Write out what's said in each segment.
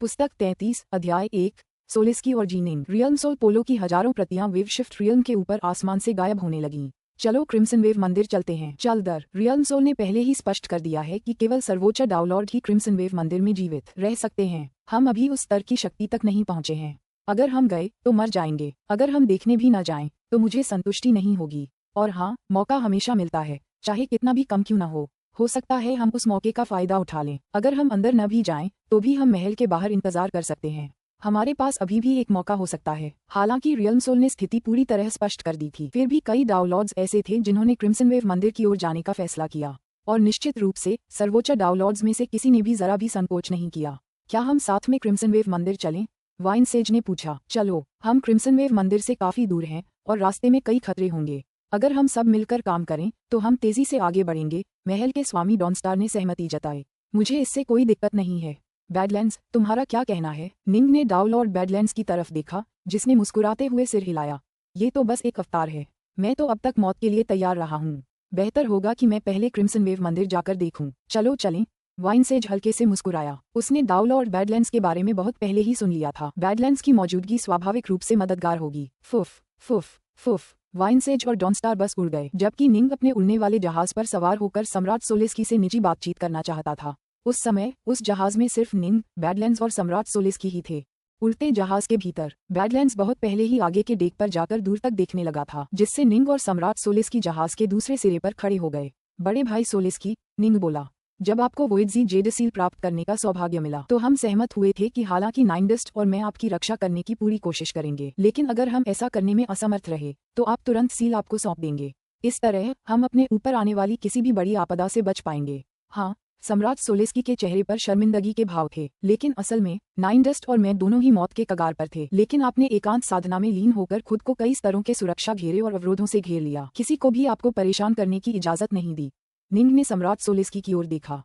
पुस्तक 33 अध्याय 1 सोलेस्की और जीनिंग। रियल्म सोल पोलो की हजारों प्रतियां वेव शिफ्ट रियल्म के ऊपर आसमान से गायब होने लगीं। चलो क्रिम्सन वेव मंदिर चलते हैं। चल दर। रियल्म सोल ने पहले ही स्पष्ट कर दिया है कि केवल सर्वोच्च डाउनलॉर्ड ही क्रिम्सन वेव मंदिर में जीवित रह सकते हैं। हम अभी उस स्तर की शक्ति तक नहीं पहुंचे हैं। अगर हम गए तो मर जाएंगे, अगर हम देखने भी न जाएं तो मुझे संतुष्टि नहीं होगी। और हाँ, मौका हमेशा मिलता है, चाहे कितना भी कम क्यों न हो सकता है हम उस मौके का फायदा उठा लें। अगर हम अंदर न भी जाएं तो भी हम महल के बाहर इंतजार कर सकते हैं। हमारे पास अभी भी एक मौका हो सकता है। हालांकि रियल्म सोल ने स्थिति पूरी तरह स्पष्ट कर दी थी, फिर भी कई डाउनलॉर्ड्स ऐसे थे जिन्होंने क्रिम्सन वेव मंदिर की ओर जाने का फैसला किया, और निश्चित रूप से सर्वोच्च डाउनलॉर्ड्स में से किसी ने भी जरा भी संकोच नहीं किया। क्या हम साथ में क्रिम्सन वेव मंदिर चलें? वाइन सेज ने पूछा। चलो, हम क्रिम्सन वेव मंदिर से काफी दूर हैं और रास्ते में कई खतरे होंगे। अगर हम सब मिलकर काम करें तो हम तेजी से आगे बढ़ेंगे। महल के स्वामी डॉनस्टार ने सहमति जताई। मुझे इससे कोई दिक्कत नहीं है। बैडलैंड्स, तुम्हारा क्या कहना है? निंग ने डाउनलॉर्ड बैडलैंड्स की तरफ देखा, जिसने मुस्कुराते हुए सिर हिलाया। ये तो बस एक अवतार है। मैं तो अब तक मौत के लिए तैयार रहा हूँ। बेहतर होगा कि मैं पहले क्रिम्सन वेव मंदिर जाकर देखूं। चलो चलें। वाइन सेज हल्के से मुस्कुराया। उसने डाउनलॉर्ड बैडलैंड्स के बारे में बहुत पहले ही सुन लिया था। बैडलैंड्स की मौजूदगी स्वाभाविक रूप से मददगार होगी। फुफ फुफ फुफ। वाइनसेज और डॉनस्टार बस उड़ गए, जबकि निंग अपने उड़ने वाले जहाज पर सवार होकर सम्राट सोलेस्की से निजी बातचीत करना चाहता था। उस समय उस जहाज में सिर्फ निंग, बैडलैंड्स और सम्राट सोलेस्की ही थे। उड़ते जहाज के भीतर बैडलैंड्स बहुत पहले ही आगे के डेक पर जाकर दूर तक देखने लगा था, जिससे निंग और सम्राट सोलेस्की जहाज के दूसरे सिरे पर खड़े हो गए। बड़े भाई सोलेस्की, निंग बोला, जब आपको वोइडजी जेड सील प्राप्त करने का सौभाग्य मिला तो हम सहमत हुए थे कि हालांकि नाइनडस्ट और मैं आपकी रक्षा करने की पूरी कोशिश करेंगे, लेकिन अगर हम ऐसा करने में असमर्थ रहे तो आप तुरंत सील आपको सौंप देंगे। इस तरह हम अपने ऊपर आने वाली किसी भी बड़ी आपदा से बच पाएंगे। हाँ, सम्राट सोलेस्की के चेहरे पर शर्मिंदगी के भाव थे, लेकिन असल में नाइनडस्ट और मैं दोनों ही मौत के कगार पर थे। लेकिन आपने एकांत साधना में लीन होकर खुद को कई स्तरों के सुरक्षा घेरे और अवरोधों से घेर लिया। किसी को भी आपको परेशान करने की इजाजत नहीं दी। निंग ने सम्राट सोलेस्की की ओर देखा।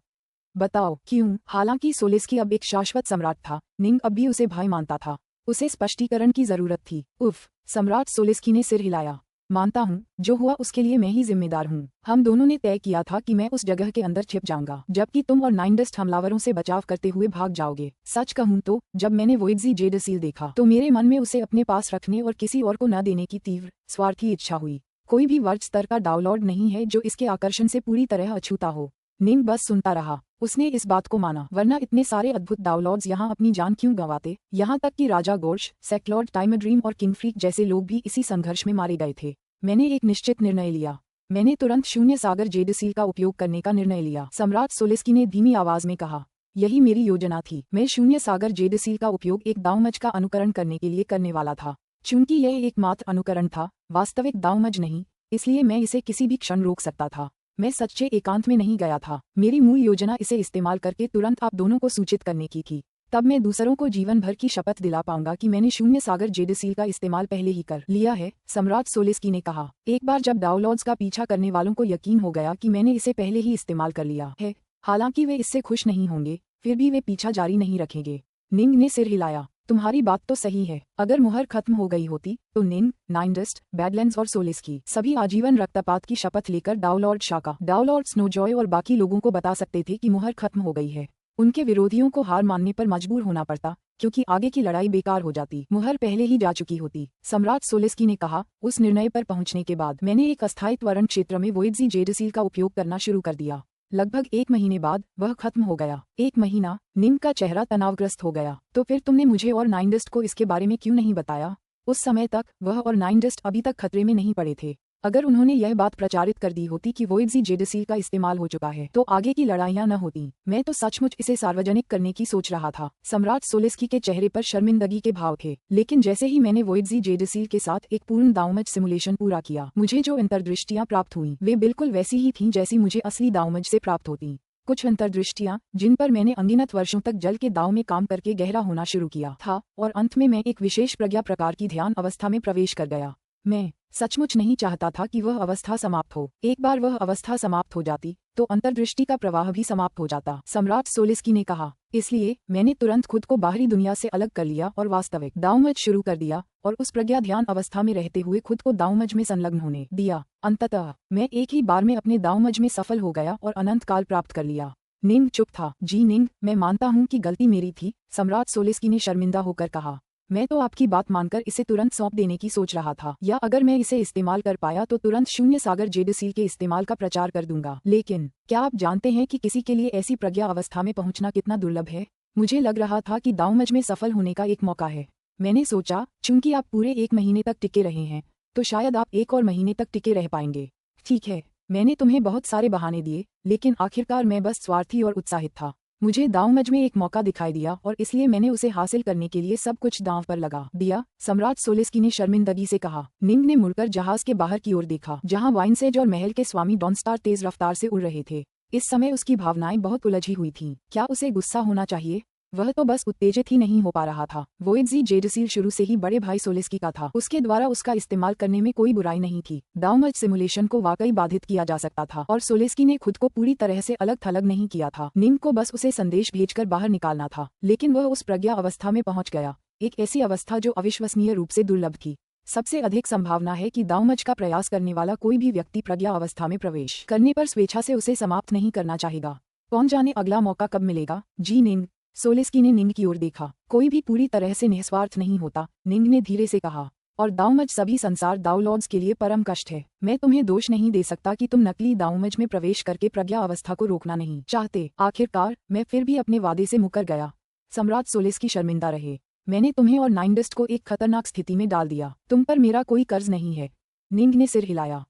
बताओ क्यों? हालांकि सोलेस्की अब एक शाश्वत सम्राट था, निंग अब भी उसे भाई मानता था। उसे स्पष्टीकरण की जरूरत थी। उफ, सम्राट सोलेस्की ने सिर हिलाया। मानता हूँ, जो हुआ उसके लिए मैं ही जिम्मेदार हूँ। हम दोनों ने तय किया था कि मैं उस जगह के अंदर छिप जाऊंगा, जबकि तुम और नाइनडस्ट हमलावरों से बचाव करते हुए भाग जाओगे। सच कहूँ तो जब मैंने वोइडजी जेड सील देखा तो मेरे मन में उसे अपने पास रखने और किसी और को न देने की तीव्र स्वार्थी इच्छा हुई। कोई भी वर्ग स्तर का डाउनलॉर्ड नहीं है जो इसके आकर्षण से पूरी तरह अछूता हो। निंग बस सुनता रहा। उसने इस बात को माना, वरना इतने सारे अद्भुत डाउनलॉर्ड्स यहाँ अपनी जान क्यों गंवाते? यहाँ तक कि राजा गोर्श, सेक्लॉर्ड टाइमड्रीम और किंगफ्रीक जैसे लोग भी इसी संघर्ष में मारे गए थे। मैंने एक निश्चित निर्णय लिया। मैंने तुरंत शून्य सागर जेड सील का उपयोग करने का निर्णय लिया। सम्राट सोलेस्की ने धीमी आवाज में कहा। यही मेरी योजना थी। मैं शून्य सागर जेड सील का उपयोग एक दावमज का अनुकरण करने के लिए करने वाला था। चूंकि यह एकमात्र अनुकरण था, वास्तविक दावमज नहीं, इसलिए मैं इसे किसी भी क्षण रोक सकता था। मैं सच्चे एकांत में नहीं गया था। मेरी मूल योजना इसे इस्तेमाल करके तुरंत आप दोनों को सूचित करने की थी। तब मैं दूसरों को जीवन भर की शपथ दिला पाऊंगा कि मैंने शून्य सागर जेड सील का इस्तेमाल पहले ही कर लिया है। सम्राट सोलेस्की ने कहा। एक बार जब डाउनलॉर्ड्स का पीछा करने वालों को यकीन हो गया कि मैंने इसे पहले ही इस्तेमाल कर लिया है, हालांकि वे इससे खुश नहीं होंगे, फिर भी वे पीछा जारी नहीं रखेंगे। निंग ने सिर हिलाया। तुम्हारी बात तो सही है। अगर मुहर खत्म हो गई होती तो निंग, नाइनडस्ट, बैडलैंड्स और सोलेस्की सभी आजीवन रक्तपात की शपथ लेकर डाउनलॉर्ड शाका, डाउनलॉर्ड स्नोजॉय और बाकी लोगों को बता सकते थे कि मुहर खत्म हो गई है। उनके विरोधियों को हार मानने पर मजबूर होना पड़ता, क्योंकि आगे की लड़ाई बेकार हो जाती। मुहर पहले ही जा चुकी होती। सम्राट सोलेस्की ने कहा। उस निर्णय पर पहुंचने के बाद मैंने एक अस्थायी त्वरण क्षेत्र में वोइडजी जेड सील का उपयोग करना शुरू कर दिया। लगभग 1 महीने बाद वह खत्म हो गया। 1 महीना? निंग का चेहरा तनावग्रस्त हो गया। तो फिर तुमने मुझे और नाइनडस्ट को इसके बारे में क्यों नहीं बताया? उस समय तक वह और नाइनडस्ट अभी तक खतरे में नहीं पड़े थे। अगर उन्होंने यह बात प्रचारित कर दी होती कि वोइडजी जेड सील का इस्तेमाल हो चुका है तो आगे की लड़ाइयां न होती। मैं तो सचमुच इसे सार्वजनिक करने की सोच रहा था। सम्राट सोलेस्की के चेहरे पर शर्मिंदगी के भाव थे, लेकिन जैसे ही मैंने वोइडजी जेड सील के साथ एक पूर्ण दावमज सिमुलेशन पूरा किया, मुझे जो अंतर्दृष्टियां प्राप्त हुई वे बिल्कुल वैसी ही थीं जैसी मुझे असली दावमज से प्राप्त होती। कुछ अंतर्दृष्टियां जिन पर मैंने अनगिनत वर्षों तक जल के दाव में काम करके गहरा होना शुरू किया था, और अंत में मैं एक विशेष प्रज्ञा प्रकार की ध्यान अवस्था में प्रवेश कर गया। मैं सचमुच नहीं चाहता था कि वह अवस्था समाप्त हो। एक बार वह अवस्था समाप्त हो जाती तो अंतर्दृष्टि का प्रवाह भी समाप्त हो जाता। सम्राट सोलेस्की ने कहा। इसलिए मैंने तुरंत खुद को बाहरी दुनिया से अलग कर लिया और वास्तविक दावमज शुरू कर दिया, और उस प्रज्ञा ध्यान अवस्था में रहते हुए खुद को दावमज में संलग्न होने दिया। अंततः मैं एक ही बार में अपने दावमज में सफल हो गया और अनंत काल प्राप्त कर लिया। निंग चुप था। जी निंग, मैं मानता हूँ कि गलती मेरी थी, सम्राट सोलेस्की ने शर्मिंदा होकर कहा। मैं तो आपकी बात मानकर इसे तुरंत सौंप देने की सोच रहा था, या अगर मैं इसे इस्तेमाल कर पाया तो तुरंत शून्य सागर जेडसील के इस्तेमाल का प्रचार कर दूंगा। लेकिन क्या आप जानते हैं कि किसी के लिए ऐसी प्रज्ञा अवस्था में पहुंचना कितना दुर्लभ है? मुझे लग रहा था कि दांवमज में सफल होने का एक मौका है। मैंने सोचा, चूंकि आप पूरे 1 महीने तक टिके रहे हैं, तो शायद आप 1 और महीने तक टिके रह पाएंगे। ठीक है, मैंने तुम्हें बहुत सारे बहाने दिए, लेकिन आखिरकार मैं बस स्वार्थी और उत्साहित था। मुझे दांवमज में एक मौका दिखाई दिया और इसलिए मैंने उसे हासिल करने के लिए सब कुछ दांव पर लगा दिया, सम्राट सोलेस्की ने शर्मिंदगी से कहा। निंग ने मुड़कर जहाज के बाहर की ओर देखा, जहां वाइनसेज और महल के स्वामी डॉनस्टार तेज रफ्तार से उड़ रहे थे। इस समय उसकी भावनाएं बहुत उलझी हुई थीं। क्या उसे गुस्सा होना चाहिए? वह तो बस उत्तेजित ही नहीं हो पा रहा था। वोइट्जी जेडसील शुरू से ही बड़े भाई सोलेस्की का था, उसके द्वारा उसका इस्तेमाल करने में कोई बुराई नहीं थी। दांवमज सिमुलेशन को वाकई बाधित किया जा सकता था और सोलेस्की ने खुद को पूरी तरह से अलग थलग नहीं किया था। निंग को बस उसे संदेश भेजकर बाहर निकालना था, लेकिन वह उस प्रज्ञा अवस्था में पहुंच गया, एक ऐसी अवस्था जो अविश्वसनीय रूप से दुर्लभ थी। सबसे अधिक संभावना है कि दांवमज का प्रयास करने वाला कोई भी व्यक्ति प्रज्ञा अवस्था में प्रवेश करने पर स्वेच्छा से उसे समाप्त नहीं करना चाहेगा। कौन जाने अगला मौका कब मिलेगा? जी निंग, सोलेस्की ने निंग की ओर देखा। कोई भी पूरी तरह से निस्वार्थ नहीं होता, निंग ने धीरे से कहा, और दांवमज सभी संसार दावलॉर्ड्स के लिए परम कष्ट है। मैं तुम्हें दोष नहीं दे सकता कि तुम नकली दांवमज में प्रवेश करके प्रज्ञा अवस्था को रोकना नहीं चाहते। आखिरकार मैं फिर भी अपने वादे से मुकर गया। सम्राट सोलेस्की शर्मिंदा रहे। मैंने तुम्हें और नाइनडस्ट को एक खतरनाक स्थिति में डाल दिया। तुम पर मेरा कोई कर्ज नहीं है। निंग ने सिर हिलाया।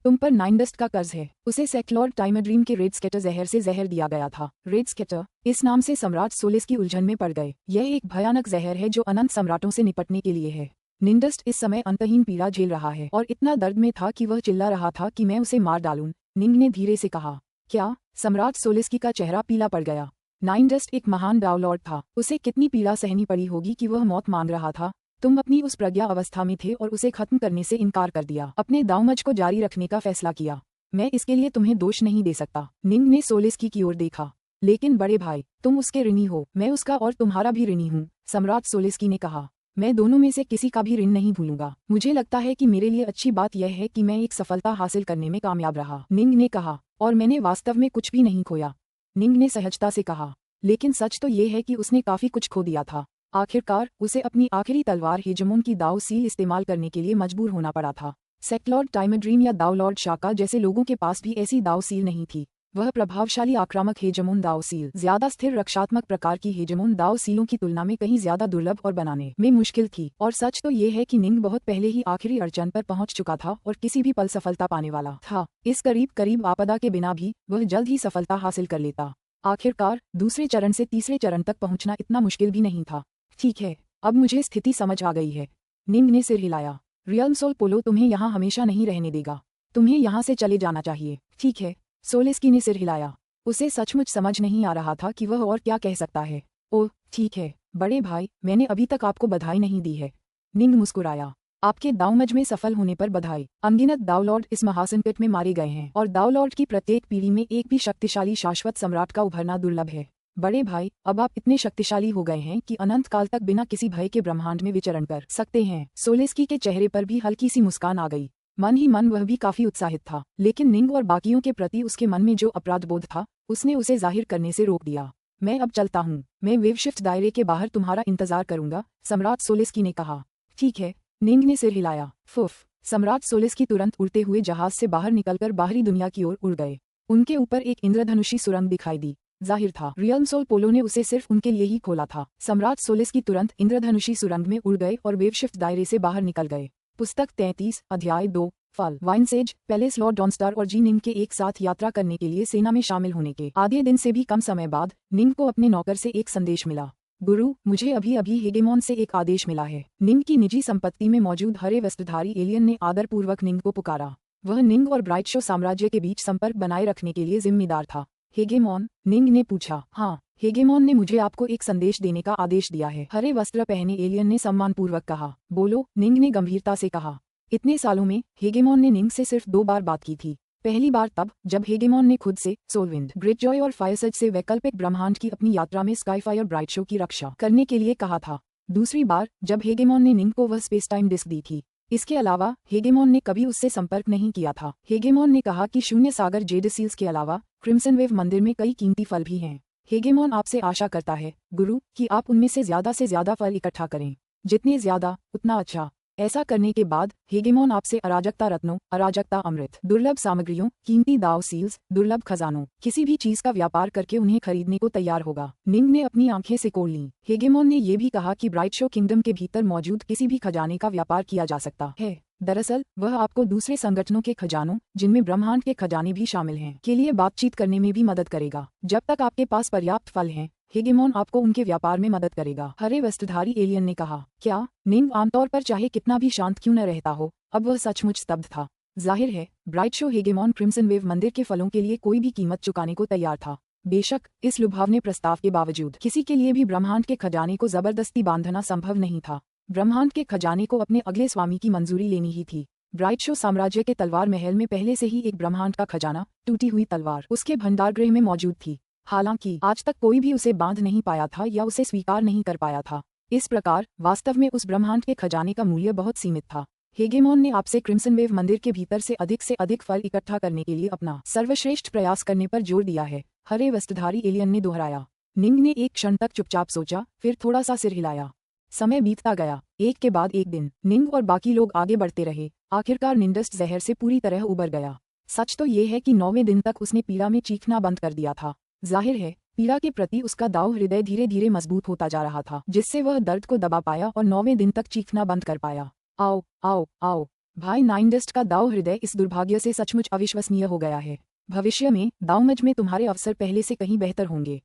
तुम पर नाइनडस्ट का कर्ज है। उसे सेक्लॉर्ड टाइमड्रीम के रेड स्केटर जहर से जहर दिया गया था। रेड स्केटर, इस नाम से सम्राट सोलेस्की उलझन में पड़ गए। यह एक भयानक जहर है जो अनंत सम्राटों से निपटने के लिए है। निंडस्ट इस समय अंतहीन पीड़ा झेल रहा है और इतना दर्द में था कि वह चिल्ला रहा था कि मैं उसे मार डालूं। निंग ने धीरे से कहा। क्या? सम्राट सोलेस्की का चेहरा पीला पड़ गया। नाइनडस्ट एक महान दावलॉर्ड था, उसे कितनी पीड़ा सहनी पड़ी होगी कि वह मौत मांग रहा था। तुम अपनी उस प्रज्ञा अवस्था में थे और उसे खत्म करने से इनकार कर दिया, अपने दांवमज को जारी रखने का फैसला किया। मैं इसके लिए तुम्हें दोष नहीं दे सकता। निंग ने सोलेस्की की ओर देखा। लेकिन बड़े भाई, तुम उसके ऋणी हो, मैं उसका और तुम्हारा भी ऋणी हूँ, सम्राट सोलेस्की ने कहा। मैं दोनों में से किसी का भी ऋण नहीं भूलूंगा। मुझे लगता है कि मेरे लिए अच्छी बात यह है कि मैं एक सफलता हासिल करने में कामयाब रहा, निंग ने कहा, और मैंने वास्तव में कुछ भी नहीं खोया। निंग ने सहजता से कहा, लेकिन सच तो ये है कि उसने काफी कुछ खो दिया था। आखिरकार उसे अपनी आखिरी तलवार हेजमोन की दाव सील इस्तेमाल करने के लिए मजबूर होना पड़ा था। सेक्लॉर्ड टाइमड्रीम या दावलॉर्ड शाका जैसे लोगों के पास भी ऐसी दाव सील नहीं थी। वह प्रभावशाली आक्रामक हेजमोन दाव सील ज्यादा स्थिर रक्षात्मक प्रकार की हेजमोन दाव सीलों की तुलना में कहीं ज्यादा दुर्लभ और बनाने में मुश्किल थी। और सच तो ये है कि निंग बहुत पहले ही आखिरी अड़चन पर पहुंच चुका था और किसी भी पल सफलता पाने वाला था। इस करीब आपदा के बिना भी वह जल्द ही सफलता हासिल कर लेता। आखिरकार दूसरे चरण से तीसरे चरण तक पहुंचना इतना मुश्किल भी नहीं था। ठीक है, अब मुझे स्थिति समझ आ गई है। निंग ने सिर हिलाया। रियल सोल पोलो तुम्हें यहाँ हमेशा नहीं रहने देगा। तुम्हें यहाँ से चले जाना चाहिए। ठीक है, सोलेस्की ने सिर हिलाया। उसे सचमुच समझ नहीं आ रहा था कि वह और क्या कह सकता है। ओह ठीक है बड़े भाई, मैंने अभी तक आपको बधाई नहीं दी है। निंग मुस्कुराया। आपके दावमज में सफल होने पर बधाई। अनगिनत दावलॉर्ड इस महासंकट में मारे गए हैं और दावलॉर्ड की प्रत्येक पीढ़ी में एक भी शक्तिशाली शाश्वत सम्राट का उभरना दुर्लभ है। बड़े भाई, अब आप इतने शक्तिशाली हो गए हैं कि अनंत काल तक बिना किसी भय के ब्रह्मांड में विचरण कर सकते हैं। सोलेस्की के चेहरे पर भी हल्की सी मुस्कान आ गई। मन ही मन वह भी काफी उत्साहित था, लेकिन निंग और बाकियों के प्रति उसके मन में जो अपराध बोध था, उसने उसे जाहिर करने से रोक दिया। मैं अब चलता हूँ। मैं वेवशिफ्ट दायरे के बाहर तुम्हारा इंतजार करूंगा, सम्राट सोलेस्की ने कहा। ठीक है, निंग ने सिर हिलाया। फुफ। सम्राट सोलेस्की तुरंत उड़ते हुए जहाज से बाहर निकलकर बाहरी दुनिया की ओर उड़ गए। उनके ऊपर एक इंद्रधनुषी सुरंग दिखाई दी। जाहिर था रियल सोल पोलो ने उसे सिर्फ उनके लिए ही खोला था। सम्राट सोलेस्की तुरंत इंद्रधनुषी सुरंग में उड़ गए और वेवशिफ्ट दायरे से बाहर निकल गए। पुस्तक 33 अध्याय 2 फल। वाइनसेज पैलेस लॉर्ड डॉनस्टार और जी निंग के एक साथ यात्रा करने के लिए सेना में शामिल होने के आधे दिन से भी कम समय बाद निंग को अपने नौकर से एक संदेश मिला। गुरु, मुझे अभी अभी हेगेमोन से एक आदेश मिला है। निंग की निजी संपत्ति में मौजूद हरे वस्त्रधारी एलियन ने आदरपूर्वक निंग को पुकारा। वह निंग और ब्राइटशो साम्राज्य के बीच संपर्क बनाए रखने के लिए जिम्मेदार था। हेगेमोन? निंग ने पूछा। हाँ, हेगेमोन ने मुझे आपको एक संदेश देने का आदेश दिया है, हरे वस्त्र पहने एलियन ने सम्मानपूर्वक कहा। बोलो, निंग ने गंभीरता से कहा। इतने सालों में हेगेमोन ने निंग से सिर्फ 2 बार बात की थी। पहली बार तब जब हेगेमोन ने खुद से सोलविंड, ग्रेटजॉय और फायरसज से वैकल्पिक ब्रह्मांड की अपनी यात्रा में स्काईफायर ब्राइटशो की रक्षा करने के लिए कहा था। दूसरी बार जब हेगेमोन ने निंग को वह स्पेस टाइम डिस्क दी थी इसके अलावा हेगेमॉन ने कभी उससे संपर्क नहीं किया था। हेगेमॉन ने कहा कि शून्य सागर जेड सील्स के अलावा क्रिम्सन वेव मंदिर में कई कीमती फल भी हैं। हेगेमॉन आपसे आशा करता है, गुरु, कि आप उनमें से ज्यादा फल इकट्ठा करें। जितने ज्यादा उतना अच्छा। ऐसा करने के बाद हेगेमॉन आपसे अराजकता रत्नों, अराजकता अमृत, दुर्लभ सामग्रियों, कीमती दाव सील्स, दुर्लभ खजानों, किसी भी चीज का व्यापार करके उन्हें खरीदने को तैयार होगा। निंग ने अपनी आंखें सिकोड़ लीं। हेगेमॉन ने यह भी कहा कि ब्राइट शो किंगडम के भीतर मौजूद किसी भी खजाने का व्यापार किया जा सकता है। दरअसल वह आपको दूसरे संगठनों के खजानों, जिनमें ब्रह्मांड के खजाने भी शामिल हैं, के लिए बातचीत करने में भी मदद करेगा। जब तक आपके पास पर्याप्त फल हैं, हेगेमॉन आपको उनके व्यापार में मदद करेगा। हरे वस्त्रधारी एलियन ने कहा। क्या? निंग आमतौर पर चाहे कितना भी शांत क्यों न रहता हो, अब वह सचमुच स्तब्ध था। जाहिर है, ब्राइट शो हेगेमॉन क्रिम्सन वेव मंदिर के फलों के लिए कोई भी कीमत चुकाने को तैयार था। बेशक इस लुभावने प्रस्ताव के बावजूद किसी के लिए भी ब्रह्मांड के खजाने को जबरदस्ती बांधना संभव नहीं था। ब्रह्मांड के खजाने को अपने अगले स्वामी की मंजूरी लेनी ही थी। ब्राइट शो साम्राज्य के तलवार महल में पहले से ही एक ब्रह्मांड का खजाना, टूटी हुई तलवार, उसके भंडारगृह में मौजूद थी। हालांकि आज तक कोई भी उसे बांध नहीं पाया था या उसे स्वीकार नहीं कर पाया था। इस प्रकार वास्तव में उस ब्रह्मांड के खजाने का मूल्य बहुत सीमित था। हेगेमॉन ने आपसे क्रिम्सन वेव मंदिर के भीतर से अधिक फल इकट्ठा करने के लिए अपना सर्वश्रेष्ठ प्रयास करने पर जोर दिया है, हरे वस्त्रधारी एलियन ने दोहराया। निंग ने एक क्षण तक चुपचाप सोचा, फिर थोड़ा सा सिर हिलाया। समय बीतता गया, एक के बाद एक दिन। निंग और बाकी लोग आगे बढ़ते रहे। आखिरकार निंडस्ट जहर से पूरी तरह उबर गया। सच तो ये है कि 9वें दिन तक उसने पीड़ा में चीखना बंद कर दिया था। जाहिर है, पीड़ा के प्रति उसका दाव हृदय धीरे धीरे मजबूत होता जा रहा था, जिससे वह दर्द को दबा पाया और 9वें दिन तक चीखना बंद कर पाया। आओ आओ आओ, भाई नाइनडस्ट का दाव हृदय इस दुर्भाग्य से सचमुच अविश्वसनीय हो गया है। भविष्य में दावमज में तुम्हारे अवसर पहले से कहीं बेहतर होंगे।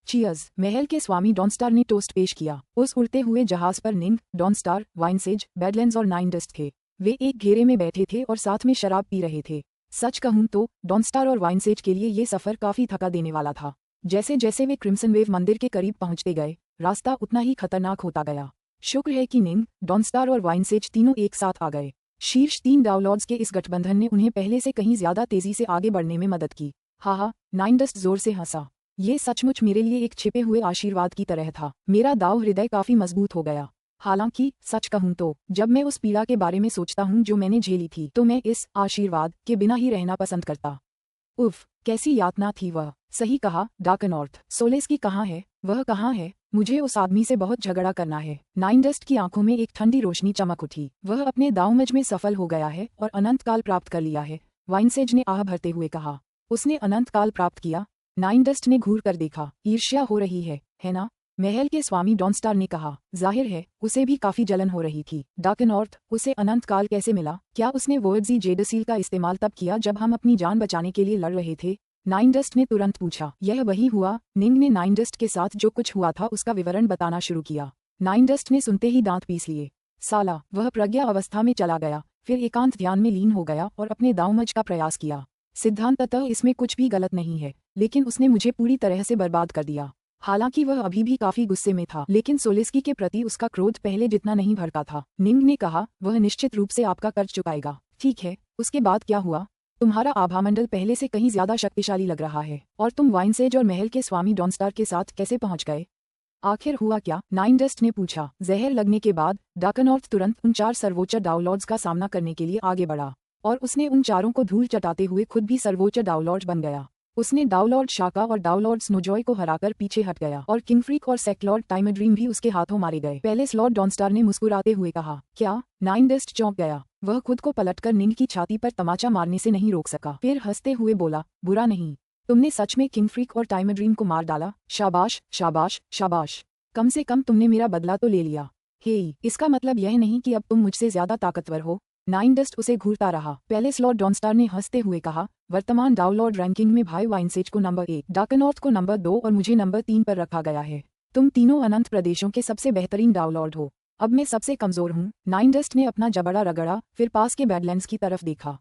चीयर्स। महल के स्वामी डॉनस्टार ने टोस्ट पेश किया। उस उड़ते हुए जहाज पर निंग, डॉनस्टार, वाइनसेज, बैडलैंड्स और नाइनडस्ट थे। वे एक घेरे में बैठे थे और साथ में शराब पी रहे थे। सच कहूं तो डॉनस्टार और वाइनसेज के लिए ये सफर काफी थका देने वाला था। जैसे जैसे वे क्रिम्सन वेव मंदिर के करीब पहुंचते गए, रास्ता उतना ही खतरनाक होता गया। शुक्र है कि निंग, डॉनस्टार और वाइनसेज तीनों एक साथ आ गए। शीर्ष 3 डाउनलॉर्ड्स के इस गठबंधन ने उन्हें पहले से कहीं ज्यादा तेजी से आगे बढ़ने में मदद की। हा, नाइनडस्ट जोर से हंसा। ये सचमुच मेरे लिए एक छिपे हुए आशीर्वाद की तरह था। मेरा दाव हृदय काफी मजबूत हो गया। हालांकि सच कहूं तो जब मैं उस पीड़ा के बारे में सोचता हूं जो मैंने झेली थी, तो मैं इस आशीर्वाद के बिना ही रहना पसंद करता। उफ, कैसी यातना थी वह। सही कहा, डार्कनॉर्थ। सोलेस्की कहाँ है? वह कहाँ है? मुझे उस आदमी से बहुत झगड़ा करना है। नाइनडस्ट की आंखों में एक ठंडी रोशनी चमक उठी। वह अपने दावमज में सफल हो गया है और अनंत काल प्राप्त कर लिया है, वाइनसेज ने आह भरते हुए कहा। उसने अनंत काल प्राप्त किया? नाइनडस्ट ने घूर कर देखा। ईर्ष्या हो रही है ना? महल के स्वामी डॉनस्टार ने कहा। जाहिर है, उसे भी काफी जलन हो रही थी। डार्कनॉर्थ, उसे अनंत काल कैसे मिला? क्या उसने वोर्डजी जेडसील का इस्तेमाल तब किया जब हम अपनी जान बचाने के लिए लड़ रहे थे? नाइनडस्ट ने तुरंत पूछा। यह वही हुआ। निंग ने नाइनडस्ट के साथ जो कुछ हुआ था उसका विवरण बताना शुरू किया। नाइनडस्ट ने सुनते ही दांत पीस लिए। साला, वह प्रज्ञा अवस्था में चला गया, फिर एकांत ध्यान में लीन हो गया और अपने दावमज का प्रयास किया। सिद्धांततः इसमें कुछ भी गलत नहीं है, लेकिन उसने मुझे पूरी तरह से बर्बाद कर दिया। हालांकि वह अभी भी काफी गुस्से में था, लेकिन सोलेस्की के प्रति उसका क्रोध पहले जितना नहीं भड़का था। निंग ने कहा, वह निश्चित रूप से आपका कर्ज चुकाएगा। ठीक है, उसके बाद क्या हुआ? तुम्हारा आभामंडल पहले से कहीं ज्यादा शक्तिशाली लग रहा है, और तुम वाइनसेज और महल के स्वामी डॉनस्टार के साथ कैसे पहुंच गए? आखिर हुआ क्या? नाइनडस्ट ने पूछा। जहर लगने के बाद डार्कनॉर्थ तुरंत उन 4 सर्वोच्च डाउनलॉर्ड्स का सामना करने के लिए आगे बढ़ा, और उसने उन चारों को धूल चटाते हुए खुद भी सर्वोच्च डाउनलॉर्ड बन गया। उसने डाउनलॉर्ड शाका और डाउनलॉर्ड स्नोजॉय को हराकर पीछे हट गया, और किंगफ्रीक और सेक्लॉर्ड टाइमड्रीम भी उसके हाथों मारे गए। पैलेस लॉर्ड डॉनस्टार ने मुस्कुराते हुए कहा। क्या? नाइनडस्ट चौंक गया। वह खुद को पलटकर निंग की छाती पर तमाचा मारने से नहीं रोक सका। फिर हंसते हुए बोला, बुरा नहीं, तुमने सच में किंगफ्रीक और टाइमड्रीम को मार डाला। शाबाश शाबाश शाबाश, कम से कम तुमने मेरा बदला तो ले लिया। हे, इसका मतलब यह नहीं कि अब तुम मुझसे ज्यादा ताकतवर हो। नाइनडस्ट उसे घूरता रहा। पैलेस लॉर्ड डॉनस्टार ने हंसते हुए कहा, वर्तमान डाउनलॉर्ड रैंकिंग में भाई वाइनसेज को नंबर 1, डार्कनॉर्थ को नंबर 2 और मुझे नंबर 3 पर रखा गया है। तुम तीनों अनंत प्रदेशों के सबसे बेहतरीन डाउनलॉर्ड हो। अब मैं सबसे कमजोर हूँ। नाइनडस्ट ने अपना जबड़ा रगड़ा, फिर पास के बैडलैंड्स की तरफ देखा।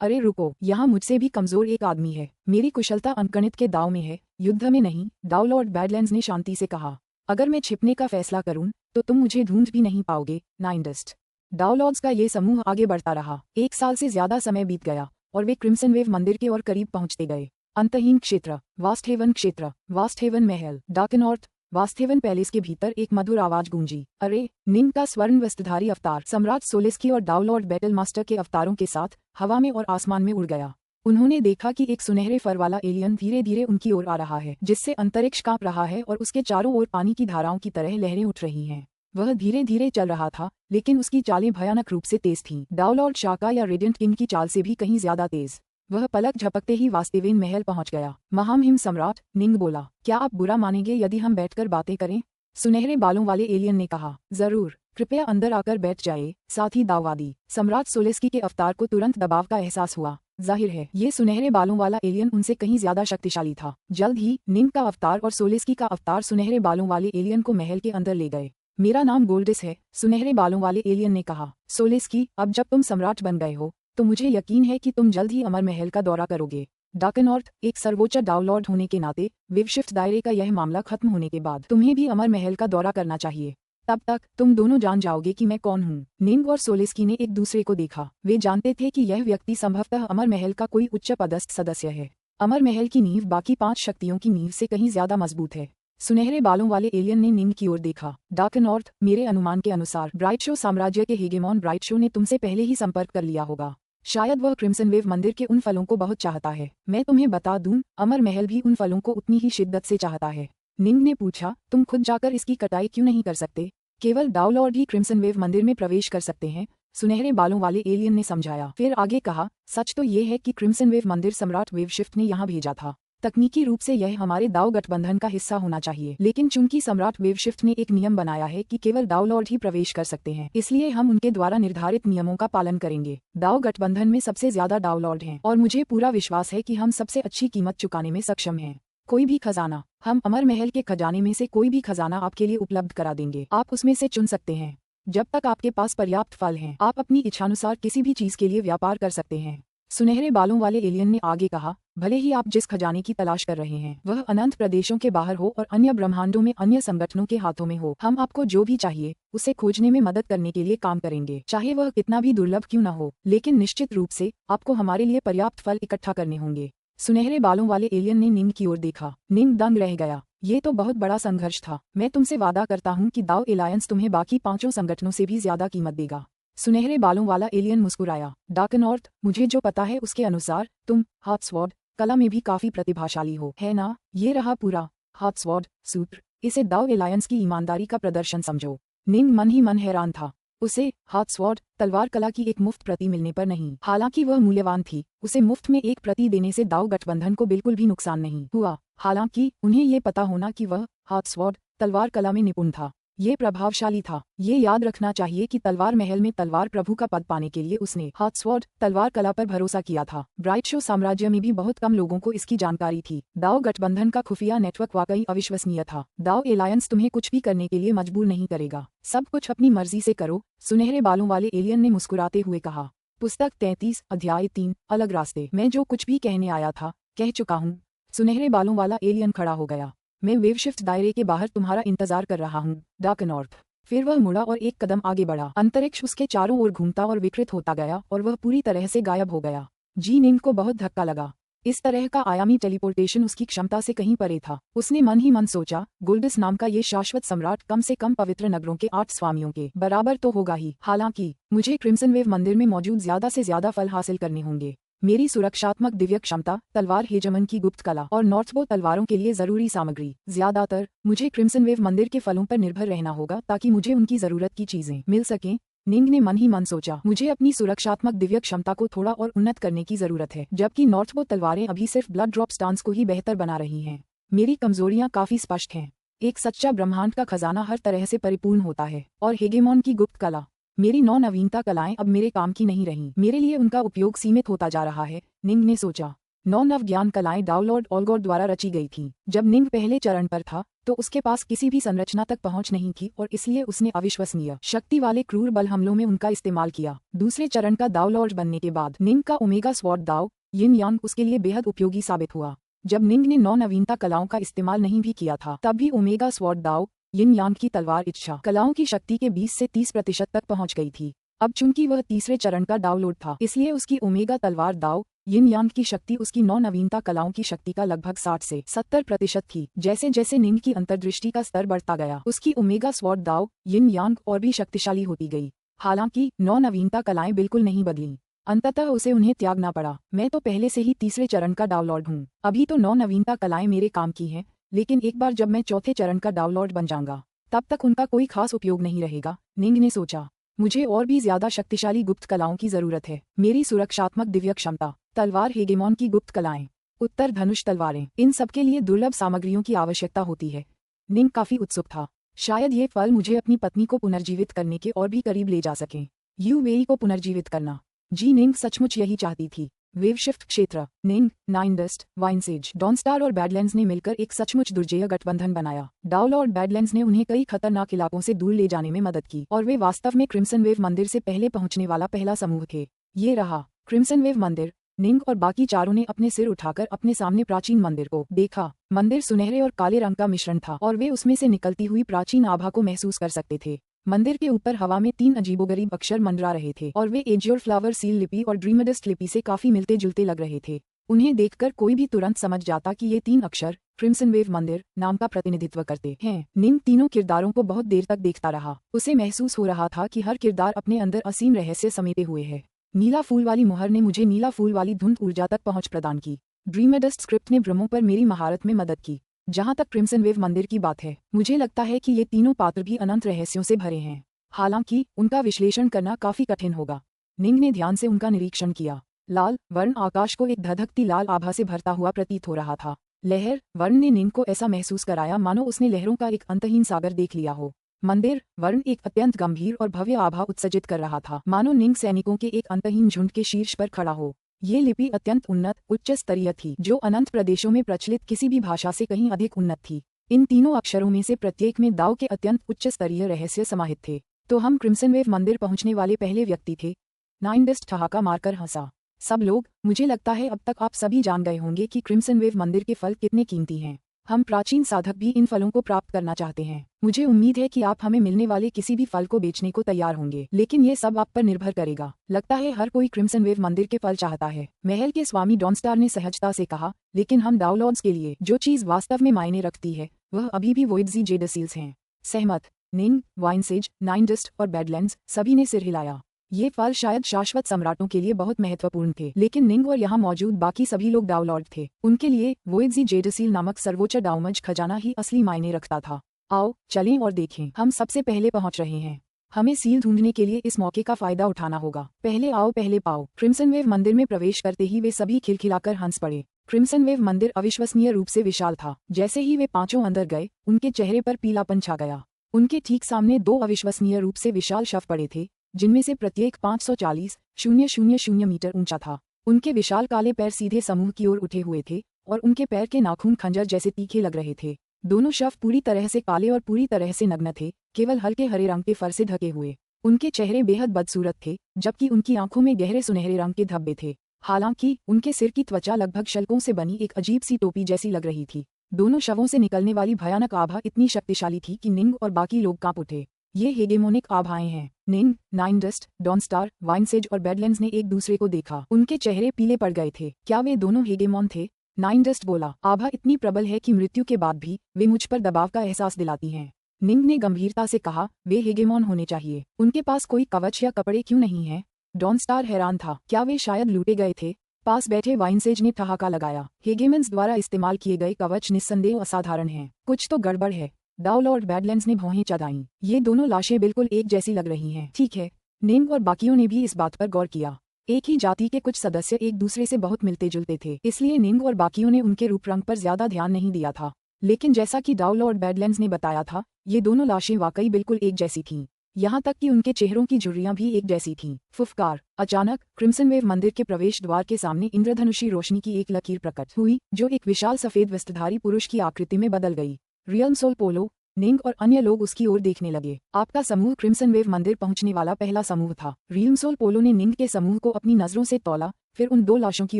अरे रुको, यहाँ मुझसे भी कमजोर एक आदमी है। मेरी कुशलता अनगणित के दाव में है, युद्ध में नहीं। डाउनलॉर्ड बैडलैंड्स ने शांति से कहा। अगर मैं छिपने का फैसला करूं, तो तुम मुझे ढूंढ भी नहीं पाओगे। नाइनडस्ट। डाउनलॉर्ड्स का ये समूह आगे बढ़ता रहा। 1 साल से ज्यादा समय बीत गया, और वे क्रिम्सन वेव मंदिर के और करीब पहुंचते गए। अंतहीन क्षेत्र, वास्ट हेवन क्षेत्र, वास्ट हेवन महल, डार्कनॉर्थ, वास्तवन पैलेस के भीतर एक मधुर आवाज गूंजी। अरे, निंग का स्वर्ण वस्त्रधारी अवतार सम्राट सोलेस्की और डाउलॉर्ड बैटल मास्टर के अवतारों के साथ हवा में और आसमान में उड़ गया। उन्होंने देखा कि एक सुनहरे फर वाला एलियन धीरे धीरे उनकी ओर आ रहा है, जिससे अंतरिक्ष कांप रहा है और उसके चारों ओर पानी की धाराओं की तरह लहरें उठ रही हैं। वह धीरे धीरे चल रहा था, लेकिन उसकी चालें भयानक रूप से तेज थीं। डाउलॉर्ड शाका या रेडिएंट किंग की चाल से भी कहीं ज्यादा तेज। वह पलक झपकते ही वास्तवेन महल पहुंच गया। महामहिम सम्राट, निंग बोला, क्या आप बुरा मानेंगे यदि हम बैठकर बातें करें? सुनहरे बालों वाले एलियन ने कहा, जरूर, कृपया अंदर आकर बैठ जाए। साथ ही दाववादी सम्राट सोलेस्की के अवतार को तुरंत दबाव का एहसास हुआ। जाहिर है, ये सुनहरे बालों वाला एलियन उनसे कहीं ज्यादा शक्तिशाली था। जल्द ही निंग का अवतार और सोलेस्की का अवतार सुनहरे बालों वाले एलियन को महल के अंदर ले गए। मेरा नाम गोल्डिस है, सुनहरे बालों वाले एलियन ने कहा। सोलेस्की, अब जब तुम सम्राट बन गए हो तो मुझे यकीन है कि तुम जल्द ही अमर महल का दौरा करोगे। डार्कनॉर्थ, एक सर्वोच्च डाउनलॉर्ड होने के नाते विवशिफ्ट दायरे का यह मामला खत्म होने के बाद तुम्हें भी अमर महल का दौरा करना चाहिए। तब तक तुम दोनों जान जाओगे कि मैं कौन हूँ। निंग और सोलेस्की ने एक दूसरे को देखा। वे जानते थे कि यह व्यक्ति संभवतः अमर महल का कोई उच्च पदस्थ सदस्य है। अमर महल की नींव बाकी 5 शक्तियों की नींव से कहीं ज्यादा मजबूत है। सुनहरे बालों वाले एलियन ने निंग की ओर देखा। डार्कनॉर्थ, मेरे अनुमान के अनुसार ब्राइट शो साम्राज्य के हेगेमॉन ब्राइट शो ने तुमसे पहले ही संपर्क कर लिया होगा। शायद वह क्रिम्सन वेव मंदिर के उन फलों को बहुत चाहता है। मैं तुम्हें बता दूं, अमर महल भी उन फलों को उतनी ही शिद्दत से चाहता है। निंग ने पूछा, तुम खुद जाकर इसकी कटाई क्यों नहीं कर सकते? केवल डाउनलॉर्ड ही क्रिम्सन वेव मंदिर में प्रवेश कर सकते हैं, सुनहरे बालों वाले एलियन ने समझाया। फिर आगे कहा, सच तो ये है कि क्रिम्सन वेव मंदिर सम्राट वेवशिफ्ट ने यहाँ भेजा था। तकनीकी रूप से यह हमारे दाव गठबंधन का हिस्सा होना चाहिए, लेकिन चूंकि सम्राट वेवशिफ्ट ने एक नियम बनाया है कि केवल डाउनलॉर्ड ही प्रवेश कर सकते हैं, इसलिए हम उनके द्वारा निर्धारित नियमों का पालन करेंगे। दाव गठबंधन में सबसे ज्यादा डाउनलॉर्ड हैं और मुझे पूरा विश्वास है कि हम सबसे अच्छी कीमत चुकाने में सक्षम हैं। कोई भी खजाना, हम अमर महल के खजाने में से कोई भी खजाना आपके लिए उपलब्ध करा देंगे। आप उसमें से चुन सकते हैं। जब तक आपके पास पर्याप्त फल हैं, आप अपनी इच्छानुसार किसी भी चीज के लिए व्यापार कर सकते हैं। सुनहरे बालों वाले एलियन ने आगे कहा, भले ही आप जिस खजाने की तलाश कर रहे हैं वह अनंत प्रदेशों के बाहर हो और अन्य ब्रह्मांडों में अन्य संगठनों के हाथों में हो, हम आपको जो भी चाहिए उसे खोजने में मदद करने के लिए काम करेंगे, चाहे वह कितना भी दुर्लभ क्यों न हो। लेकिन निश्चित रूप से आपको हमारे लिए पर्याप्त फल इकट्ठा करने होंगे। सुनहरे बालों वाले एलियन ने निंग की ओर देखा। निंग दंग रह गया। ये तो बहुत बड़ा संघर्ष था। मैं तुमसे वादा करता हूँ कि दाव एलायंस तुम्हें बाकी 5 संगठनों से भी ज्यादा कीमत देगा। सुनहरे बालों वाला एलियन मुस्कुराया। डार्कनॉर्थ, मुझे जो पता है उसके अनुसार तुम हार्ट्सवॉर्ड कला में भी काफी प्रतिभाशाली हो, है ना? ये रहा पूरा हार्ट्सवॉर्ड सूत्र। इसे दाव एलायंस की ईमानदारी का प्रदर्शन समझो। निंग मन ही मन हैरान था। उसे हार्ट्सवॉर्ड तलवार कला की एक मुफ्त प्रति मिलने पर नहीं, हालांकि वह मूल्यवान थी, उसे मुफ्त में एक प्रति देने से दाव गठबंधन को बिल्कुल भी नुकसान नहीं हुआ। हालांकि उन्हें ये पता होना कि वह हार्ट्सवॉर्ड तलवार कला में निपुण था, ये प्रभावशाली था। ये याद रखना चाहिए कि तलवार महल में तलवार प्रभु का पद पाने के लिए उसने हार्ट्सवॉर्ड तलवार कला पर भरोसा किया था। ब्राइट शो साम्राज्य में भी बहुत कम लोगों को इसकी जानकारी थी। दाव गठबंधन का खुफिया नेटवर्क वाकई अविश्वसनीय था। दाव एलायंस तुम्हें कुछ भी करने के लिए मजबूर नहीं करेगा, सब कुछ अपनी मर्जी से करो, सुनहरे बालों वाले एलियन ने मुस्कुराते हुए कहा। पुस्तक 33 अध्याय 3 अलग रास्ते। मैं जो कुछ भी कहने आया था कह चुका हूँ। सुनहरे बालों वाला एलियन खड़ा हो गया। मैं वेवशिफ्ट दायरे के बाहर तुम्हारा इंतजार कर रहा हूँ, डार्कनॉर्थ। फिर वह मुड़ा और एक कदम आगे बढ़ा। अंतरिक्ष उसके चारों ओर घूमता और विकृत होता गया और वह पूरी तरह से गायब हो गया। जी निंग को बहुत धक्का लगा। इस तरह का आयामी टेलीपोर्टेशन उसकी क्षमता से कहीं परे था। उसने मन ही मन सोचा, गोल्डिस नाम का ये शाश्वत सम्राट कम से कम पवित्र नगरों के 8 स्वामियों के बराबर तो होगा ही। हालांकि मुझे क्रिम्सन वेव मंदिर में मौजूद ज्यादा से ज्यादा फल हासिल करने होंगे। मेरी सुरक्षात्मक दिव्य क्षमता, तलवार हेजमन की गुप्त कला और नॉर्थबो तलवारों के लिए जरूरी सामग्री, ज्यादातर मुझे क्रिम्सन वेव मंदिर के फलों पर निर्भर रहना होगा ताकि मुझे उनकी जरूरत की चीजें मिल सकें। निंग ने मन ही मन सोचा, मुझे अपनी सुरक्षात्मक दिव्य क्षमता को थोड़ा और उन्नत करने की जरूरत है, जबकि नॉर्थबो तलवारें अभी सिर्फ ब्लड ड्रॉप स्टांस को ही बेहतर बना रही हैं। मेरी कमजोरियां काफी स्पष्ट हैं। एक सच्चा ब्रह्मांड का खजाना हर तरह से परिपूर्ण होता है, और हेगेमॉन की गुप्त कला। मेरी नवनवीनता कलाएं अब मेरे काम की नहीं रहीं, मेरे लिए उनका उपयोग सीमित होता जा रहा है। निंग ने सोचा, नव ज्ञान कलाएं डाउनलॉर्ड ऑलगोर द्वारा रची गई थीं। जब निंग पहले चरण पर था तो उसके पास किसी भी संरचना तक पहुंच नहीं थी और इसलिए उसने अविश्वसनीय शक्ति वाले क्रूर बल हमलों में उनका इस्तेमाल किया। दूसरे चरण का डाउनलॉर्ड बनने के बाद निंग का ओमेगा स्वॉर्ड दाव यिन यांग उसके लिए बेहद उपयोगी साबित हुआ। जब निंग ने नवनवीनता कलाओं का इस्तेमाल नहीं भी किया था तब भी ओमेगा स्वॉर्ड दाव यिन यांग की तलवार इच्छा कलाओं की शक्ति के 20 से 30% तक पहुंच गई थी। अब चूंकि वह तीसरे चरण का डाउनलोड था, इसलिए उसकी ओमेगा तलवार दाव यिन यांग की शक्ति उसकी नौ नवीनता कलाओं की शक्ति का लगभग 60 से 70% थी। जैसे जैसे निंग की अंतर्दृष्टि का स्तर बढ़ता गया, उसकी ओमेगा स्वॉर्ड दाव यिन यांग और भी शक्तिशाली होती गई। हालांकि नौ नवीनता कलाएं बिल्कुल नहीं बदलीं। अंततः उसे उन्हें त्यागना पड़ा। मैं तो पहले से ही तीसरे चरण का डाउनलॉर्ड हूँ। अभी तो नौ नवीनता कलाएं मेरे काम की हैं, लेकिन एक बार जब मैं चौथे चरण का डाउनलॉर्ड बन जाऊंगा, तब तक उनका कोई खास उपयोग नहीं रहेगा। निंग ने सोचा, मुझे और भी ज्यादा शक्तिशाली गुप्त कलाओं की जरूरत है। मेरी सुरक्षात्मक दिव्य क्षमता, तलवार हेगेमॉन की गुप्त कलाएं, उत्तर धनुष तलवारें, इन सब के लिए दुर्लभ सामग्रियों की आवश्यकता होती है। निंग काफी उत्सुक था। शायद ये फल मुझे अपनी पत्नी को पुनर्जीवित करने के और भी करीब ले जा सकें। यूवेई को पुनर्जीवित करना। जी निंग सचमुच यही चाहती थी। वेवशिफ्ट क्षेत्र। निंग, नाइन डस्ट, वाइनसेज, डॉनस्टार और बैडलैंड्स ने मिलकर एक सचमुच दुर्जेय गठबंधन बनाया। डाउल और बैडलैंड्स ने उन्हें कई खतरनाक इलाकों से दूर ले जाने में मदद की और वे वास्तव में क्रिम्सन वेव मंदिर से पहले पहुंचने वाला पहला समूह थे। ये रहा क्रिम्सन वेव मंदिर। निंग और बाकी चारों ने अपने सिर उठाकर अपने सामने प्राचीन मंदिर को देखा। मंदिर सुनहरे और काले रंग का मिश्रण था और वे उसमें से निकलती हुई प्राचीन आभा को महसूस कर सकते थे। मंदिर के ऊपर हवा में 3 अजीबोगरीब अक्षर मंडरा रहे थे और वे एजियोर फ्लावर सील लिपि और ड्रीमडस्ट लिपि से काफी मिलते जुलते लग रहे थे। उन्हें देखकर कोई भी तुरंत समझ जाता कि ये 3 अक्षर क्रिम्सन वेव मंदिर नाम का प्रतिनिधित्व करते हैं। निंग तीनों किरदारों को बहुत देर तक देखता रहा। उसे महसूस हो रहा था कि हर किरदार अपने अंदर असीम रहस्य समेटे हुए है। नीला फूल वाली मुहर ने मुझे नीला फूल वाली धुंध ऊर्जा तक पहुंच प्रदान की। ड्रीमडस्ट स्क्रिप्ट ने भ्रमों पर मेरी महारत में मदद की। जहां तक क्रिम्सन वेव मंदिर की बात है, मुझे लगता है कि ये तीनों पात्र भी अनंत रहस्यों से भरे हैं। हालांकि उनका विश्लेषण करना काफी कठिन होगा। निंग ने ध्यान से उनका निरीक्षण किया। लाल वर्ण आकाश को एक धधकती लाल आभा से भरता हुआ प्रतीत हो रहा था। लहर वर्ण ने निंग को ऐसा महसूस कराया मानो उसने लहरों का एक अंतहीन सागर देख लिया हो। मंदिर वर्ण एक अत्यंत गंभीर और भव्य आभा उत्सर्जित कर रहा था, मानो निंग सैनिकों के एक अंतहीन झुंड के शीर्ष पर खड़ा हो। ये लिपि अत्यंत उन्नत उच्च स्तरीय थी, जो अनंत प्रदेशों में प्रचलित किसी भी भाषा से कहीं अधिक उन्नत थी। इन तीनों अक्षरों में से प्रत्येक में दाव के अत्यंत उच्च स्तरीय रहस्य समाहित थे। तो हम क्रिम्सन वेव मंदिर पहुंचने वाले पहले व्यक्ति थे। नाइन डस्ट ठहाका मारकर हंसा। सब लोग, मुझे लगता है अब तक आप सभी जान गए होंगे कि क्रिम्सन वेव मंदिर के फल कितने कीमती हैं। हम प्राचीन साधक भी इन फलों को प्राप्त करना चाहते हैं। मुझे उम्मीद है कि आप हमें मिलने वाले किसी भी फल को बेचने को तैयार होंगे, लेकिन ये सब आप पर निर्भर करेगा। लगता है हर कोई क्रिम्सन वेव मंदिर के फल चाहता है। महल के स्वामी डॉनस्टार ने सहजता से कहा, लेकिन हम डाउलॉर्ड्स के लिए जो चीज वास्तव में मायने रखती है, वह अभी भी वोइडजी जेडसील्स हैं। सहमत। निंग, वाइनसेज, नाइन डस्ट और बैडलैंड्स सभी ने सिर हिलाया। ये फल शायद शाश्वत सम्राटों के लिए बहुत महत्वपूर्ण थे, लेकिन निंग और यहाँ मौजूद बाकी सभी लोग डाउलॉर्ड थे। उनके लिए वोइडजी जेडसील नामक सर्वोच्च डाउमज खजाना ही असली मायने रखता था। आओ चलें और देखें। हम सबसे पहले पहुंच रहे हैं। हमें सील ढूंढने के लिए इस मौके का फायदा उठाना होगा। पहले आओ पहले पाओ। क्रिम्सन वेव मंदिर में प्रवेश करते ही वे सभी खिलखिलाकर हंस पड़े। क्रिम्सन वेव मंदिर अविश्वसनीय रूप से विशाल था। जैसे ही वे पांचों अंदर गए, उनके चेहरे पर पीलापन छा गया। उनके ठीक सामने 2 अविश्वसनीय रूप से विशाल शव पड़े थे, जिनमें से प्रत्येक 540,000 मीटर ऊंचा था। उनके विशाल काले पैर सीधे समूह की ओर उठे हुए थे और उनके पैर के नाखून खंजर जैसे तीखे लग रहे थे। दोनों शव पूरी तरह से काले और पूरी तरह से नग्न थे, केवल हल्के हरे रंग के फर से ढके हुए। उनके चेहरे बेहद बदसूरत थे, जबकि उनकी आंखों में गहरे सुनहरे रंग के धब्बे थे। हालांकि उनके सिर की त्वचा लगभग शल्कों से बनी एक अजीब सी टोपी जैसी लग रही थी। दोनों शवों से निकलने वाली भयानक आभा इतनी शक्तिशाली थी कि निंग और बाकी लोग कांप उठे। ये हेगेमोनिक आभाएं हैं। निंग, नाइन डस्ट, डॉनस्टार, वाइनसेज और बैडलैंड्स ने एक दूसरे को देखा। उनके चेहरे पीले पड़ गए थे। क्या वे दोनों हेगेमोन थे? नाइन डस्ट बोला, आभा इतनी प्रबल है कि मृत्यु के बाद भी वे मुझ पर दबाव का एहसास दिलाती हैं। निंग ने गंभीरता से कहा, वे हेगेमोन होने चाहिए। उनके पास कोई कवच या कपड़े क्यों नहीं है? डॉनस्टार हैरान था। क्या वे शायद लूटे गए थे? पास बैठे वाइनसेज ने ठहाका लगाया। हेगेमन्स द्वारा इस्तेमाल किए गए कवच निस्संदेह असाधारण हैं। कुछ तो गड़बड़ है। डाउलॉर्ड बैडलैंड्स ने भौहें चढ़ाईं। ये दोनों लाशें बिल्कुल एक जैसी लग रही हैं। ठीक है। निंग और बाकियों ने भी इस बात पर गौर किया। एक ही जाति के कुछ सदस्य एक दूसरे से बहुत मिलते जुलते थे, इसलिए निंग और बाकियों ने उनके रूप रंग पर ज्यादा ध्यान नहीं दिया था। लेकिन जैसा कि डाउलॉर्ड बैडलैंड्स ने बताया था, ये दोनों लाशें वाकई बिल्कुल एक जैसी थीं। यहाँ तक कि उनके चेहरों की झुर्रियां भी एक जैसी थीं। फुफकार। अचानक क्रिम्सन वेव मंदिर के प्रवेश द्वार के सामने इंद्रधनुषी रोशनी की एक लकीर प्रकट हुई, जो एक विशाल सफेद वस्त्रधारी पुरुष की आकृति में बदल गई। रियल सोल पोलो, निंग और अन्य लोग उसकी ओर देखने लगे। आपका समूह क्रिम्सन वेव मंदिर पहुंचने वाला पहला समूह था। रियमसोल पोलो ने निंग के समूह को अपनी नजरों से तौला, फिर उन 2 लाशों की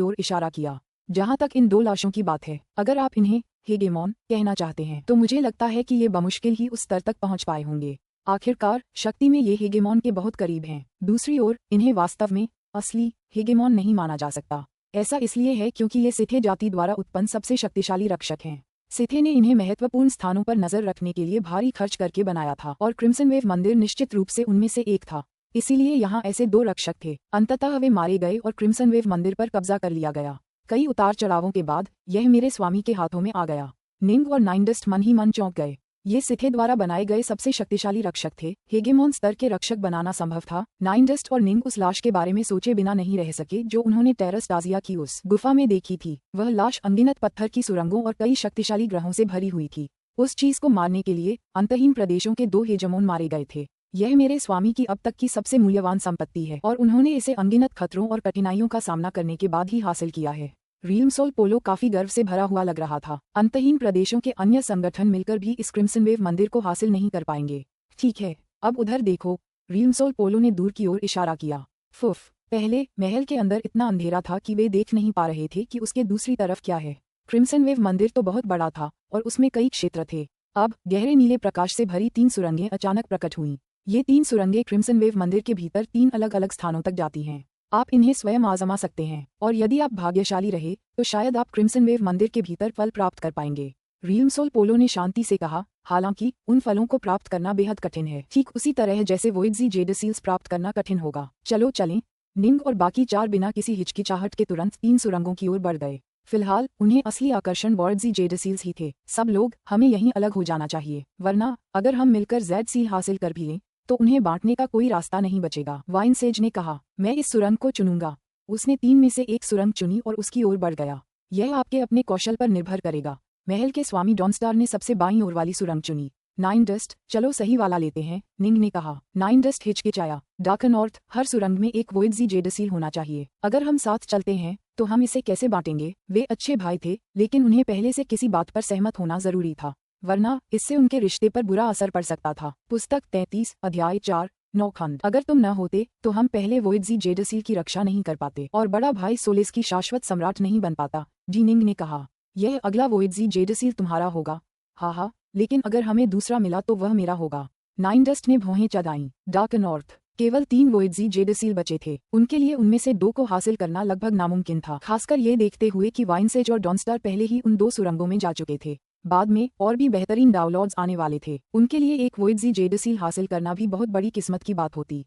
ओर इशारा किया। जहां तक इन 2 लाशों की बात है, अगर आप इन्हें हेगेमोन कहना चाहते हैं, तो मुझे लगता है कि ये बमुश्किल ही उस स्तर तक पहुंच पाए होंगे। आखिरकार शक्ति में ये हेगेमॉन के बहुत करीब हैं। दूसरी ओर इन्हें वास्तव में असली हेगेमॉन नहीं माना जा सकता। ऐसा इसलिए है क्योंकि ये सिथे जाति द्वारा उत्पन्न सबसे शक्तिशाली रक्षक हैं। सिथे ने इन्हें महत्वपूर्ण स्थानों पर नजर रखने के लिए भारी खर्च करके बनाया था और क्रिम्सन वेव मंदिर निश्चित रूप से उनमें से एक था। इसीलिए यहाँ ऐसे 2 रक्षक थे। अंततः वे मारे गए और क्रिम्सन वेव मंदिर पर कब्जा कर लिया गया। कई उतार चढ़ावों के बाद यह मेरे स्वामी के हाथों में आ गया। निंग और नाइनडस्ट मन ही मन चौंक गए। ये सिथे द्वारा बनाए गए सबसे शक्तिशाली रक्षक थे। हेगेमॉन स्तर के रक्षक बनाना संभव था। नाइनडस्ट और निंग उस लाश के बारे में सोचे बिना नहीं रह सके जो उन्होंने टेरस टाजिया की उस गुफा में देखी थी। वह लाश अनगिनत पत्थर की सुरंगों और कई शक्तिशाली ग्रहों से भरी हुई थी। उस चीज को मारने के लिए अंतहीन प्रदेशों के 2 हेजमोन मारे गए थे। यह मेरे स्वामी की अब तक की सबसे मूल्यवान संपत्ति है और उन्होंने इसे अनगिनत खतरों और कठिनाइयों का सामना करने के बाद ही हासिल किया है। रियलमसोल पोलो काफी गर्व से भरा हुआ लग रहा था। अंतहीन प्रदेशों के अन्य संगठन मिलकर भी इस क्रिम्सन वेव मंदिर को हासिल नहीं कर पाएंगे। ठीक है, अब उधर देखो। रियलमसोल पोलो ने दूर की ओर इशारा किया। फुफ, पहले महल के अंदर इतना अंधेरा था कि वे देख नहीं पा रहे थे कि उसके दूसरी तरफ क्या है। क्रिम्सन वेव मंदिर तो बहुत बड़ा था और उसमें कई क्षेत्र थे। अब गहरे नीले प्रकाश से भरी 3 सुरंगें अचानक प्रकट हुईं। ये 3 सुरंगें क्रिम्सन वेव मंदिर के भीतर 3 अलग अलग स्थानों तक जाती हैं। आप इन्हें स्वयं आजमा सकते हैं और यदि आप भाग्यशाली रहे तो शायद आप क्रिम्सन वेव मंदिर के भीतर फल प्राप्त कर पाएंगे। रियलमसोल पोलो ने शांति से कहा, हालांकि उन फलों को प्राप्त करना बेहद कठिन है, ठीक उसी तरह जैसे वोइडजी जेड सील्स प्राप्त करना कठिन होगा। चलो चलें। निंग और बाकी 4 बिना किसी हिचकिचाहट के तुरंत 3 सुरंगों की ओर बढ़ गए। फिलहाल उन्हें असली आकर्षण वोइडजी जेड सील्स ही थे। सब लोग, हमें यहीं अलग हो जाना चाहिए, वरना अगर हम मिलकर जेड सील हासिल कर भी लें तो उन्हें बांटने का कोई रास्ता नहीं बचेगा। वाइनसेज ने कहा, मैं इस सुरंग को चुनूंगा। उसने 3 में से एक सुरंग चुनी और उसकी ओर बढ़ गया। यह आपके अपने कौशल पर निर्भर करेगा। महल के स्वामी डॉनस्टार ने सबसे बाईं ओर वाली सुरंग चुनी। नाइनडस्ट, चलो सही वाला लेते हैं, निंग ने कहा। नाइनडस्ट हिचकिचाया। डार्कनॉर्थ, हर सुरंग में एक वोइडजी जेडसील होना चाहिए। अगर हम साथ चलते हैं तो हम इसे कैसे बांटेंगे? वे अच्छे भाई थे, लेकिन उन्हें पहले से किसी बात पर सहमत होना जरूरी था, वरना इससे उनके रिश्ते पर बुरा असर पड़ सकता था। पुस्तक 33, अध्याय 4, 9 खंड। अगर तुम न होते तो हम पहले वोइडजी जेडसील की रक्षा नहीं कर पाते और बड़ा भाई सोलेस की शाश्वत सम्राट नहीं बन पाता, जीनिंग ने कहा। यह अगला वोइडजी जेडसील तुम्हारा होगा। हाँ, लेकिन अगर हमें दूसरा मिला तो वह मेरा होगा। नाइनडस्ट ने भौहें चढ़ाईं। डार्कनॉर्थ, केवल 3 वोइडजी जेडसील बचे थे। उनके लिए उनमें से 2 को हासिल करना लगभग नामुमकिन था, खासकर ये देखते हुए कि वाइनसेज और डॉनस्टार पहले ही उन 2 सुरंगों में जा चुके थे। बाद में और भी बेहतरीन डाउनलॉड्स आने वाले थे। उनके लिए एक वोइडजी जेडसील हासिल करना भी बहुत बड़ी किस्मत की बात होती।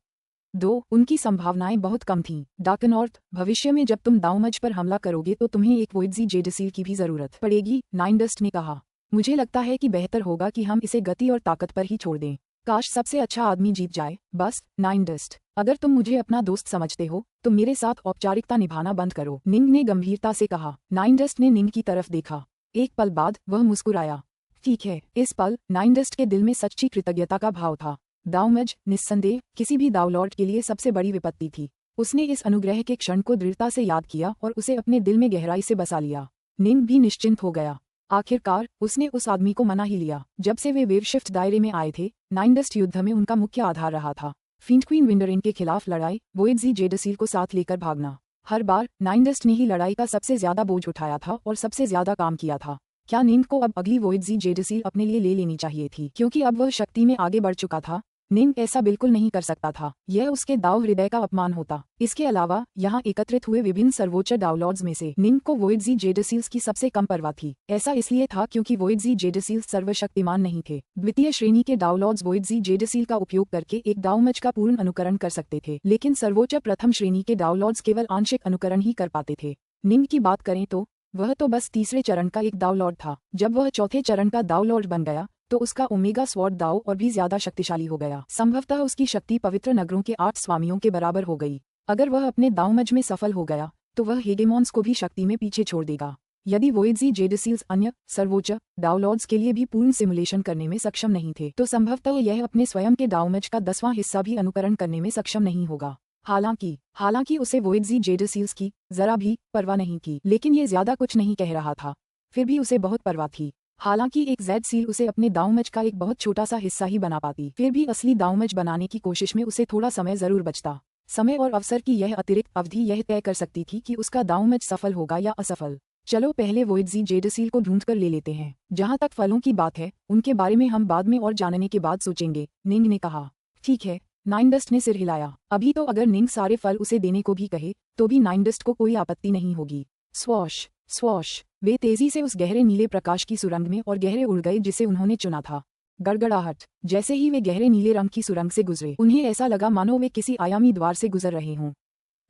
2, उनकी संभावनाएं बहुत कम थीं। डार्कनॉर्थ, भविष्य में जब तुम दाउमज पर हमला करोगे तो तुम्हें एक वोइडजी जेडसील की भी जरूरत पड़ेगी, नाइनडस्ट ने कहा। मुझे लगता है कि बेहतर होगा कि हम इसे गति और ताकत पर ही छोड़ दें। काश सबसे अच्छा आदमी जीत जाए। बस, नाइनडस्ट, अगर तुम मुझे अपना दोस्त समझते हो तो मेरे साथ औपचारिकता निभाना बंद करो, निंग ने गंभीरता से कहा। नाइनडस्ट ने निंग की तरफ देखा। एक पल बाद वह मुस्कुराया। ठीक है। इस पल नाइनडस्ट के दिल में सच्ची कृतज्ञता का भाव था। दाउमज, निस्संदेह, किसी भी दाउलॉर्ड के लिए सबसे बड़ी विपत्ति थी। उसने इस अनुग्रह के क्षण को दृढ़ता से याद किया और उसे अपने दिल में गहराई से बसा लिया। निंग भी निश्चिंत हो गया। आखिरकार उसने उस आदमी को मना ही लिया। जब से वे वेवशिफ्ट दायरे में आए थे, नाइनडस्ट युद्ध में उनका मुख्य आधार रहा था। फिंट क्वीन विंडरिन के खिलाफ लड़ाई, वोइडजी जेडसील को साथ लेकर भागना। हर बार नाइनडस्ट ने ही लड़ाई का सबसे ज्यादा बोझ उठाया था और सबसे ज्यादा काम किया था। क्या निंग को अब अगली वोइडजी जेडसील अपने लिए ले लेनी चाहिए थी, क्योंकि अब वह शक्ति में आगे बढ़ चुका था? निंग ऐसा बिल्कुल नहीं कर सकता था। यह उसके दाव हृदय का अपमान होता। इसके अलावा यहाँ एकत्रित हुए विभिन्न सर्वोच्च डाउलॉर्ड्स में से निंग को वोइडजी जेडसील्स की सबसे कम परवाह थी। ऐसा इसलिए था क्योंकि वोइडजी जेडसील्स सर्वशक्तिमान नहीं थे। द्वितीय श्रेणी के डाउलॉर्ड्स वोइडजी जेडसील का उपयोग करके एक दाउमज का पूर्ण अनुकरण कर सकते थे, लेकिन सर्वोच्च प्रथम श्रेणी के डाउलॉर्ड्स केवल आंशिक अनुकरण ही कर पाते थे। निंग की बात करें तो वह तो बस तीसरे चरण का एक दाउलॉर्ड था। जब वह चौथे चरण का दाउलॉर्ड बन गया तो उसका ओमेगा स्वॉर्ड दाव और भी ज्यादा शक्तिशाली हो गया। संभवतः उसकी शक्ति पवित्र नगरों के 8 स्वामियों के बराबर हो गई। अगर वह अपने दाउमज में सफल हो गया तो वह हेगेमॉन्स को भी शक्ति में पीछे छोड़ देगा। यदि वोइडजी जेडसील्स अन्य सर्वोच्च डाउलॉर्ड्स के लिए भी पूर्ण सिमुलेशन करने में सक्षम नहीं थे तो संभवतः यह अपने स्वयं के दाउमज का 10वां हिस्सा भी अनुकरण करने में सक्षम नहीं होगा। हालांकि उसे वोइडजी जेडसील्स की जरा भी परवाह नहीं थी, लेकिन ये ज्यादा कुछ नहीं कह रहा था। फिर भी उसे बहुत परवाह थी। हालांकि एक जेड सील उसे अपने दाउमज का एक बहुत छोटा सा हिस्सा ही बना पाती, फिर भी असली दाउमज बनाने की कोशिश में उसे थोड़ा समय जरूर बचता। समय और अवसर की यह अतिरिक्त अवधि यह तय कर सकती थी कि उसका दाउमज सफल होगा या असफल। चलो पहले वोइडजी जेडसील को ढूंढ कर ले लेते हैं। जहाँ तक फलों की बात है उनके बारे में हम बाद में और जानने के बाद सोचेंगे, निंग ने कहा। ठीक है, नाइनडस्ट ने सिर हिलाया। अभी तो अगर निंग सारे फल उसे देने को भी कहे तो भी नाइनडस्ट को कोई आपत्ति नहीं होगी। स्वॉश स्वॉश, वे तेजी से उस गहरे नीले प्रकाश की सुरंग में और गहरे उड़ गए जिसे उन्होंने चुना था। गड़गड़ाहट, जैसे ही वे गहरे नीले रंग की सुरंग से गुजरे उन्हें ऐसा लगा मानो वे किसी आयामी द्वार से गुजर रहे हों।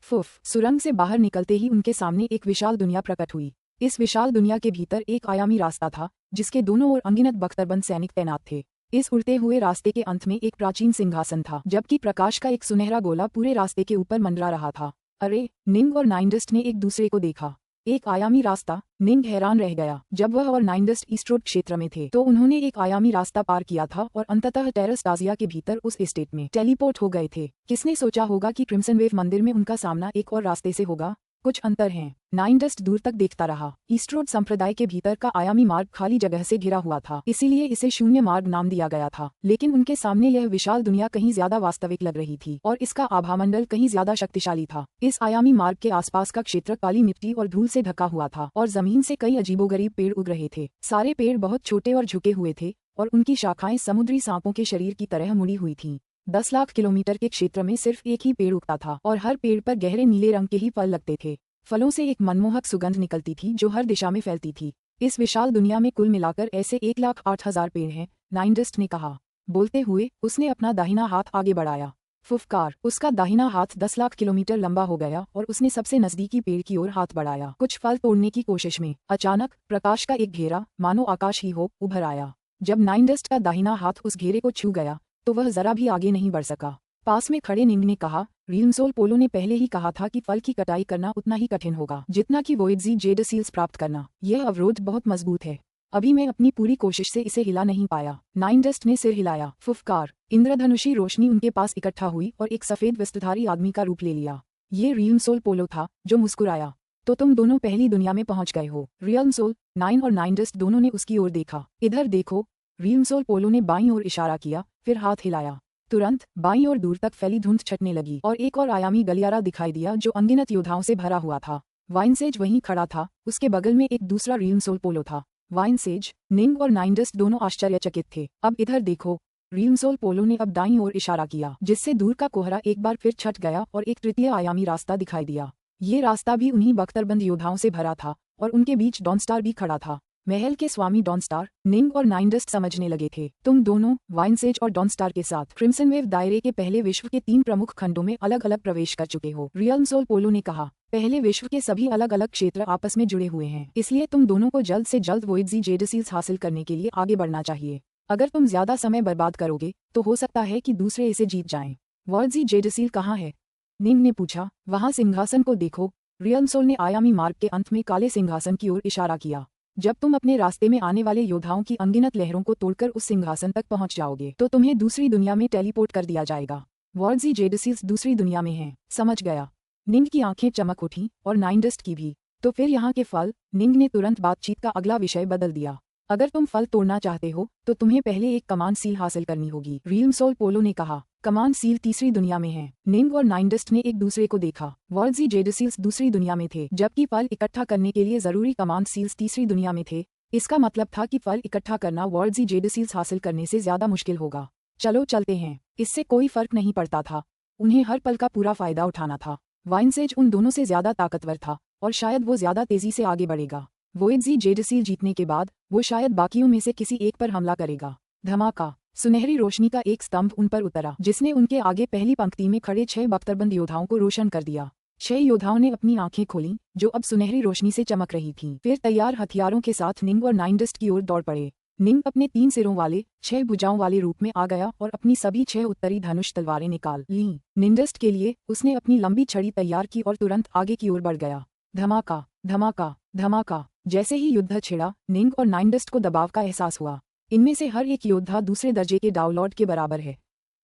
फुफ, सुरंग से बाहर निकलते ही उनके सामने एक विशाल दुनिया प्रकट हुई। इस विशाल दुनिया के भीतर एक आयामी रास्ता था जिसके दोनों ओर अनगिनत बख्तरबंद सैनिक तैनात थे। इस उड़ते हुए रास्ते के अंत में एक प्राचीन सिंहासन था जबकि प्रकाश का एक सुनहरा गोला पूरे रास्ते के ऊपर मंडरा रहा था। अरे, निंग और नाइनडस्ट ने एक दूसरे को देखा। एक आयामी रास्ता, निंग हैरान रह गया। जब वह और नाइनडस्ट ईस्टरोड क्षेत्र में थे तो उन्होंने एक आयामी रास्ता पार किया था और अंततः टेरेस टाजिया के भीतर उस एस्टेट में टेलीपोर्ट हो गए थे। किसने सोचा होगा कि क्रिम्सन वेव मंदिर में उनका सामना एक और रास्ते से होगा। कुछ अंतर हैं। नाइनडस्ट दूर तक देखता रहा। ईस्टरोड संप्रदाय के भीतर का आयामी मार्ग खाली जगह से घिरा हुआ था, इसीलिए इसे शून्य मार्ग नाम दिया गया था। लेकिन उनके सामने यह विशाल दुनिया कहीं ज्यादा वास्तविक लग रही थी और इसका आभामंडल कहीं ज्यादा शक्तिशाली था। इस आयामी मार्ग के आसपास का क्षेत्र काली मिट्टी और धूल से ढका हुआ था और जमीन से कई अजीबोगरीब पेड़ उग रहे थे। सारे पेड़ बहुत छोटे और झुके हुए थे और उनकी शाखाएं समुद्री सांपों के शरीर की तरह मुड़ी हुई थीं। 10 लाख किलोमीटर के क्षेत्र में सिर्फ एक ही पेड़ उगता था और हर पेड़ पर गहरे नीले रंग के ही फल लगते थे। फलों से एक मनमोहक सुगंध निकलती थी जो हर दिशा में फैलती थी। इस विशाल दुनिया में कुल मिलाकर ऐसे 1,08,000 पेड़ हैं, नाइनडस्ट ने कहा। बोलते हुए उसने अपना दाहिना हाथ आगे बढ़ाया। फुफकार, उसका दाहिना हाथ 10 लाख किलोमीटर लंबा हो गया और उसने सबसे नजदीकी पेड़ की ओर हाथ बढ़ाया कुछ फल तोड़ने की कोशिश में। अचानक प्रकाश का एक घेरा, मानो आकाश ही हो, उभर आया। जब नाइनडस्ट का दाहिना हाथ उस घेरे को छू गया तो वह जरा भी आगे नहीं बढ़ सका। पास में खड़े निंग ने कहा, रियलमसोल पोलो ने पहले ही कहा था कि फल की कटाई करना उतना ही कठिन होगा जितना कि वोइडजी जेडसील्स प्राप्त करना। यह अवरोध बहुत मजबूत है। अभी मैं अपनी पूरी कोशिश से इसे हिला नहीं पाया। नाइनडस्ट ने सिर हिलाया। फुफकार, इंद्रधनुषी रोशनी उनके पास इकट्ठा हुई और एक सफेद वस्त्रधारी आदमी का रूप ले लिया। ये रियलमसोल पोलो था जो मुस्कुराया। तो तुम दोनों पहली दुनिया में पहुंच गए हो। रियलमसोल, नाइन और नाइनडस्ट दोनों ने उसकी ओर देखा। इधर देखो। रियलमसोल पोलो ने बाईं ओर इशारा किया, फिर हाथ हिलाया। तुरंत बाईं ओर दूर तक फैली धुंध छटने लगी और एक और आयामी गलियारा दिखाई दिया जो अनगिनत योद्धाओं से भरा हुआ था। वाइनसेज वहीं खड़ा था, उसके बगल में एक दूसरा रियलमसोल पोलो था। वाइनसेज, निंग और नाइनडस्ट दोनों आश्चर्यचकित थे। अब इधर देखो। रियलमसोल पोलो ने अब दाईं ओर इशारा किया जिससे दूर का कोहरा एक बार फिर छट गया और एक तृतीय आयामी रास्ता दिखाई दिया। ये रास्ता भी उन्हीं बख्तरबंद योद्धाओं से भरा था और उनके बीच डॉनस्टार भी खड़ा था। महल के स्वामी डॉनस्टार, निंग और नाइनडस्ट समझने लगे थे। तुम दोनों, वाइनसेज और डॉनस्टार के साथ क्रिम्सन वेव दायरे के पहले विश्व के 3 प्रमुख खंडों में अलग अलग प्रवेश कर चुके हो। रियलमसोल पोलो ने कहा, पहले विश्व के सभी अलग अलग क्षेत्र आपस में जुड़े हुए हैं, इसलिए तुम दोनों को जल्द से जल्द वोइडजी जेडसील्स हासिल करने के लिए आगे बढ़ना चाहिए। अगर तुम ज्यादा समय बर्बाद करोगे तो हो सकता है कि दूसरे इसे जीत जाएं। वोइडजी जेडसील कहाँ है? निंग ने पूछा। वहाँ सिंहासन को देखो। रियलमसोल ने आयामी मार्ग के अंत में काले सिंहासन की ओर इशारा किया। जब तुम अपने रास्ते में आने वाले योद्धाओं की अनगिनत लहरों को तोड़कर उस सिंहासन तक पहुंच जाओगे तो तुम्हें दूसरी दुनिया में टेलीपोर्ट कर दिया जाएगा। वोइडजी जेडसील्स दूसरी दुनिया में हैं। समझ गया। निंग की आंखें चमक उठीं और नाइनडस्ट की भी। तो फिर यहाँ के फल? निंग ने तुरंत बातचीत का अगला विषय बदल दिया। अगर तुम फल तोड़ना चाहते हो तो तुम्हें पहले एक कमांड सील हासिल करनी होगी, रियलमसोल पोलो ने कहा। कमांड सील तीसरी दुनिया में है। निंग और नाइनडस्ट ने एक दूसरे को देखा। वोइडजी जेडसील्स दूसरी दुनिया में थे जबकि फल इकट्ठा करने के लिए जरूरी कमांड सील्स तीसरी दुनिया में थे। इसका मतलब था कि फल इकट्ठा करना वोइडजी जेडसील्स हासिल करने से ज्यादा मुश्किल होगा। चलो चलते हैं। इससे कोई फर्क नहीं पड़ता था। उन्हें हर पल का पूरा फायदा उठाना था। वाइनसेज उन दोनों से ज्यादा ताकतवर था और शायद वो ज्यादा तेजी से आगे बढ़ेगा। वोइडजी जेडसील जीतने के बाद वो शायद बाकियों में से किसी एक पर हमला करेगा। धमाका। सुनहरी रोशनी का एक स्तंभ उन पर उतरा जिसने उनके आगे पहली पंक्ति में खड़े 6 बख्तरबंद योद्धाओं को रोशन कर दिया। 6 योद्धाओं ने अपनी आंखें खोलीं जो अब सुनहरी रोशनी से चमक रही थीं। फिर तैयार हथियारों के साथ निंग और नाइनडस्ट की ओर दौड़ पड़े। निंग अपने 3 सिरों वाले 6 भुजाओं वाले रूप में आ गया और अपनी सभी 6 उत्तरी धनुष तलवारें निकाल लीं। नाइनडस्ट के लिए उसने अपनी लंबी छड़ी तैयार की और तुरंत आगे की ओर बढ़ गया। धमाका, धमाका, धमाका। जैसे ही युद्ध छिड़ा, निंग और नाइनडस्ट को दबाव का एहसास हुआ। इनमें से हर एक योद्धा दूसरे दर्जे के डाउनलॉर्ड के बराबर है।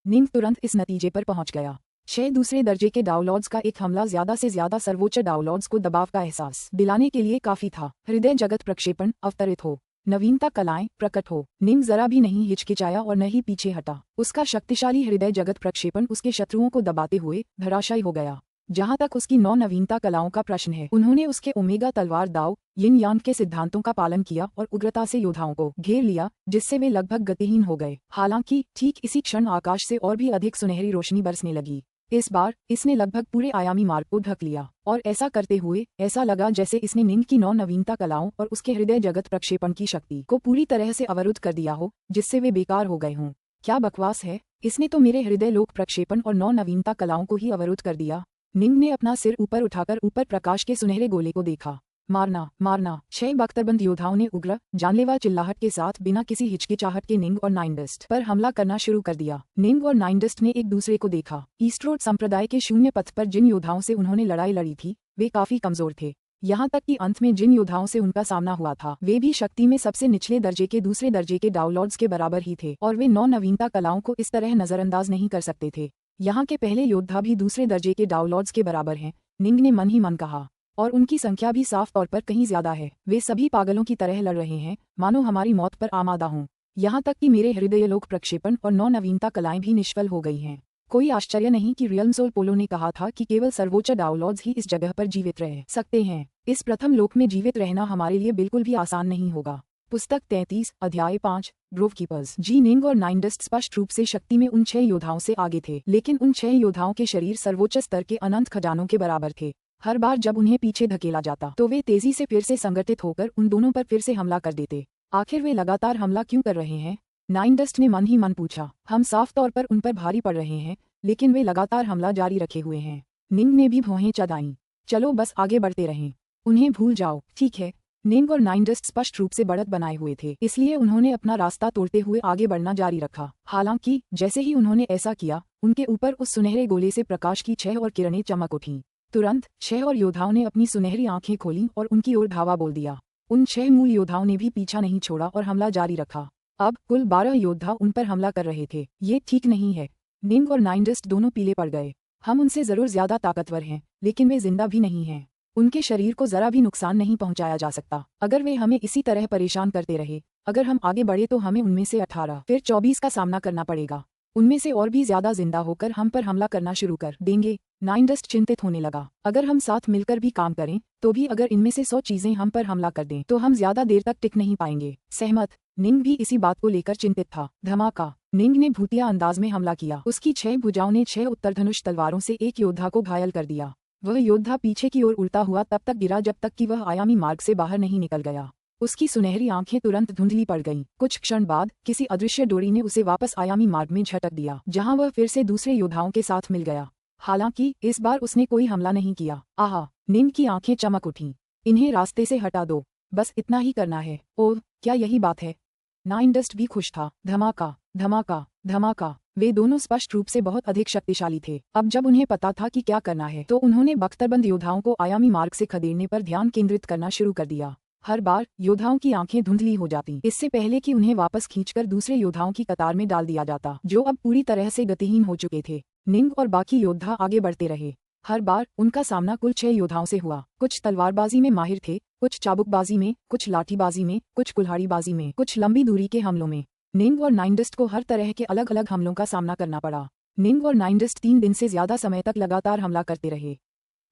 निंग तुरंत इस नतीजे पर पहुंच गया। 6 दूसरे दर्जे के डाउनलॉर्ड्स का एक हमला ज्यादा से ज्यादा सर्वोच्च डाउनलॉर्ड्स को दबाव का एहसास दिलाने के लिए काफी था। हृदय जगत प्रक्षेपण अवतरित हो, नवीनता कलाएं प्रकट हो। निंग जरा भी नहीं हिचकिचाया और न ही पीछे हटा। उसका शक्तिशाली हृदय जगत प्रक्षेपण उसके शत्रुओं को दबाते हुए धराशायी हो गया। जहाँ तक उसकी 9 नवीनता कलाओं का प्रश्न है, उन्होंने उसके ओमेगा तलवार दाव यिन यांग के सिद्धांतों का पालन किया और उग्रता से योद्धाओं को घेर लिया, जिससे वे लगभग गतिहीन हो गए। हालांकि ठीक इसी क्षण आकाश से और भी अधिक सुनहरी रोशनी बरसने लगी। इस बार इसने लगभग पूरे आयामी मार्ग को ढक लिया, और ऐसा करते हुए ऐसा लगा जैसे इसने निंग की 9 नवीनता कलाओं और उसके हृदय जगत प्रक्षेपण की शक्ति को पूरी तरह से अवरुद्ध कर दिया हो, जिससे वे बेकार हो गए हों। क्या बकवास है, इसने तो मेरे हृदय लोक प्रक्षेपण और 9 नवीनता कलाओं को ही अवरुद्ध कर दिया। निंग ने अपना सिर ऊपर उठाकर ऊपर प्रकाश के सुनहरे गोले को देखा। मारना मारना। 6 बख्तरबंद योद्धाओं ने उग्र जानलेवा चिल्लाहट के साथ बिना किसी हिचकिचाहट के निंग और नाइनडस्ट पर हमला करना शुरू कर दिया। निंग और नाइनडस्ट ने एक दूसरे को देखा। ईस्टरोड संप्रदाय के शून्य पथ पर जिन योद्धाओं से उन्होंने लड़ाई लड़ी थी, वे काफी कमजोर थे। यहाँ तक कि अंत में जिन योद्धाओं से उनका सामना हुआ था, वे भी शक्ति में सबसे निचले दर्जे के दूसरे दर्जे के डाउनलॉर्ड्स के बराबर ही थे, और वे 9 नवीनता कलाओं को इस तरह नजरअंदाज नहीं कर सकते थे। यहाँ के पहले योद्धा भी दूसरे दर्जे के डाउनलॉर्ड्स के बराबर हैं, निंग ने मन ही मन कहा, और उनकी संख्या भी साफ तौर पर कहीं ज्यादा है। वे सभी पागलों की तरह लड़ रहे हैं, मानो हमारी मौत पर आमादा हों। यहाँ तक कि मेरे हृदयलोक प्रक्षेपण और 9 नवीनता कलाएं भी निष्फल हो गई हैं। कोई आश्चर्य नहीं कि रियल्म सोल पोलो ने कहा था कि केवल सर्वोच्च डाउनलॉर्ड्स ही इस जगह पर जीवित रह सकते हैं। इस प्रथम लोक में जीवित रहना हमारे लिए बिल्कुल भी आसान नहीं होगा। पुस्तक 33 अध्याय 5 ग्रोव कीपर्स। जी निंग और नाइनडस्ट स्पष्ट रूप से शक्ति में उन 6 योद्धाओं से आगे थे, लेकिन उन 6 योद्धाओं के शरीर सर्वोच्च स्तर के अनंत खजानों के बराबर थे। हर बार जब उन्हें पीछे धकेला जाता तो वे तेजी से फिर से संगठित होकर उन दोनों पर फिर से हमला कर देते। आखिर वे लगातार हमला क्यों कर रहे हैं? नाइनडस्ट ने मन ही मन पूछा। हम साफ तौर पर उन पर भारी पड़ रहे हैं, लेकिन वे लगातार हमला जारी रखे हुए हैं। निंग ने भी भौहें चढ़ाईं। चलो बस आगे बढ़ते रहें, उन्हें भूल जाओ, ठीक है। निंग और नाइनडस्ट स्पष्ट रूप से बढ़त बनाए हुए थे, इसलिए उन्होंने अपना रास्ता तोड़ते हुए आगे बढ़ना जारी रखा। हालांकि जैसे ही उन्होंने ऐसा किया, उनके ऊपर उस सुनहरे गोले से प्रकाश की 6 और किरणें चमक उठीं। तुरंत 6 और योद्धाओं ने अपनी सुनहरी आंखें खोलीं और उनकी ओर धावा बोल दिया। उन 6 मूल योद्धाओं ने भी पीछा नहीं छोड़ा और हमला जारी रखा। अब कुल 12 योद्धा उन पर हमला कर रहे थे। ये ठीक नहीं है। निंग और नाइनडस्ट दोनों पीले पड़ गए। हम उनसे जरूर ज्यादा ताकतवर हैं, लेकिन वे जिंदा भी नहीं हैं। उनके शरीर को जरा भी नुकसान नहीं पहुंचाया जा सकता। अगर वे हमें इसी तरह परेशान करते रहे, अगर हम आगे बढ़े तो हमें उनमें से 18 फिर 24 का सामना करना पड़ेगा। उनमें से और भी ज्यादा जिंदा होकर हम पर हमला करना शुरू कर देंगे। नाइनडस्ट चिंतित होने लगा। अगर हम साथ मिलकर भी काम करें तो भी अगर इनमें से 100 चीजें हम पर हमला कर दें तो हम ज्यादा देर तक टिक नहीं पाएंगे। सहमत। निंग भी इसी बात को लेकर चिंतित था। धमाका। निंग ने भूतिया अंदाज में हमला किया। उसकी 6 भुजाओं ने 6 उत्तरधनुष तलवारों से एक योद्धा को घायल कर दिया। वह योद्धा पीछे की ओर उल्टा हुआ तब तक गिरा जब तक कि वह आयामी मार्ग से बाहर नहीं निकल गया। उसकी सुनहरी आंखें तुरंत धुंधली पड़ गईं। कुछ क्षण बाद किसी अदृश्य डोरी ने उसे वापस आयामी मार्ग में झटक दिया, जहां वह फिर से दूसरे योद्धाओं के साथ मिल गया। हालांकि इस बार उसने कोई हमला नहीं किया। आहा, निंग की आंखें चमक उठीं। इन्हें रास्ते से हटा दो, बस इतना ही करना है। ओह, क्या यही बात है? नाइनडस्ट भी खुश था। धमाका धमाका धमाका। वे दोनों स्पष्ट रूप से बहुत अधिक शक्तिशाली थे। अब जब उन्हें पता था कि क्या करना है, तो उन्होंने बख्तरबंद योद्धाओं को आयामी मार्ग से खदेड़ने पर ध्यान केंद्रित करना शुरू कर दिया। हर बार योद्धाओं की आंखें धुंधली हो जाती, इससे पहले कि उन्हें वापस खींचकर दूसरे योद्धाओं की कतार में डाल दिया जाता, जो अब पूरी तरह से गतिहीन हो चुके थे। निंग और बाकी योद्धा आगे बढ़ते रहे। हर बार उनका सामना कुल 6 योद्धाओं से हुआ। कुछ तलवारबाजी में माहिर थे, कुछ चाबुकबाजी में, कुछ लाठीबाजी में, कुछ कुल्हाड़ीबाजी में, कुछ लंबी दूरी के हमलों में। निंग और नाइनडस्ट को हर तरह के अलग अलग हमलों का सामना करना पड़ा। निंग और नाइनडस्ट 3 दिन से ज्यादा समय तक लगातार हमला करते रहे।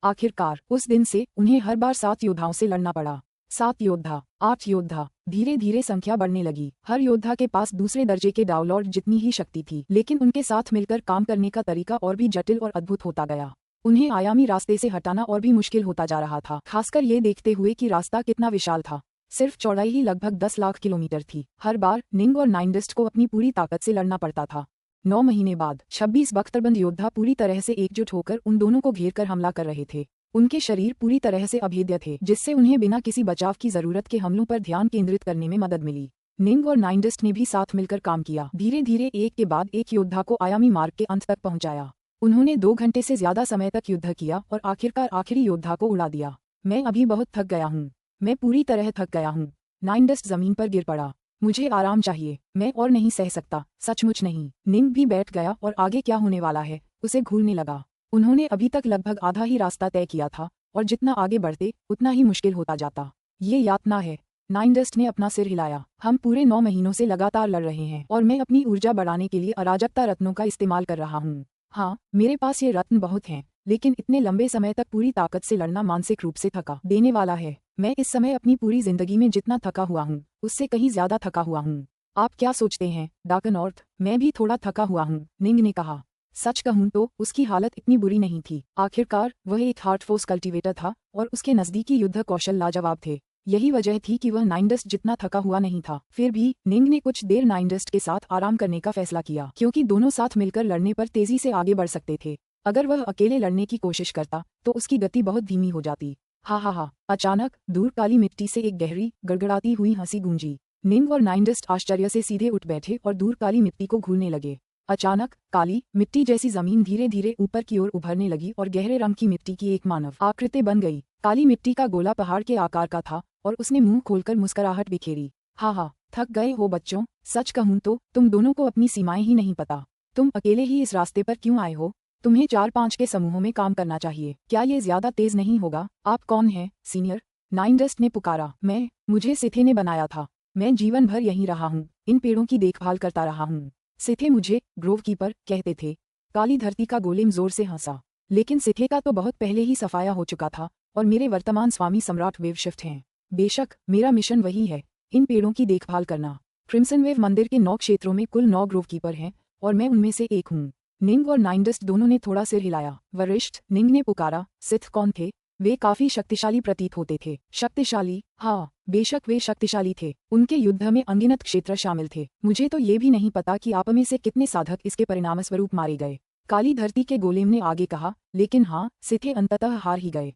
आखिरकार उस दिन से उन्हें हर बार 7 योद्धाओं से लड़ना पड़ा। 7 योद्धा, 8 योद्धा। धीरे धीरे संख्या बढ़ने लगी। हर योद्धा के पास दूसरे दर्जे के डाउनलॉर्ड जितनी ही शक्ति थी, लेकिन उनके साथ मिलकर काम करने का तरीका और भी जटिल और अद्भुत होता गया। उन्हें आयामी रास्ते से हटाना और भी मुश्किल होता जा रहा था, खासकर ये देखते हुए कि रास्ता कितना विशाल था। सिर्फ चौड़ाई ही लगभग 10 लाख किलोमीटर थी। हर बार निंग और नाइनडस्ट को अपनी पूरी ताकत से लड़ना पड़ता था। 9 महीने बाद 26 बख्तरबंद योद्धा पूरी तरह से एकजुट होकर उन दोनों को घेर कर हमला कर रहे थे। उनके शरीर पूरी तरह से अभेद्य थे, जिससे उन्हें बिना किसी बचाव की जरूरत के हमलों पर ध्यान केंद्रित करने में मदद मिली। निंग और नाइनडस्ट ने भी साथ मिलकर काम किया। धीरे धीरे एक के बाद एक योद्धा को आयामी मार्ग के अंत तक पहुंचाया। उन्होंने 2 घंटे से ज्यादा समय तक युद्ध किया और आखिरकार आखिरी योद्धा को उड़ा दिया। मैं अभी बहुत थक गया हूँ। मैं पूरी तरह थक गया हूँ। नाइनडस्ट जमीन पर गिर पड़ा। मुझे आराम चाहिए। मैं और नहीं सह सकता, सचमुच नहीं। निंग भी बैठ गया और आगे क्या होने वाला है उसे घूरने लगा। उन्होंने अभी तक लगभग आधा ही रास्ता तय किया था, और जितना आगे बढ़ते उतना ही मुश्किल होता जाता। ये यातना है। नाइनडस्ट ने अपना सिर हिलाया। हम पूरे 9 महीनों से लगातार लड़ रहे हैं, और मैं अपनी ऊर्जा बढ़ाने के लिए अराजकता रत्नों का इस्तेमाल कर रहा हूँ। हाँ, मेरे पास ये रत्न बहुत हैं, लेकिन इतने लंबे समय तक पूरी ताकत से लड़ना मानसिक रूप से थका देने वाला है। मैं इस समय अपनी पूरी जिंदगी में जितना थका हुआ हूँ उससे कहीं ज्यादा थका हुआ हूँ। आप क्या सोचते हैं डार्कनॉर्थ? मैं भी थोड़ा थका हुआ हूँ, निंग ने कहा। सच कहूँ तो उसकी हालत इतनी बुरी नहीं थी। आखिरकार वह एक हार्ट फोर्स कल्टीवेटर था और उसके नजदीकी युद्ध कौशल लाजवाब थे। यही वजह थी कि वह नाइनडस्ट जितना थका हुआ नहीं था। फिर भी निंग ने कुछ देर नाइनडस्ट के साथ आराम करने का फैसला किया, क्योंकि दोनों साथ मिलकर लड़ने पर तेजी से आगे बढ़ सकते थे। अगर वह अकेले लड़ने की कोशिश करता तो उसकी गति बहुत धीमी हो जाती। हा हा हा। अचानक दूर काली मिट्टी से एक गहरी गड़गड़ाती हुई हंसी गूंजी। निंग और नाइनडस्ट आश्चर्य से सीधे उठ बैठे और दूर काली मिट्टी को घूरने लगे। अचानक काली मिट्टी जैसी जमीन धीरे धीरे ऊपर की ओर उभरने लगी और गहरे रंग की मिट्टी की एक मानव आकृति बन गई। काली मिट्टी का गोला पहाड़ के आकार का था और उसने मुंह खोलकर मुस्कुराहट बिखेरी। हा, थक गए हो बच्चों? सच कहूँ तो तुम दोनों को अपनी सीमाएं ही नहीं पता। तुम अकेले ही इस रास्ते पर क्यों आए हो? तुम्हें 4-5 के समूहों में काम करना चाहिए। क्या ये ज्यादा तेज नहीं होगा? आप कौन हैं, सीनियर? नाइनडस्ट ने पुकारा। मुझे सिथे ने बनाया था। मैं जीवन भर यहीं रहा हूँ, इन पेड़ों की देखभाल करता रहा हूँ। सिथे मुझे ग्रोव कीपर कहते थे। काली धरती का गोलेम जोर से हंसा। लेकिन सिथे का तो बहुत पहले ही सफाया हो चुका था और मेरे वर्तमान स्वामी सम्राट वेवशिफ्ट हैं। बेशक मेरा मिशन वही है, इन पेड़ों की देखभाल करना। क्रिम्सन वेव मंदिर के 9 क्षेत्रों में कुल 9 ग्रोव कीपर हैं और मैं उनमें से एक हूँ। निंग और नाइनडस्ट दोनों ने थोड़ा सिर हिलाया। वरिष्ठ, निंग ने पुकारा। सिथ कौन थे? वे काफी शक्तिशाली प्रतीत होते थे। शक्तिशाली? हाँ, बेशक वे शक्तिशाली थे। उनके युद्ध में अनगिनत क्षेत्र शामिल थे। मुझे तो ये भी नहीं पता कि आप में से कितने साधक इसके परिणामस्वरूप मारे गए। काली धरती के गोलेम ने आगे कहा। लेकिन हाँ, सिथे अंततः हार ही गए।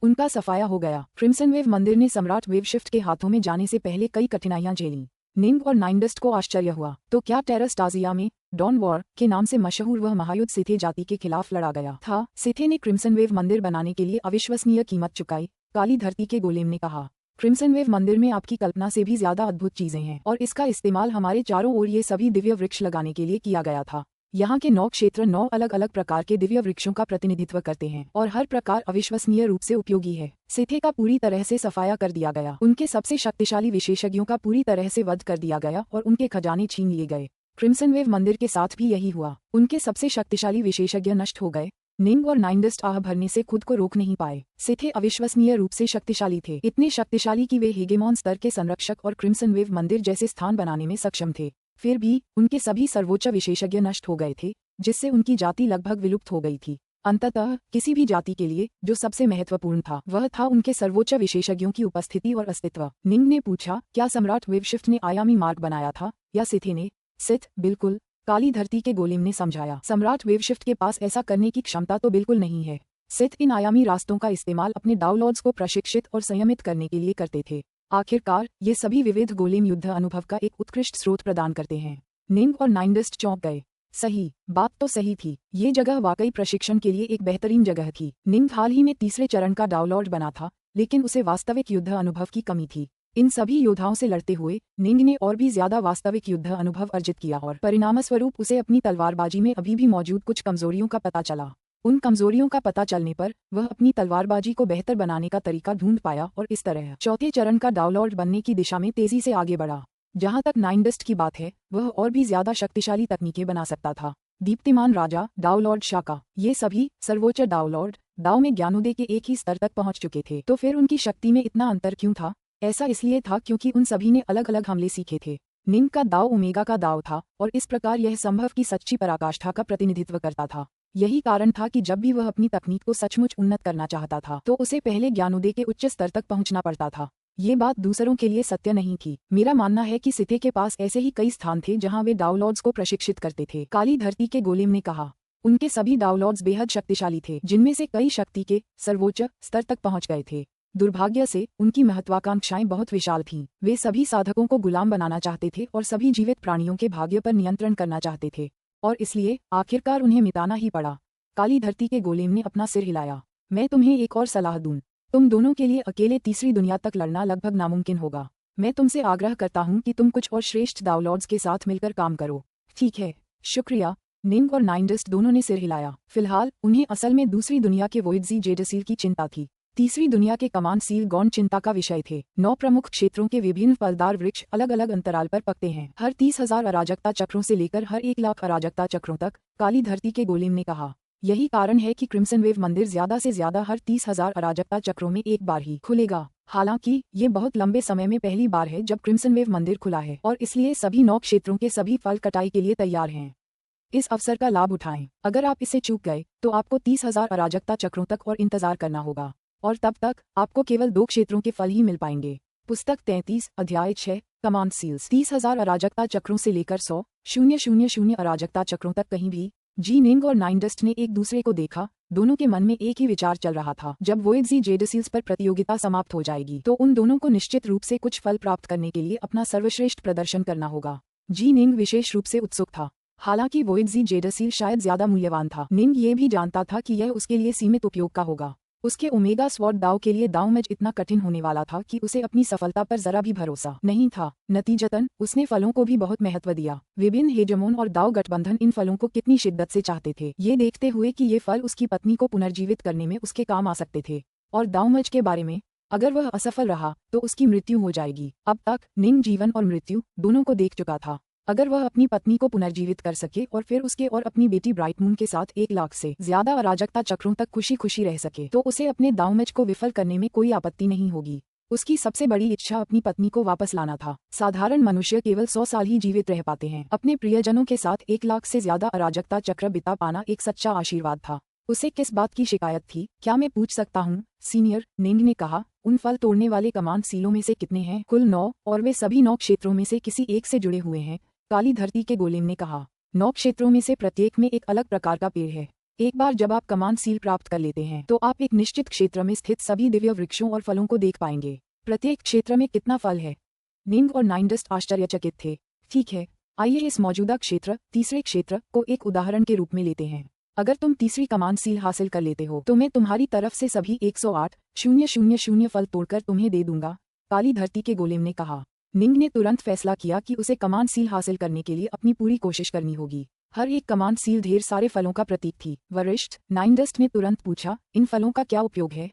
उनका सफाया हो गया। क्रिम्सन वेव मंदिर ने सम्राट वेवशिफ्ट के हाथों में जाने से पहले कई कठिनाइयां झेलीं। निंग और नाइनडस्ट को आश्चर्य हुआ। तो क्या टेरस्टाजिया में डॉन वॉर के नाम से मशहूर वह महायुद्ध सिथे जाति के खिलाफ लड़ा गया था? सिथे ने क्रिम्सन वेव मंदिर बनाने के लिए अविश्वसनीय कीमत चुकाई, काली धरती के गोलेम ने कहा। क्रिम्सन वेव मंदिर में आपकी कल्पना से भी ज्यादा अद्भुत चीजें हैं और इसका इस्तेमाल हमारे चारों ओर ये सभी दिव्य वृक्ष लगाने के लिए किया गया था। यहाँ के 9 क्षेत्र 9 अलग अलग प्रकार के दिव्य वृक्षों का प्रतिनिधित्व करते हैं और हर प्रकार अविश्वसनीय रूप से उपयोगी है। सिथे का पूरी तरह से सफाया कर दिया गया। उनके सबसे शक्तिशाली विशेषज्ञों का पूरी तरह से वध कर दिया गया और उनके खजाने छीन लिए गए। क्रिम्सन वेव मंदिर के साथ भी यही हुआ। उनके सबसे शक्तिशाली विशेषज्ञ नष्ट हो गए। निंग और नाइनडस्ट आह भरने से खुद को रोक नहीं पाए। सिथे अविश्वसनीय रूप से शक्तिशाली थे, इतने शक्तिशाली कि वे हेगेमॉन स्तर के संरक्षक और क्रिम्सन वेव मंदिर जैसे स्थान बनाने में सक्षम थे। फिर भी उनके सभी सर्वोच्च विशेषज्ञ नष्ट हो गए थे, जिससे उनकी जाति लगभग विलुप्त हो गई थी। अंततः किसी भी जाति के लिए जो सबसे महत्वपूर्ण था वह था उनके सर्वोच्च विशेषज्ञों की उपस्थिति और अस्तित्व। निंग ने पूछा, क्या सम्राट वेवशिफ्ट ने आयामी मार्ग बनाया था या सिथे ने? सिथ, बिल्कुल, काली धरती के गोलेम ने समझाया। सम्राट वेवशिफ्ट के पास ऐसा करने की क्षमता तो बिल्कुल नहीं है। सिथ इन आयामी रास्तों का इस्तेमाल अपने डाउनलॉर्ड्स को प्रशिक्षित और संयमित करने के लिए करते थे। आखिरकार ये सभी विविध गोलेम युद्ध अनुभव का एक उत्कृष्ट स्रोत प्रदान करते हैं। निंग और नाइनडस्ट चौंक गए। सही, बात तो सही थी। ये जगह वाकई प्रशिक्षण के लिए एक बेहतरीन जगह थी। निंग हाल ही में तीसरे चरण का डाउनलॉर्ड बना था, लेकिन उसे वास्तविक युद्ध अनुभव की कमी थी। इन सभी योद्धाओं से लड़ते हुए निंग ने और भी ज्यादा वास्तविक युद्ध अनुभव अर्जित किया और परिणामस्वरूप उसे अपनी तलवारबाजी में अभी भी मौजूद कुछ कमजोरियों का पता चला। उन कमजोरियों का पता चलने पर वह अपनी तलवारबाजी को बेहतर बनाने का तरीका ढूंढ पाया और इस तरह चौथे चरण का डाउनलॉर्ड बनने की दिशा में तेजी से आगे बढ़ा। जहां तक नाइनडस्ट की बात है, वह और भी ज्यादा शक्तिशाली तकनीकें बना सकता था। दीप्तिमान राजा, डाउनलॉर्ड शाका, ये सभी सर्वोच्च डाउनलॉर्ड दाव में ज्ञानोदय के एक ही स्तर तक पहुंच चुके थे। तो फिर उनकी शक्ति में इतना अंतर क्यों था? ऐसा इसलिए था क्योंकि उन सभी ने अलग अलग हमले सीखे थे। निंग का दाव ओमेगा का दाव था और इस प्रकार यह संभव की सच्ची पराकाष्ठा का प्रतिनिधित्व करता था। यही कारण था कि जब भी वह अपनी तकनीक को सचमुच उन्नत करना चाहता था तो उसे पहले ज्ञानोदय के उच्च स्तर तक पहुंचना पड़ता था। ये बात दूसरों के लिए सत्य नहीं थी। मेरा मानना है कि सिथे के पास ऐसे ही कई स्थान थे जहां वे डाउनलॉर्ड्स को प्रशिक्षित करते थे, काली धरती के गोलेम ने कहा। उनके सभी डाउनलॉर्ड्स बेहद शक्तिशाली थे, जिनमें से कई शक्ति के सर्वोच्च स्तर तक पहुंच गए थे। दुर्भाग्य से उनकी महत्वाकांक्षाएं बहुत विशाल थीं। वे सभी साधकों को गुलाम बनाना चाहते थे और सभी जीवित प्राणियों के भाग्य पर नियंत्रण करना चाहते थे, और इसलिए आखिरकार उन्हें मिटाना ही पड़ा। काली धरती के गोलेम ने अपना सिर हिलाया। मैं तुम्हें एक और सलाह दूं, तुम दोनों के लिए अकेले तीसरी दुनिया तक लड़ना लगभग नामुमकिन होगा। मैं तुमसे आग्रह करता हूं कि तुम कुछ और श्रेष्ठ डाउनलॉर्ड्स के साथ मिलकर काम करो। ठीक है, शुक्रिया। निंग और नाइनडस्ट दोनों ने सिर हिलाया। फिलहाल उन्हें असल में दूसरी दुनिया के वोइडजी जेडसील की चिंता थी। तीसरी दुनिया के कमांड सील गौण चिंता का विषय थे। 9 प्रमुख क्षेत्रों के विभिन्न फलदार वृक्ष अलग अलग अंतराल पर पकते हैं, हर 30,000 अराजकता चक्रों से लेकर हर 1 लाख अराजकता चक्रों तक, काली धरती के गोलेम ने कहा। यही कारण है कि क्रिम्सन वेव मंदिर ज्यादा से ज्यादा हर 30,000 अराजकता चक्रों में एक बार ही खुलेगा। हालांकि ये बहुत लंबे समय में पहली बार है जब क्रिम्सन वेव मंदिर खुला है और इसलिए सभी 9 क्षेत्रों के सभी फल कटाई के लिए तैयार हैं। इस अवसर का लाभ उठाएं। अगर आप इसे चूक गए तो आपको 30,000 अराजकता चक्रों तक और इंतजार करना होगा और तब तक आपको केवल 2 क्षेत्रों के फल ही मिल पाएंगे। पुस्तक 33 अध्याय 6 कमांड सील्स। 30,000 अराजकता चक्रों से लेकर 100,000 अराजकता चक्रों तक कहीं भी जी निंग और नाइनडस्ट ने एक दूसरे को देखा। दोनों के मन में एक ही विचार चल रहा था, जब वोएडजी जेडसील्स पर प्रतियोगिता समाप्त हो जाएगी तो उन दोनों को निश्चित रूप से कुछ फल प्राप्त करने के लिए अपना सर्वश्रेष्ठ प्रदर्शन करना होगा। जी निंग विशेष रूप से उत्सुक था। हालांकि वोएडजी जेडसील शायद ज्यादा मूल्यवान था, निंग ये भी जानता था कि यह उसके लिए सीमित उपयोग का होगा। उसके ओमेगा स्वॉर्ड दाव के लिए दाव मैच इतना कठिन होने वाला था कि उसे अपनी सफलता पर जरा भी भरोसा नहीं था। नतीजतन उसने फलों को भी बहुत महत्व दिया। विभिन्न हेजेमोन और दाव गठबंधन इन फलों को कितनी शिद्दत से चाहते थे, ये देखते हुए कि ये फल उसकी पत्नी को पुनर्जीवित करने में उसके काम आ सकते थे। और दाव मैच के बारे में, अगर वह असफल रहा तो उसकी मृत्यु हो जाएगी। अब तक निंग जीवन और मृत्यु दोनों को देख चुका था। अगर वह अपनी पत्नी को पुनर्जीवित कर सके और फिर उसके और अपनी बेटी ब्राइट मून के साथ 1 लाख से ज्यादा अराजकता चक्रों तक खुशी खुशी रह सके तो उसे अपने दाव मैच को विफल करने में कोई आपत्ति नहीं होगी। उसकी सबसे बड़ी इच्छा अपनी पत्नी को वापस लाना था। साधारण मनुष्य केवल 100 साल ही जीवित रह पाते हैं। अपने प्रियजनों के साथ 1 लाख से ज्यादा अराजकता चक्र बिता पाना एक सच्चा आशीर्वाद था। उसे किस बात की शिकायत थी, क्या मैं पूछ सकता हूँ? सीनियर, निंग ने कहा। उन फल तोड़ने वाले कमांड सीलों में से कितने हैं? कुल 9, और वे सभी 9 क्षेत्रों में से किसी एक से जुड़े हुए हैं। काली धरती के गोलेम ने कहा। 9 क्षेत्रों में से प्रत्येक में एक अलग प्रकार का पेड़ है। एक बार जब आप कमांड सील प्राप्त कर लेते हैं तो आप एक निश्चित क्षेत्र में स्थित सभी दिव्य वृक्षों और फलों को देख पाएंगे। प्रत्येक क्षेत्र में कितना फल है? निंग और नाइनडस्ट आश्चर्यचकित थे। ठीक है, आइए इस मौजूदा क्षेत्र, तीसरे क्षेत्र को एक उदाहरण के रूप में लेते हैं। अगर तुम तीसरी कमांड सील हासिल कर लेते हो तो मैं तुम्हारी तरफ से सभी 108,000 फल तोड़कर तुम्हें दे दूंगा, काली धरती के गोलेम ने कहा। निंग ने तुरंत फैसला किया कि उसे कमांड सील हासिल करने के लिए अपनी पूरी कोशिश करनी होगी। हर एक कमांड सील ढेर सारे फलों का प्रतीक थी। वरिष्ठ नाइनडस्ट ने तुरंत पूछा, इन फलों का क्या उपयोग है?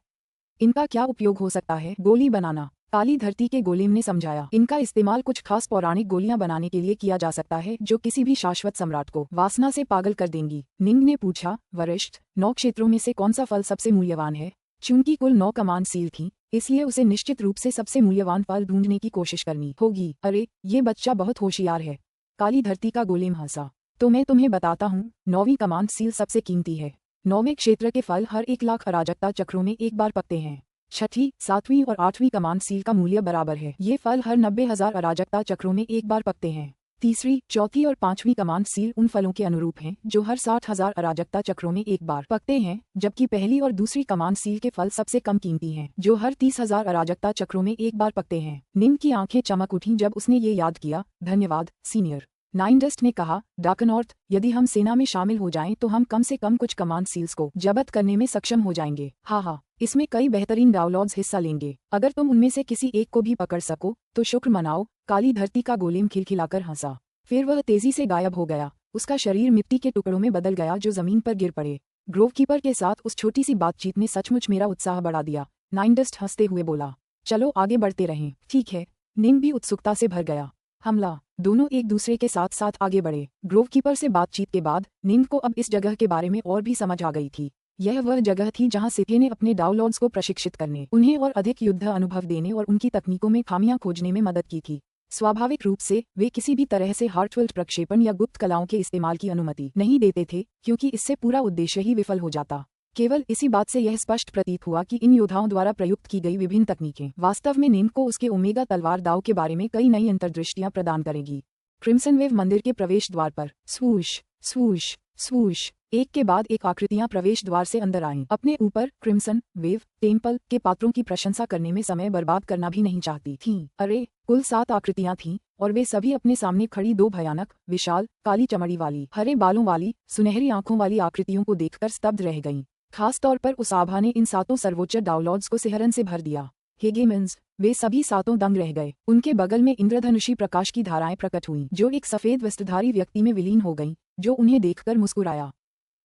इनका क्या उपयोग हो सकता है? गोली बनाना, काली धरती के गोलेम ने समझाया। इनका इस्तेमाल कुछ खास पौराणिक गोलियां बनाने के लिए किया जा सकता है जो किसी भी शाश्वत सम्राट को वासना से पागल कर देंगी। निंग ने पूछा, वरिष्ठ 9 क्षेत्रों में से कौन सा फल सबसे मूल्यवान है? चूंकि कुल 9 कमांड सील थी, इसलिए उसे निश्चित रूप से सबसे मूल्यवान फल ढूंढने की कोशिश करनी होगी। अरे, ये बच्चा बहुत होशियार है, काली धरती का गोलेम हंसा। तो मैं तुम्हें बताता हूँ, 9वीं कमांड सील सबसे कीमती है। 9वें क्षेत्र के फल हर 1 लाख अराजकता चक्रों में एक बार पकते हैं। 6ठी, 7वीं और 8वीं कमांड सील का मूल्य बराबर है। ये फल हर 90,000 अराजकता चक्रों में एक बार पकते हैं। तीसरी, चौथी और 5वीं कमांड सील उन फलों के अनुरूप हैं जो हर 60,000 अराजकता चक्रों में एक बार पकते हैं, जबकि पहली और दूसरी कमांड सील के फल सबसे कम कीमती हैं जो हर 30,000 अराजकता चक्रों में एक बार पकते हैं। निंग की आंखें चमक उठीं जब उसने ये याद किया। धन्यवाद, सीनियर, नाइनडस्ट ने कहा। डार्कनॉर्थ, यदि हम सेना में शामिल हो जाएं तो हम कम से कम कुछ कमांड सील्स को जब्त करने में सक्षम हो जाएंगे। हाँ, इसमें कई बेहतरीन डाउनलोड्स हिस्सा लेंगे। अगर तुम उनमें से किसी एक को भी पकड़ सको तो शुक्र मनाओ, काली धरती का गोलेम खिलखिलाकर हंसा। फिर वह तेजी से गायब हो गया। उसका शरीर मिट्टी के टुकड़ों में बदल गया जो जमीन पर गिर पड़े। ग्रोवकीपर के साथ उस छोटी सी बातचीत ने सचमुच मेरा उत्साह बढ़ा दिया, नाइनडस्ट हंसते हुए बोला। चलो आगे बढ़ते रहें। ठीक है, निंग भी उत्सुकता से भर गया। हमला, दोनों एक दूसरे के साथ साथ आगे बढ़े। ग्रोवकीपर से बातचीत के बाद निंग को अब इस जगह के बारे में और भी समझ आ गई थी। यह वह जगह थी जहां सिथे ने अपने डाउनलॉड्स को प्रशिक्षित करने, उन्हें और अधिक युद्ध अनुभव देने और उनकी तकनीकों में खामियां खोजने में मदद की थी। स्वाभाविक रूप से वे किसी भी तरह से हार्टवेल्ट प्रक्षेपण या गुप्त कलाओं के इस्तेमाल की अनुमति नहीं देते थे, क्योंकि इससे पूरा उद्देश्य ही विफल हो जाता। केवल इसी बात से यह स्पष्ट प्रतीत हुआ कि इन योद्धाओं द्वारा प्रयुक्त की गई विभिन्न तकनीकें वास्तव में निंग को उसके ओमेगा तलवार दाव के बारे में कई नई अंतर्दृष्टियां प्रदान करेगी। क्रिम्सन वेव मंदिर के प्रवेश द्वार पर स्वूश स्वूश स्वूश एक के बाद एक आकृतियां प्रवेश द्वार से अंदर आईं। अपने ऊपर क्रिम्सन वेव टेम्पल के पात्रों की प्रशंसा करने में समय बर्बाद करना भी नहीं चाहती थीं। अरे, कुल 7 आकृतियां थीं और वे सभी अपने सामने खड़ी 2 भयानक, विशाल, काली चमड़ी वाली, हरे बालों वाली, सुनहरी आंखों वाली आकृतियों को देखकर स्तब्ध रह गईं। खास तौर पर उस आभा ने इन 7 सर्वोच्च डाउनलॉड्स को सिहरन से भर दिया। हेगेमन्स, वे सभी 7 दंग रह गए। उनके बगल में इंद्रधनुषी प्रकाश की धाराएं प्रकट हुईं जो एक सफेद वस्त्रधारी व्यक्ति में विलीन हो गईं, जो उन्हें देखकर मुस्कुराया।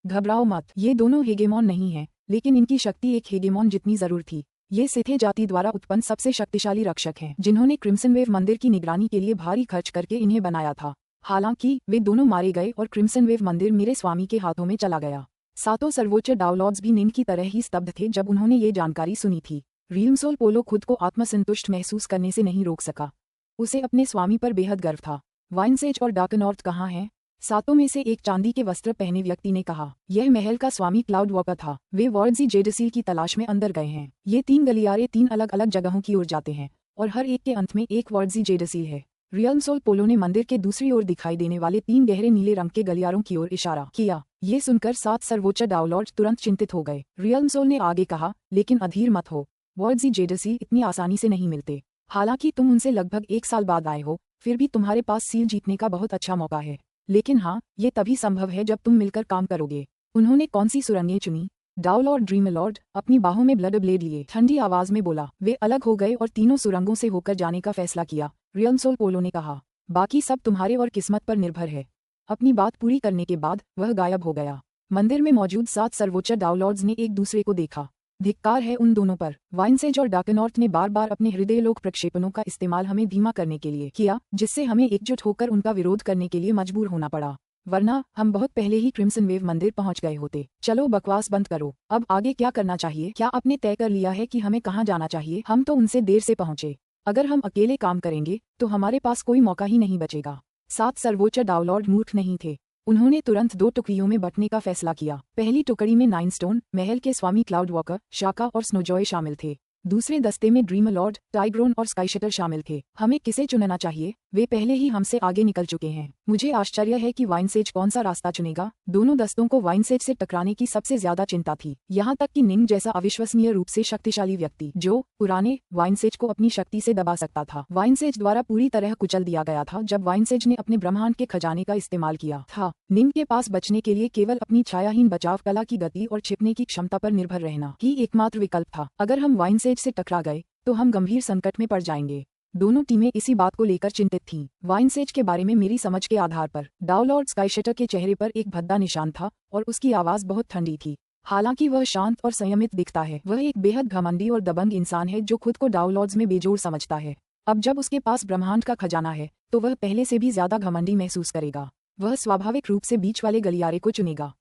घबराओ मत, ये दोनों हेगेमॉन नहीं हैं, लेकिन इनकी शक्ति एक हेगेमॉन जितनी जरूर थी। ये सिथे जाति द्वारा उत्पन्न सबसे शक्तिशाली रक्षक हैं, जिन्होंने क्रिम्सन वेव मंदिर की निगरानी के लिए भारी खर्च करके इन्हें बनाया था। हालांकि वे दोनों मारे गए और क्रिम्सन वेव मंदिर मेरे स्वामी के हाथों में चला गया। सातों सर्वोच्च डाउनलॉर्ड्स भी निंग की तरह ही स्तब्ध थे जब उन्होंने ये जानकारी सुनी थी। रियलमसोल पोलो खुद को आत्मसंतुष्ट महसूस करने से नहीं रोक सका। उसे अपने स्वामी पर बेहद गर्व था। वाइनसेज और डार्कनॉर्थ कहाँ हैं? सातों में से एक चांदी के वस्त्र पहने व्यक्ति ने कहा। यह महल का स्वामी क्लाउड वॉकर था। वे वॉर्डजी जेडसील की तलाश में अंदर गए हैं। ये 3 गलियारे 3 अलग अलग जगहों की ओर जाते हैं और हर एक के अंत में एक वॉर्डजी जेडसील है। रियलमसोल पोलो ने मंदिर के दूसरी ओर दिखाई देने वाले 3 गहरे नीले रंग के गलियारों की ओर इशारा किया। ये सुनकर 7 सर्वोच्च डाउनलॉर्ड तुरंत चिंतित हो गए। रियलमसोल ने आगे कहा, लेकिन अधीर मत हो। वॉर्डजी जेडसील इतनी आसानी से नहीं मिलते। हालांकि तुम उनसे लगभग 1 साल बाद आए हो, फिर भी तुम्हारे पास सील जीतने का बहुत अच्छा मौका है। लेकिन हाँ, ये तभी संभव है जब तुम मिलकर काम करोगे। उन्होंने कौन सी सुरंगें चुनी? डाउनलॉर्ड ड्रीमलॉर्ड अपनी बाहों में ब्लड ब्लेड लिए ठंडी आवाज में बोला। वे अलग हो गए और तीनों सुरंगों से होकर जाने का फैसला किया। रियलमसोल पोलो ने कहा, बाकी सब तुम्हारे और किस्मत पर निर्भर है। अपनी बात पूरी करने के बाद वह गायब हो गया। मंदिर में मौजूद 7 सर्वोच्च डाउनलॉर्ड्स ने एक दूसरे को देखा। धिक्कार है उन दोनों पर। वाइनसेज और डार्कनॉर्थ ने बार बार अपने हृदयलोक प्रक्षेपणों का इस्तेमाल हमें धीमा करने के लिए किया, जिससे हमें एकजुट होकर उनका विरोध करने के लिए मजबूर होना पड़ा। वरना हम बहुत पहले ही क्रिम्सन वेव मंदिर पहुंच गए होते। चलो बकवास बंद करो। अब आगे क्या करना चाहिए? क्या आपने तय कर लिया है कि हमें कहाँ जाना चाहिए? हम तो उनसे देर से पहुंचे। अगर हम अकेले काम करेंगे तो हमारे पास कोई मौका ही नहीं बचेगा। 7 सर्वोच्च डाउनलॉर्ड मूर्ख नहीं थे। उन्होंने तुरंत 2 टुकड़ियों में बंटने का फैसला किया। पहली टुकड़ी में नाइनस्टोन, महल के स्वामी क्लाउड वॉकर, शाका और स्नोजॉय शामिल थे। दूसरे दस्ते में ड्रीमलॉर्ड, टाइग्रोन और स्काईशटर शामिल थे। हमें किसे चुनना चाहिए? वे पहले ही हमसे आगे निकल चुके हैं। मुझे आश्चर्य है कि वाइनसेज कौन सा रास्ता चुनेगा। दोनों दस्तों को वाइनसेज से टकराने की सबसे ज्यादा चिंता थी। यहाँ तक कि निंग जैसा अविश्वसनीय रूप से शक्तिशाली व्यक्ति, जो पुराने वाइनसेज को अपनी शक्ति से दबा सकता था, वाइनसेज द्वारा पूरी तरह कुचल दिया गया था जब वाइनसेज ने अपने ब्रह्मांड के खजाने का इस्तेमाल किया था। निंग के पास बचने के लिए केवल अपनी छायाहीन बचाव कला की गति और छिपने की क्षमता पर निर्भर रहना ही एकमात्र विकल्प था। अगर हम वाइनसेज से टकरा गए तो हम गंभीर संकट में पड़ जाएंगे। दोनों टीमें इसी बात को लेकर चिंतित थीं। वाइनसेज के बारे में मेरी समझ के आधार पर डाउनलॉर्ड स्काईशटर के चेहरे पर एक भद्दा निशान था और उसकी आवाज बहुत ठंडी थी। हालांकि वह शांत और संयमित दिखता है। वह एक बेहद घमंडी और दबंग इंसान है जो खुद को डाउनलॉर्ड्स में बेजोड़ समझता है। अब जब उसके पास ब्रह्मांड का खजाना है तो वह पहले से भी ज्यादा घमंडी महसूस करेगा। वह स्वाभाविक रूप से बीच वाले गलियारे को चुनेगा।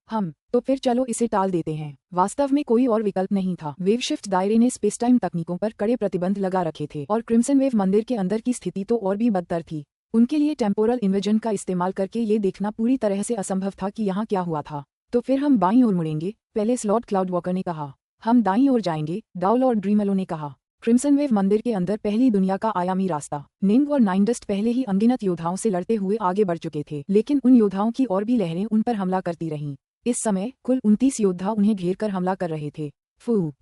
तो फिर चलो इसे टाल देते हैं। वास्तव में कोई और विकल्प नहीं था। वेव शिफ्ट दायरे ने स्पेस टाइम तकनीकों पर कड़े प्रतिबंध लगा रखे थे और क्रिम्सन वेव मंदिर के अंदर की स्थिति तो और भी बदतर थी। उनके लिए टेम्पोरल इन्विजन का इस्तेमाल करके ये देखना पूरी तरह से असंभव था कि यहाँ क्या हुआ था। तो फिर हम बाईं ओर मुड़ेंगे, पैलेस लॉर्ड क्लाउड वॉकर ने कहा। हम दाईं ओर जाएंगे, डाउनलॉर्ड ड्रीमलो ने कहा। क्रिम्सन वेव मंदिर के अंदर पहली दुनिया का आयामी रास्ता। निंग और नाइनडस्ट पहले ही अनगिनत योद्धाओं से लड़ते हुए आगे बढ़ चुके थे, लेकिन उन योद्धाओं की और भी लहरें उन पर हमला करती रहीं। इस समय कुल 29 योद्धा उन्हें घेर कर हमला कर रहे थे।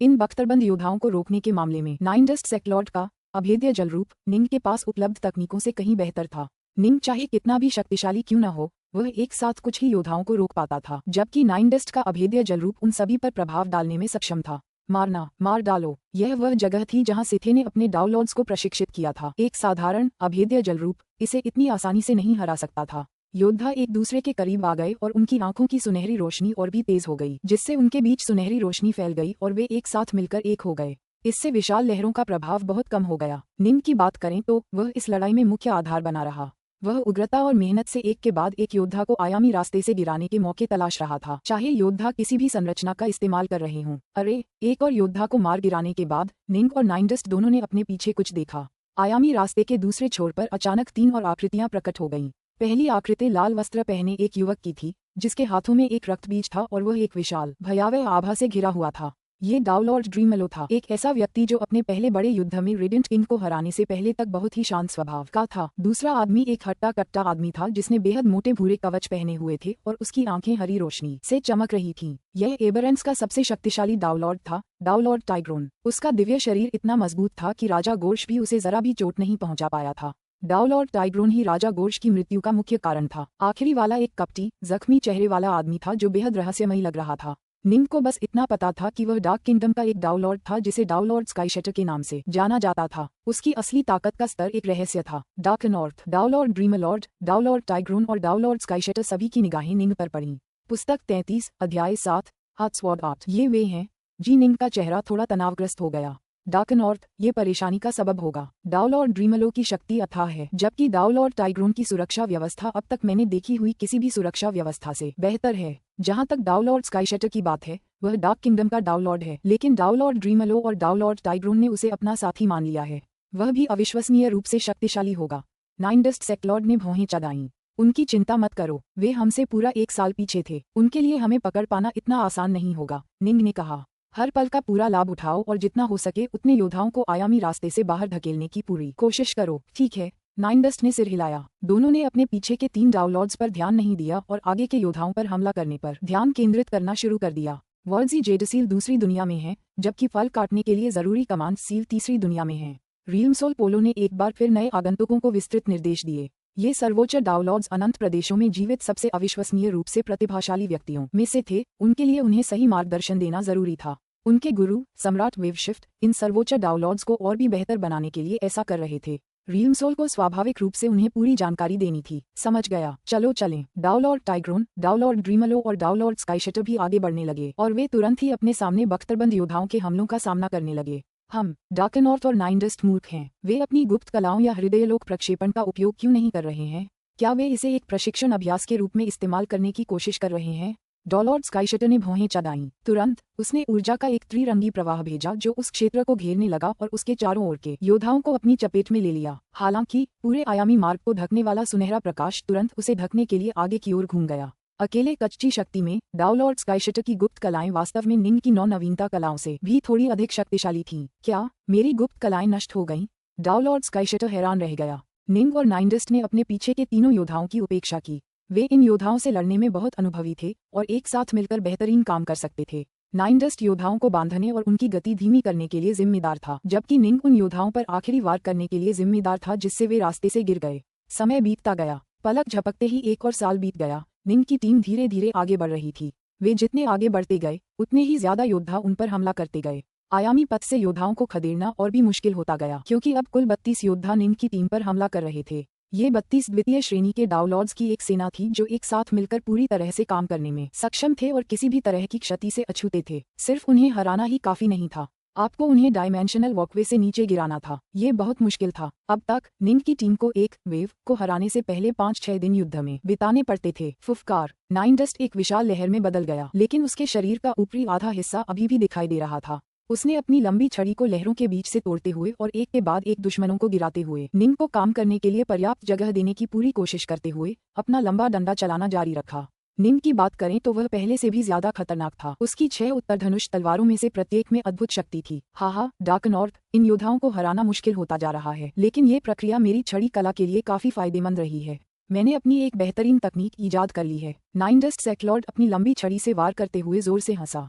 इन बख्तरबंद योद्धाओं को रोकने के मामले में नाइनडस्ट सेक्लॉर्ड का अभेद्य जलरूप निंग के पास उपलब्ध तकनीकों से कहीं बेहतर था। निंग चाहे कितना भी शक्तिशाली क्यों न हो, वह एक साथ कुछ ही योद्धाओं को रोक पाता था, जबकि नाइनडस्ट का अभेद्य जलरूप उन सभी पर प्रभाव डालने में सक्षम था। मारना, मार डालो, यह वह जगह थी जहां सिथे ने अपने डाउनलॉर्ड्स को प्रशिक्षित किया था। एक साधारण अभेद्य जलरूप इसे इतनी आसानी से नहीं हरा सकता था। योद्धा एक दूसरे के करीब आ गए और उनकी आंखों की सुनहरी रोशनी और भी तेज हो गई, जिससे उनके बीच सुनहरी रोशनी फैल गई और वे एक साथ मिलकर एक हो गए। इससे विशाल लहरों का प्रभाव बहुत कम हो गया। निंग की बात करें तो वह इस लड़ाई में मुख्य आधार बना रहा। वह उग्रता और मेहनत से एक के बाद एक योद्धा को आयामी रास्ते से गिराने के मौके तलाश रहा था, चाहे योद्धा किसी भी संरचना का इस्तेमाल कर रहे हों। अरे, एक और योद्धा को मार गिराने के बाद निंग और नाइनडस्ट दोनों ने अपने पीछे कुछ देखा। आयामी रास्ते के दूसरे छोर पर अचानक 3 और आकृतियां प्रकट हो गईं। पहली आकृति लाल वस्त्र पहने एक युवक की थी, जिसके हाथों में एक रक्त बीज था और वह एक विशाल भयावह आभा से घिरा हुआ था। ये डाउनलॉर्ड ड्रीमलो था, एक ऐसा व्यक्ति जो अपने पहले बड़े युद्ध में रेडिएंट किंग को हराने से पहले तक बहुत ही शांत स्वभाव का था। दूसरा आदमी एक हट्टा कट्टा आदमी था जिसने बेहद मोटे भूरे कवच पहने हुए थे और उसकी आंखें हरी रोशनी से चमक रही थीं। यह एबरेंस का सबसे शक्तिशाली डाउनलॉर्ड था, डाउनलॉर्ड टाइग्रोन। उसका दिव्य शरीर इतना मजबूत था कि राजा गोर्श भी उसे जरा भी चोट नहीं पहुंचा पाया था। डाउनलॉर्ड टाइग्रोन ही राजा गोर्श की मृत्यु का मुख्य कारण था। आखिरी वाला एक कपटी, जख्मी चेहरे वाला आदमी था जो बेहद रहस्यमयी लग रहा था। निंग को बस इतना पता था कि वह डार्क किंगडम का एक डाउनलॉर्ड था जिसे डाउनलॉर्ड स्काईशटर के नाम से जाना जाता था। उसकी असली ताकत का स्तर एक रहस्य था। डार्कनॉर्थ, डाउनलॉर्ड ड्रीमलॉर्ड, डाउनलॉर्ड टाइग्रोन और डाउनलॉर्ड स्काईशटर सभी की निगाहें निंग पर पड़ी। पुस्तक 33, अध्याय 7, हाथ स्वॉर्ड आर्ट। ये वे हैं। जी, निंग का चेहरा थोड़ा तनावग्रस्त हो गया। डार्क नॉर्थ ये परेशानी का सबब होगा। डाउलॉर्ड ड्रीमलो की शक्ति अथाह है, जबकि डाउलॉर्ड टाइग्रोन की सुरक्षा व्यवस्था अब तक मैंने देखी हुई किसी भी सुरक्षा व्यवस्था से बेहतर है। जहां तक डाउलॉर्ड स्काईशटर की बात है, वह डार्क किंगडम का डाउलॉर्ड है, लेकिन डाउलॉर्ड ड्रीमलो और डाउलॉर्ड टाइग्रोन ने उसे अपना साथी मान लिया है। वह भी अविश्वसनीय रूप से शक्तिशाली होगा। नाइन डस्ट सेक्लॉर्ड ने भौहें चढ़ाईं। उनकी चिंता मत करो, वे हमसे पूरा 1 साल पीछे थे, उनके लिए हमें पकड़ पाना इतना आसान नहीं होगा, निंग ने कहा। हर पल का पूरा लाभ उठाओ और जितना हो सके उतने योद्धाओं को आयामी रास्ते से बाहर धकेलने की पूरी कोशिश करो। ठीक है, नाइन डस्ट ने सिर हिलाया। दोनों ने अपने पीछे के 3 डाउलॉर्ड्स पर ध्यान नहीं दिया और आगे के योद्धाओं पर हमला करने पर ध्यान केंद्रित करना शुरू कर दिया। वॉल्जी जेडसील दूसरी दुनिया में है, जबकि फल काटने के लिए जरूरी कमांड सील तीसरी दुनिया में है। रियलमसोल पोलो ने एक बार फिर नए आगंतुकों को विस्तृत निर्देश दिए। ये सर्वोच्च डाउलॉर्ड्स अनंत प्रदेशों में जीवित सबसे अविश्वसनीय रूप से प्रतिभाशाली व्यक्तियों में से थे, उनके लिए उन्हें सही मार्गदर्शन देना जरूरी था। उनके गुरु सम्राट वेवशिफ्ट इन सर्वोच्च डाउलॉर्ड्स को और भी बेहतर बनाने के लिए ऐसा कर रहे थे। रियलमसोल को स्वाभाविक रूप से उन्हें पूरी जानकारी देनी थी। समझ गया, चलो चलें। डाउलॉर्ड टाइग्रोन, डाउलॉर्ड ड्रीमलो और डाउलॉर्ड स्काईशटर भी आगे बढ़ने लगे और वे तुरंत ही अपने सामने बख्तरबंद योद्धाओं के हमलों का सामना करने लगे। हम डार्क नॉर्थ और नाइन डस्ट मूर्ख हैं। वे अपनी गुप्त कलाओं या हृदयलोक प्रक्षेपण का उपयोग क्यों नहीं कर रहे हैं? क्या वे इसे एक प्रशिक्षण अभ्यास के रूप में इस्तेमाल करने की कोशिश कर रहे हैं? डाउलॉर्ड स्काईशटर ने भौहें चढ़ाईं। तुरंत उसने ऊर्जा का एक त्रिरंगी प्रवाह भेजा जो उस क्षेत्र को घेरने लगा और उसके चारों ओर के योद्धाओं को अपनी चपेट में ले लिया। हालांकि पूरे आयामी मार्ग को ढकने वाला सुनहरा प्रकाश तुरंत उसे ढकने के लिए आगे की ओर घूम गया। अकेले कच्ची शक्ति में डाउलॉर्ड स्काईशटर की गुप्त कलाएं वास्तव में निंग की नवनवीनता कलाओं से भी थोड़ी अधिक शक्तिशाली थीं। क्या मेरी गुप्त कलाएं नष्ट हो गईं? डाउलॉर्ड स्काईशटर हैरान रह गया। निंग और नाइन डस्ट ने अपने पीछे के तीनों योद्धाओं की उपेक्षा की। वे इन योद्धाओं से लड़ने में बहुत अनुभवी थे और एक साथ मिलकर बेहतरीन काम कर सकते थे। नाइन डस्ट योद्धाओं को बांधने और उनकी गति धीमी करने के लिए जिम्मेदार था, जबकि निंग उन योद्धाओं पर आखिरी वार करने के लिए जिम्मेदार था जिससे वे रास्ते से गिर गए। समय बीतता गया, पलक झपकते ही 1 और साल बीत गया। निंग की टीम धीरे धीरे आगे बढ़ रही थी। वे जितने आगे बढ़ते गए उतने ही ज्यादा योद्धा उन पर हमला करते गए। आयामी पथ से योद्धाओं को खदेड़ना और भी मुश्किल होता गया, क्योंकि अब कुल 32 योद्धा निंग की टीम पर हमला कर रहे थे। ये 32 द्वितीय श्रेणी के डाउलॉर्ड्स की एक सेना थी जो एक साथ मिलकर पूरी तरह से काम करने में सक्षम थे और किसी भी तरह की क्षति से अछूते थे। सिर्फ उन्हें हराना ही काफी नहीं था, आपको उन्हें डायमेंशनल वॉकवे से नीचे गिराना था। ये बहुत मुश्किल था। अब तक निंग की टीम को एक वेव को हराने से पहले 5-6 दिन युद्ध में बिताने पड़ते थे। फुफकार। नाइन डस्ट एक विशाल लहर में बदल गया, लेकिन उसके शरीर का ऊपरी आधा हिस्सा अभी भी दिखाई दे रहा था। उसने अपनी लंबी छड़ी को लहरों के बीच से तोड़ते हुए और एक के बाद एक दुश्मनों को गिराते हुए निंग को काम करने के लिए पर्याप्त जगह देने की पूरी कोशिश करते हुए अपना लंबा डंडा चलाना जारी रखा। निंग की बात करें तो वह पहले से भी ज्यादा खतरनाक था। उसकी 6 उत्तरधनुष तलवारों में से प्रत्येक में अद्भुत शक्ति थी। हाहा, डार्क नॉर्थ, इन योद्धाओं को हराना मुश्किल होता जा रहा है, लेकिन ये प्रक्रिया मेरी छड़ी कला के लिए काफी फायदेमंद रही है। मैंने अपनी एक बेहतरीन तकनीक ईजाद कर ली है। नाइन डस्ट सेक्लॉर्ड अपनी लंबी छड़ी से वार करते हुए जोर से हंसा।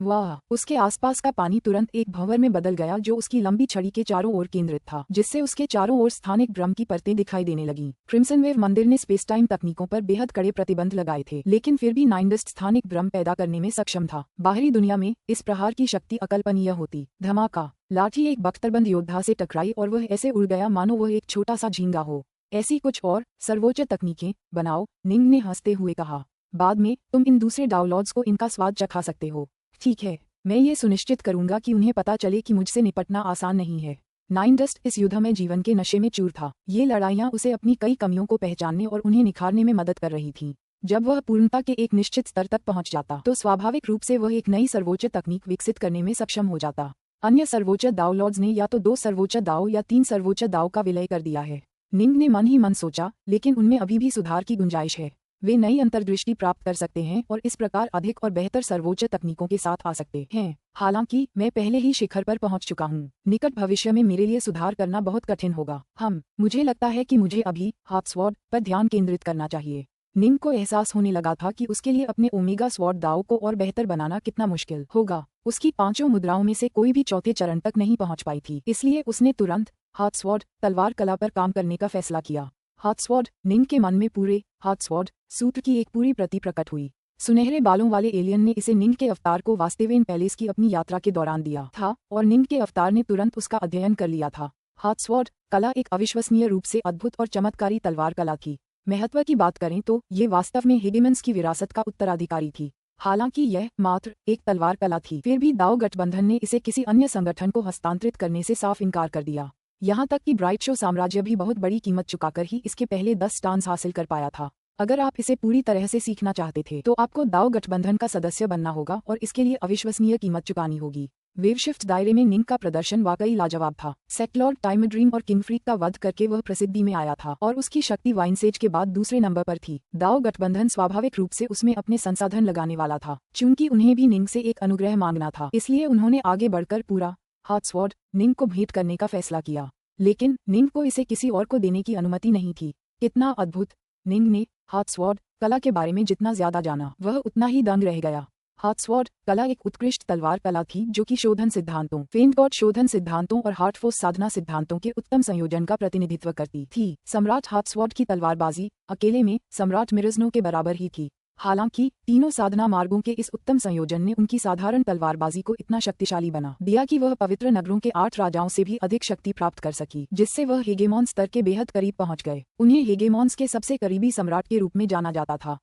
वाह! उसके आसपास का पानी तुरंत एक भंवर में बदल गया जो उसकी लंबी छड़ी के चारों ओर केंद्रित था, जिससे उसके चारों ओर स्थानिक ड्रम की परतें दिखाई देने लगीं। क्रिम्सन वेव मंदिर ने स्पेस टाइम तकनीकों पर बेहद कड़े प्रतिबंध लगाए थे, लेकिन फिर भी नाइन डस्ट स्थानिक ड्रम पैदा करने में सक्षम था। बाहरी दुनिया में इस प्रहार की शक्ति अकल्पनीय होती। धमाका! लाठी एक बख्तरबंद योद्धा से टकराई और वह ऐसे उड़ गया मानो वह एक छोटा सा झींगा हो। ऐसी कुछ और सर्वोच्च तकनीकें बनाओ, निंग ने हंसते हुए कहा। बाद में तुम इन दूसरे डाउनलॉड्स को इनका स्वाद चखा सकते हो। ठीक है, मैं ये सुनिश्चित करूंगा कि उन्हें पता चले कि मुझसे निपटना आसान नहीं है। नाइन डस्ट इस युद्ध में जीवन के नशे में चूर था। ये लड़ाइयाँ उसे अपनी कई कमियों को पहचानने और उन्हें निखारने में मदद कर रही थीं। जब वह पूर्णता के एक निश्चित स्तर तक पहुंच जाता तो स्वाभाविक रूप से वह एक नई सर्वोच्च तकनीक विकसित करने में सक्षम हो जाता। अन्य सर्वोच्च दाव लॉर्ड्स ने या तो 2 सर्वोच्च दाव या 3 सर्वोच्च दाव का विलय कर दिया है। निंग ने मन ही मन सोचा, लेकिन उनमें अभी भी सुधार की गुंजाइश है। वे नई अंतर्दृष्टि प्राप्त कर सकते हैं और इस प्रकार अधिक और बेहतर सर्वोच्च तकनीकों के साथ आ सकते हैं। हालांकि मैं पहले ही शिखर पर पहुंच चुका हूं। निकट भविष्य में मेरे लिए सुधार करना बहुत कठिन होगा। मुझे लगता है कि मुझे अभी हाफ स्वॉर्ड पर ध्यान केंद्रित करना चाहिए। निंग को एहसास होने लगा था कि उसके लिए अपने ओमेगा स्वॉर्ड दाव को और बेहतर बनाना कितना मुश्किल होगा। उसकी 5 मुद्राओं में से कोई भी चौथे चरण तक नहीं पहुंच पाई थी, इसलिए उसने तुरंत हाथ स्वॉर्ड तलवार कला पर काम करने का फैसला किया। हाथ स्वॉर्ड। निंग के मन में पूरे हाथ स्वॉर्ड सूत्र की एक पूरी प्रति प्रकट हुई। सुनहरे बालों वाले एलियन ने इसे निंग के अवतार को वास्तेवेन पैलेस की अपनी यात्रा के दौरान दिया था और निंग के अवतार ने तुरंत उसका अध्ययन कर लिया था। हाथ स्वॉर्ड कला एक अविश्वसनीय रूप से अद्भुत और चमत्कारी तलवार कला थी। महत्व की बात करें तो ये वास्तव में हिगेमन्स की विरासत का उत्तराधिकारी थी। हालांकि यह मात्र एक तलवार कला थी, फिर भी दाओ गठबंधन ने इसे किसी अन्य संगठन को हस्तांतरित करने से साफ इनकार कर दिया। यहाँ तक कि ब्राइट शो साम्राज्य भी बहुत बड़ी कीमत चुकाकर ही इसके पहले 10 स्टान्स हासिल कर पाया था। अगर आप इसे पूरी तरह से सीखना चाहते थे तो आपको दाओ गठबंधन का सदस्य बनना होगा और इसके लिए अविश्वसनीय कीमत चुकानी होगी। वेवशिफ्ट दायरे में निंग का प्रदर्शन वाकई लाजवाब था। सेक्लॉर्ड टाइमड्रीम और किंगफ्रीक का वध करके वह प्रसिद्धि में आया था और उसकी शक्ति वाइनसेज के बाद दूसरे नंबर पर थी। दाओ गठबंधन स्वाभाविक रूप से उसमें अपने संसाधन लगाने वाला था। चूंकि उन्हें भी निंग से एक अनुग्रह मांगना था, इसलिए उन्होंने आगे बढ़कर पूरा हार्ट्सवॉर्ड निंग को भेंट करने का फैसला किया। लेकिन निंग को इसे किसी और को देने की अनुमति नहीं थी। कितना अद्भुत! निंग ने हार्ट्सवॉर्ड कला के बारे में जितना ज्यादा जाना, वह उतना ही दंग रह गया। हार्ट्सवॉर्ड कला एक उत्कृष्ट तलवार कला थी जो कि शोधन सिद्धांतों, फेंट गॉड शोधन सिद्धांतों और हार्टफोर्स साधना सिद्धांतों के उत्तम संयोजन का प्रतिनिधित्व करती थी। सम्राट हार्ट्सवॉर्ड की तलवारबाजी अकेले में सम्राट मिरजनो के बराबर ही थी। हालांकि तीनों साधना मार्गों के इस उत्तम संयोजन ने उनकी साधारण तलवारबाजी को इतना शक्तिशाली बना दिया कि वह पवित्र नगरों के 8 राजाओं से भी अधिक शक्ति प्राप्त कर सकी, जिससे वह हेगेमॉन स्तर के बेहद करीब पहुंच गए। उन्हें हेगेमॉन्स के सबसे करीबी सम्राट के रूप में जाना जाता था।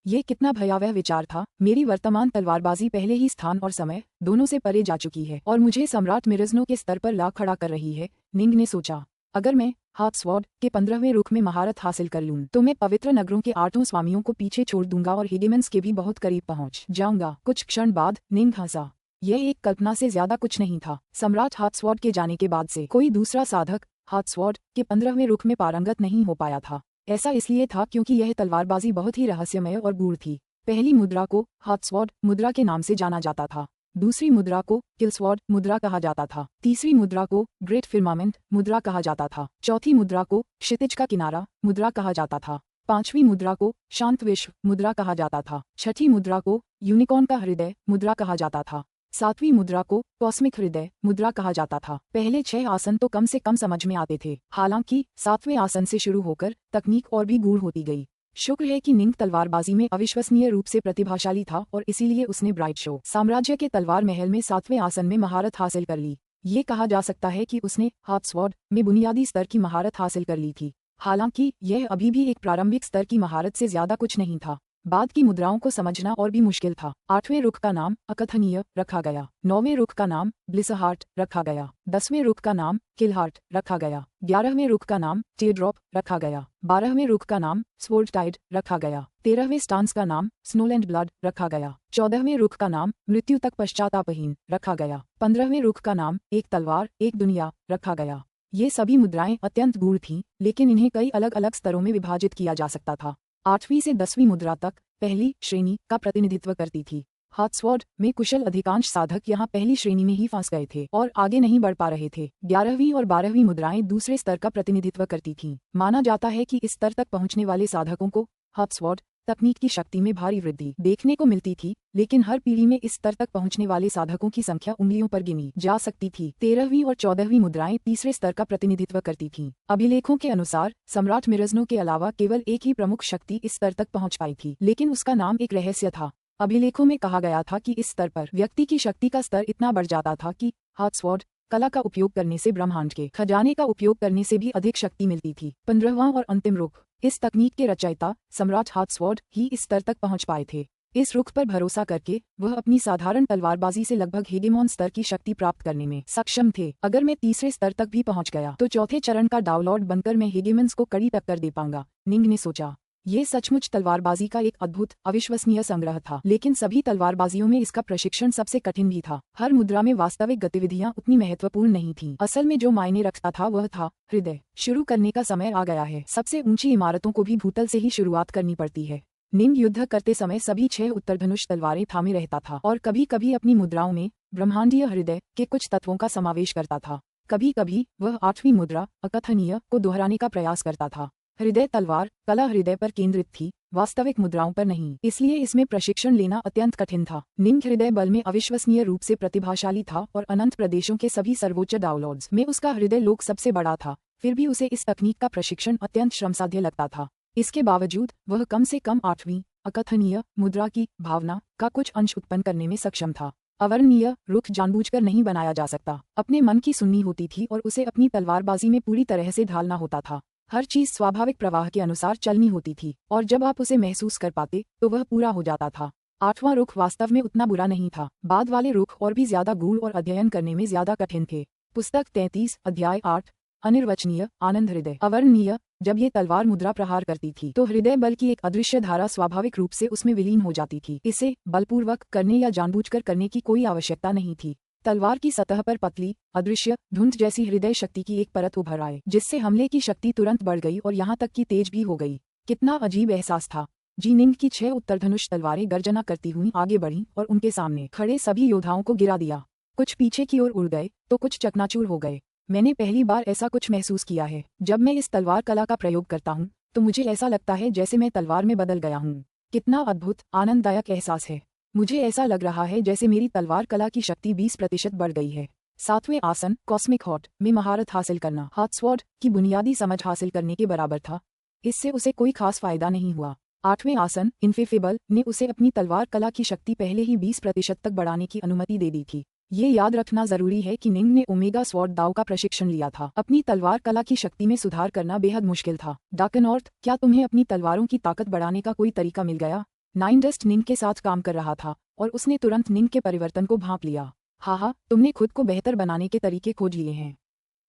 ये कितना भयावह विचार था। मेरी वर्तमान तलवारबाजी पहले ही स्थान और समय दोनों से परे जा चुकी है और मुझे सम्राट मिरजनो के स्तर पर ला खड़ा कर रही है। निंग ने सोचा, अगर मैं हार्ट्सवॉर्ड के 15वें रुख में महारत हासिल कर लूं तो मैं पवित्र नगरों के 8 स्वामियों को पीछे छोड़ दूंगा और हेगेमन्स के भी बहुत करीब पहुंच जाऊंगा। कुछ क्षण बाद निंग हंसा। यह एक कल्पना से ज्यादा कुछ नहीं था। सम्राट हार्ट्सवॉर्ड के जाने के बाद से कोई दूसरा साधक हार्ट्सवॉर्ड के 15वें रुख में पारंगत नहीं हो पाया था। ऐसा इसलिए था क्योंकि यह तलवारबाजी बहुत ही रहस्यमय और गूढ़ थी। पहली मुद्रा को हार्ट्सवॉर्ड मुद्रा के नाम से जाना जाता था। दूसरी मुद्रा को किल्सवॉर्ड मुद्रा कहा जाता था। तीसरी मुद्रा को ग्रेट फिर्मामेंट मुद्रा कहा जाता था। चौथी मुद्रा को क्षितिज का किनारा मुद्रा कहा जाता था। पांचवी मुद्रा को शांत विश्व मुद्रा कहा जाता था। छठी मुद्रा को यूनिकॉर्न का हृदय मुद्रा कहा जाता था। सातवीं मुद्रा को कॉस्मिक हृदय मुद्रा कहा जाता था। पहले 6 आसन तो कम से कम समझ में आते थे। हालांकि 7वें आसन से शुरू होकर तकनीक और भी गूढ़ होती गई। शुक्र है कि निंग तलवारबाजी में अविश्वसनीय रूप से प्रतिभाशाली था और इसीलिए उसने ब्राइट शो साम्राज्य के तलवार महल में 7वें आसन में महारत हासिल कर ली। ये कहा जा सकता है कि उसने हार्ट्सवॉर्ड में बुनियादी स्तर की महारत हासिल कर ली थी। हालांकि यह अभी भी एक प्रारंभिक स्तर की महारत से ज्यादा कुछ नहीं था। बाद की मुद्राओं को समझना और भी मुश्किल था। 8वें रुख का नाम अकथनीय रखा गया। 9वें रुख का नाम ब्लिसहार्ट रखा गया। 10वें रुख का नाम किलहार्ट रखा गया। 11वें रुख का नाम टीयरड्रॉप रखा गया। 12वें रुख का नाम स्वोर्डटाइड रखा गया। 13वें स्टांस का नाम स्नोलैंड ब्लड रखा गया। 14वें रुख का नाम मृत्यु तक पश्चातापहीन रखा गया। 15वें रुख का नाम एक तलवार एक दुनिया रखा गया। ये सभी मुद्राएं अत्यंत गूढ़ थीं, लेकिन इन्हें कई अलग अलग स्तरों में विभाजित किया जा सकता था। 8वीं से 10वीं मुद्रा तक पहली श्रेणी का प्रतिनिधित्व करती थी। हार्ट्सवॉर्ड में कुशल अधिकांश साधक यहाँ पहली श्रेणी में ही फंस गए थे और आगे नहीं बढ़ पा रहे थे। 11वीं और 12वीं मुद्राएं दूसरे स्तर का प्रतिनिधित्व करती थीं। माना जाता है कि इस स्तर तक पहुंचने वाले साधकों को हार्ट्सवॉर्ड तकनीक की शक्ति में भारी वृद्धि देखने को मिलती थी, लेकिन हर पीढ़ी में इस स्तर तक पहुंचने वाले साधकों की संख्या उंगलियों पर गिनी जा सकती थी। 13वीं और 14वीं मुद्राएं तीसरे स्तर का प्रतिनिधित्व करती थीं। अभिलेखों के अनुसार सम्राट मिरजनो के अलावा केवल एक ही प्रमुख शक्ति इस स्तर तक पहुंच पाई थी, लेकिन उसका नाम एक रहस्य था। अभिलेखों में कहा गया था कि इस स्तर पर व्यक्ति की शक्ति का स्तर इतना बढ़ जाता था कि हार्ट्सवॉर्ड कला का उपयोग करने से ब्रह्मांड के खजाने का उपयोग करने से भी अधिक शक्ति मिलती थी। 15वां और अंतिम रुख। इस तकनीक के रचयिता सम्राट हार्ट्सवॉर्ड ही इस स्तर तक पहुंच पाए थे। इस रुख पर भरोसा करके वह अपनी साधारण तलवारबाजी से लगभग हेगेमॉन स्तर की शक्ति प्राप्त करने में सक्षम थे। अगर मैं तीसरे स्तर तक भी पहुंच गया तो चौथे चरण का डाउलॉर्ड बनकर मैं हेगेमन्स को कड़ी टक्कर दे पाऊंगा। निंग ने सोचा। ये सचमुच तलवारबाजी का एक अद्भुत अविश्वसनीय संग्रह था, लेकिन सभी तलवारबाजियों में इसका प्रशिक्षण सबसे कठिन भी था। हर मुद्रा में वास्तविक गतिविधियां उतनी महत्वपूर्ण नहीं थीं। असल में जो मायने रखता था वह था हृदय। शुरू करने का समय आ गया है। सबसे ऊंची इमारतों को भी भूतल से ही शुरुआत करनी पड़ती है। निंग युद्ध करते समय सभी 6 उत्तरधनुष तलवारें थामे रहता था और कभी कभी अपनी मुद्राओं में ब्रह्मांडीय हृदय के कुछ तत्वों का समावेश करता था। कभी कभी वह 8वीं मुद्रा अकथनीय को दोहराने का प्रयास करता था। हृदय तलवार कला हृदय पर केंद्रित थी, वास्तविक मुद्राओं पर नहीं, इसलिए इसमें प्रशिक्षण लेना अत्यंत कठिन था। निंग हृदय बल में अविश्वसनीय रूप से प्रतिभाशाली था और अनंत प्रदेशों के सभी सर्वोच्च डाउनलॉर्ड्स में उसका हृदय लोक सबसे बड़ा था। फिर भी उसे इस तकनीक का प्रशिक्षण अत्यंत श्रमसाध्य लगता था। इसके बावजूद वह कम से कम 8वीं अकथनीय मुद्रा की भावना का कुछ अंश उत्पन्न करने में सक्षम था। अवर्णनीय रुख जानबूझकर नहीं बनाया जा सकता। अपने मन की सुननी होती थी और उसे अपनी तलवारबाजी में पूरी तरह से ढालना होता था। हर चीज स्वाभाविक प्रवाह के अनुसार चलनी होती थी और जब आप उसे महसूस कर पाते तो वह पूरा हो जाता था। 8वां रुख वास्तव में उतना बुरा नहीं था, बाद वाले रुख और भी ज्यादा गूढ़ और अध्ययन करने में ज्यादा कठिन थे। पुस्तक 33 अध्याय 8 अनिर्वचनीय आनंद हृदय। अवर्णनीय, जब ये तलवार मुद्रा प्रहार करती थी तो हृदय बल की एक अदृश्य धारा स्वाभाविक रूप से उसमें विलीन हो जाती थी। इसे बलपूर्वक करने या जानबूझकर करने की कोई आवश्यकता नहीं थी। तलवार की सतह पर पतली, अदृश्य, धुंध जैसी हृदय शक्ति की एक परत उभर आए, जिससे हमले की शक्ति तुरंत बढ़ गई और यहाँ तक कि तेज भी हो गई। कितना अजीब एहसास था। जीनिंग की 6 उत्तरधनुष तलवारें गर्जना करती हुई आगे बढ़ीं और उनके सामने खड़े सभी योद्धाओं को गिरा दिया। कुछ पीछे की ओर उड़ गए तो कुछ चकनाचूर हो गए। मैंने पहली बार ऐसा कुछ महसूस किया है। जब मैं इस तलवार कला का प्रयोग करता हूँ तो मुझे ऐसा लगता है जैसे मैं तलवार में बदल गया हूँ। कितना अद्भुत, आनंददायक एहसास है। मुझे ऐसा लग रहा है जैसे मेरी तलवार कला की शक्ति 20% बढ़ गई है। 7वें आसन कॉस्मिक हॉट में महारत हासिल करना हाथ स्वॉर्ड की बुनियादी समझ हासिल करने के बराबर था। इससे उसे कोई खास फायदा नहीं हुआ। 8वें आसन इनफेफेबल ने उसे अपनी तलवार कला की शक्ति पहले ही 20% तक बढ़ाने की अनुमति दे दी थी। ये याद रखना जरूरी है कि निंग ने ओमेगा स्वॉर्ड दाव का प्रशिक्षण लिया था। अपनी तलवार कला की शक्ति में सुधार करना बेहद मुश्किल था। डार्कनॉर्थ, क्या तुम्हें अपनी तलवारों की ताकत बढ़ाने का कोई तरीका मिल गया? नाइनडस्ट निंग के साथ काम कर रहा था और उसने तुरंत निंग के परिवर्तन को भांप लिया। हाँ, तुमने खुद को बेहतर बनाने के तरीके खोज लिए हैं।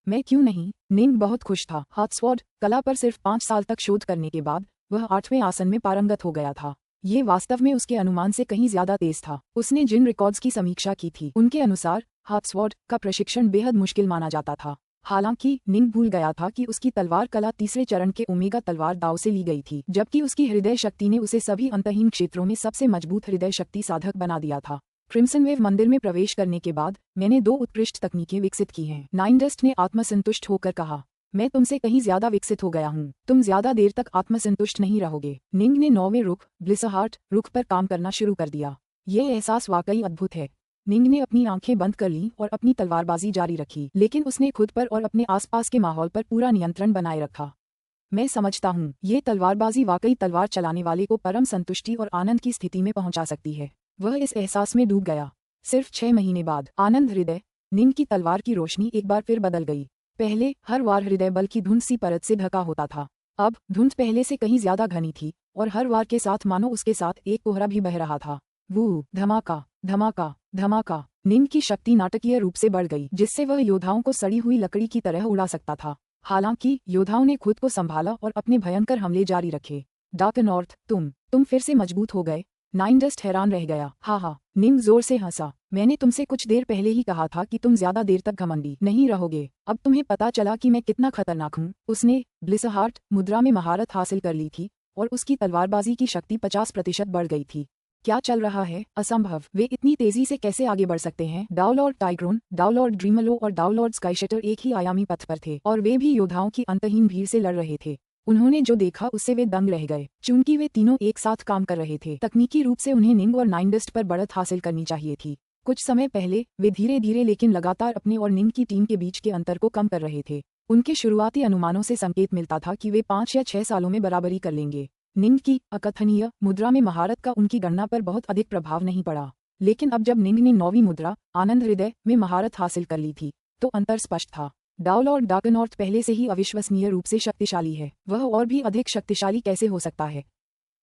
मैं क्यों नहीं? निंग बहुत खुश था। हाथ स्वॉर्ड कला पर सिर्फ 5 साल तक शोध करने के बाद वह 8वें आसन में पारंगत हो गया था। ये वास्तव में उसके अनुमान से कहीं ज्यादा तेज था। उसने जिन रिकॉर्ड्स की समीक्षा की थी उनके अनुसार हाथ स्वॉर्ड का प्रशिक्षण बेहद मुश्किल माना जाता था। हालांकि निंग भूल गया था कि उसकी तलवार कला तीसरे चरण के ओमेगा तलवार दाव से ली गई थी, जबकि उसकी हृदय शक्ति ने उसे सभी अंतहीन क्षेत्रों में सबसे मजबूत हृदय शक्ति साधक बना दिया था। क्रिम्सन वेव मंदिर में प्रवेश करने के बाद मैंने 2 उत्कृष्ट तकनीकें विकसित की हैं। नाइनडस्ट ने आत्मसंतुष्ट होकर कहा, मैं तुमसे कहीं ज्यादा विकसित हो गया हूँ। तुम ज्यादा देर तक आत्मसंतुष्ट नहीं रहोगे। निंग ने 9वें रुख ब्लिसहार्ट रुख पर काम करना शुरू कर दिया। ये एहसास वाकई अद्भुत है। निंग ने अपनी आंखें बंद कर लीं और अपनी तलवारबाजी जारी रखी, लेकिन उसने खुद पर और अपने आसपास के माहौल पर पूरा नियंत्रण बनाए रखा। मैं समझता हूँ, ये तलवारबाजी वाकई तलवार चलाने वाले को परम संतुष्टि और आनंद की स्थिति में पहुंचा सकती है। वह इस एहसास में डूब गया। सिर्फ 6 महीने बाद आनंद हृदय निंग की तलवार की रोशनी एक बार फिर बदल गई। पहले हर वार हृदय बल की धुंध सी परत से ढका होता था। अब धुंध पहले से कहीं ज्यादा घनी थी और हर वार के साथ मानो उसके साथ एक कोहरा भी बह रहा था। वो धमाका धमाका धमाका। निंग की शक्ति नाटकीय रूप से बढ़ गई, जिससे वह योद्धाओं को सड़ी हुई लकड़ी की तरह उड़ा सकता था। हालांकि योद्धाओं ने खुद को संभाला और अपने भयंकर हमले जारी रखे। डार्कनॉर्थ, तुम फिर से मजबूत हो गए। नाइनडस्ट हैरान रह गया। हाँ, निंग जोर से हंसा। मैंने तुमसे कुछ देर पहले ही कहा था कि तुम ज्यादा देर तक घमंडी नहीं रहोगे। अब तुम्हें पता चला कि मैं कितना खतरनाक हूँ। उसने ब्लिसहार्ट मुद्रा में महारत हासिल कर ली थी और उसकी तलवारबाजी की शक्ति 50% बढ़ गई थी। क्या चल रहा है? असंभव। वे इतनी तेजी से कैसे आगे बढ़ सकते हैं? डाउलॉर्ड टाइग्रोन, डाउलॉर्ड ड्रीमलो और डाउलॉर्ड स्काईशटर एक ही आयामी पथ पर थे और वे भी योद्धाओं की अंतहीन भीड़ से लड़ रहे थे। उन्होंने जो देखा उससे वे दंग रह गए। चूंकि वे तीनों एक साथ काम कर रहे थे, तकनीकी रूप से उन्हें निंग और नाइनडस्ट पर बढ़त हासिल करनी चाहिए थी। कुछ समय पहले वे धीरे धीरे लेकिन लगातार अपने और निंग की टीम के बीच के अंतर को कम कर रहे थे। उनके शुरुआती अनुमानों से संकेत मिलता था कि वे 5 या 6 सालों में बराबरी कर लेंगे। निंग की अकथनीय मुद्रा में महारत का उनकी गणना पर बहुत अधिक प्रभाव नहीं पड़ा, लेकिन अब जब निंग ने 9वीं मुद्रा आनंद हृदय में महारत हासिल कर ली थी तो अंतर स्पष्ट था। डाउलॉर्ड डार्कनॉर्थ पहले से ही अविश्वसनीय रूप से शक्तिशाली है। वह और भी अधिक शक्तिशाली कैसे हो सकता है?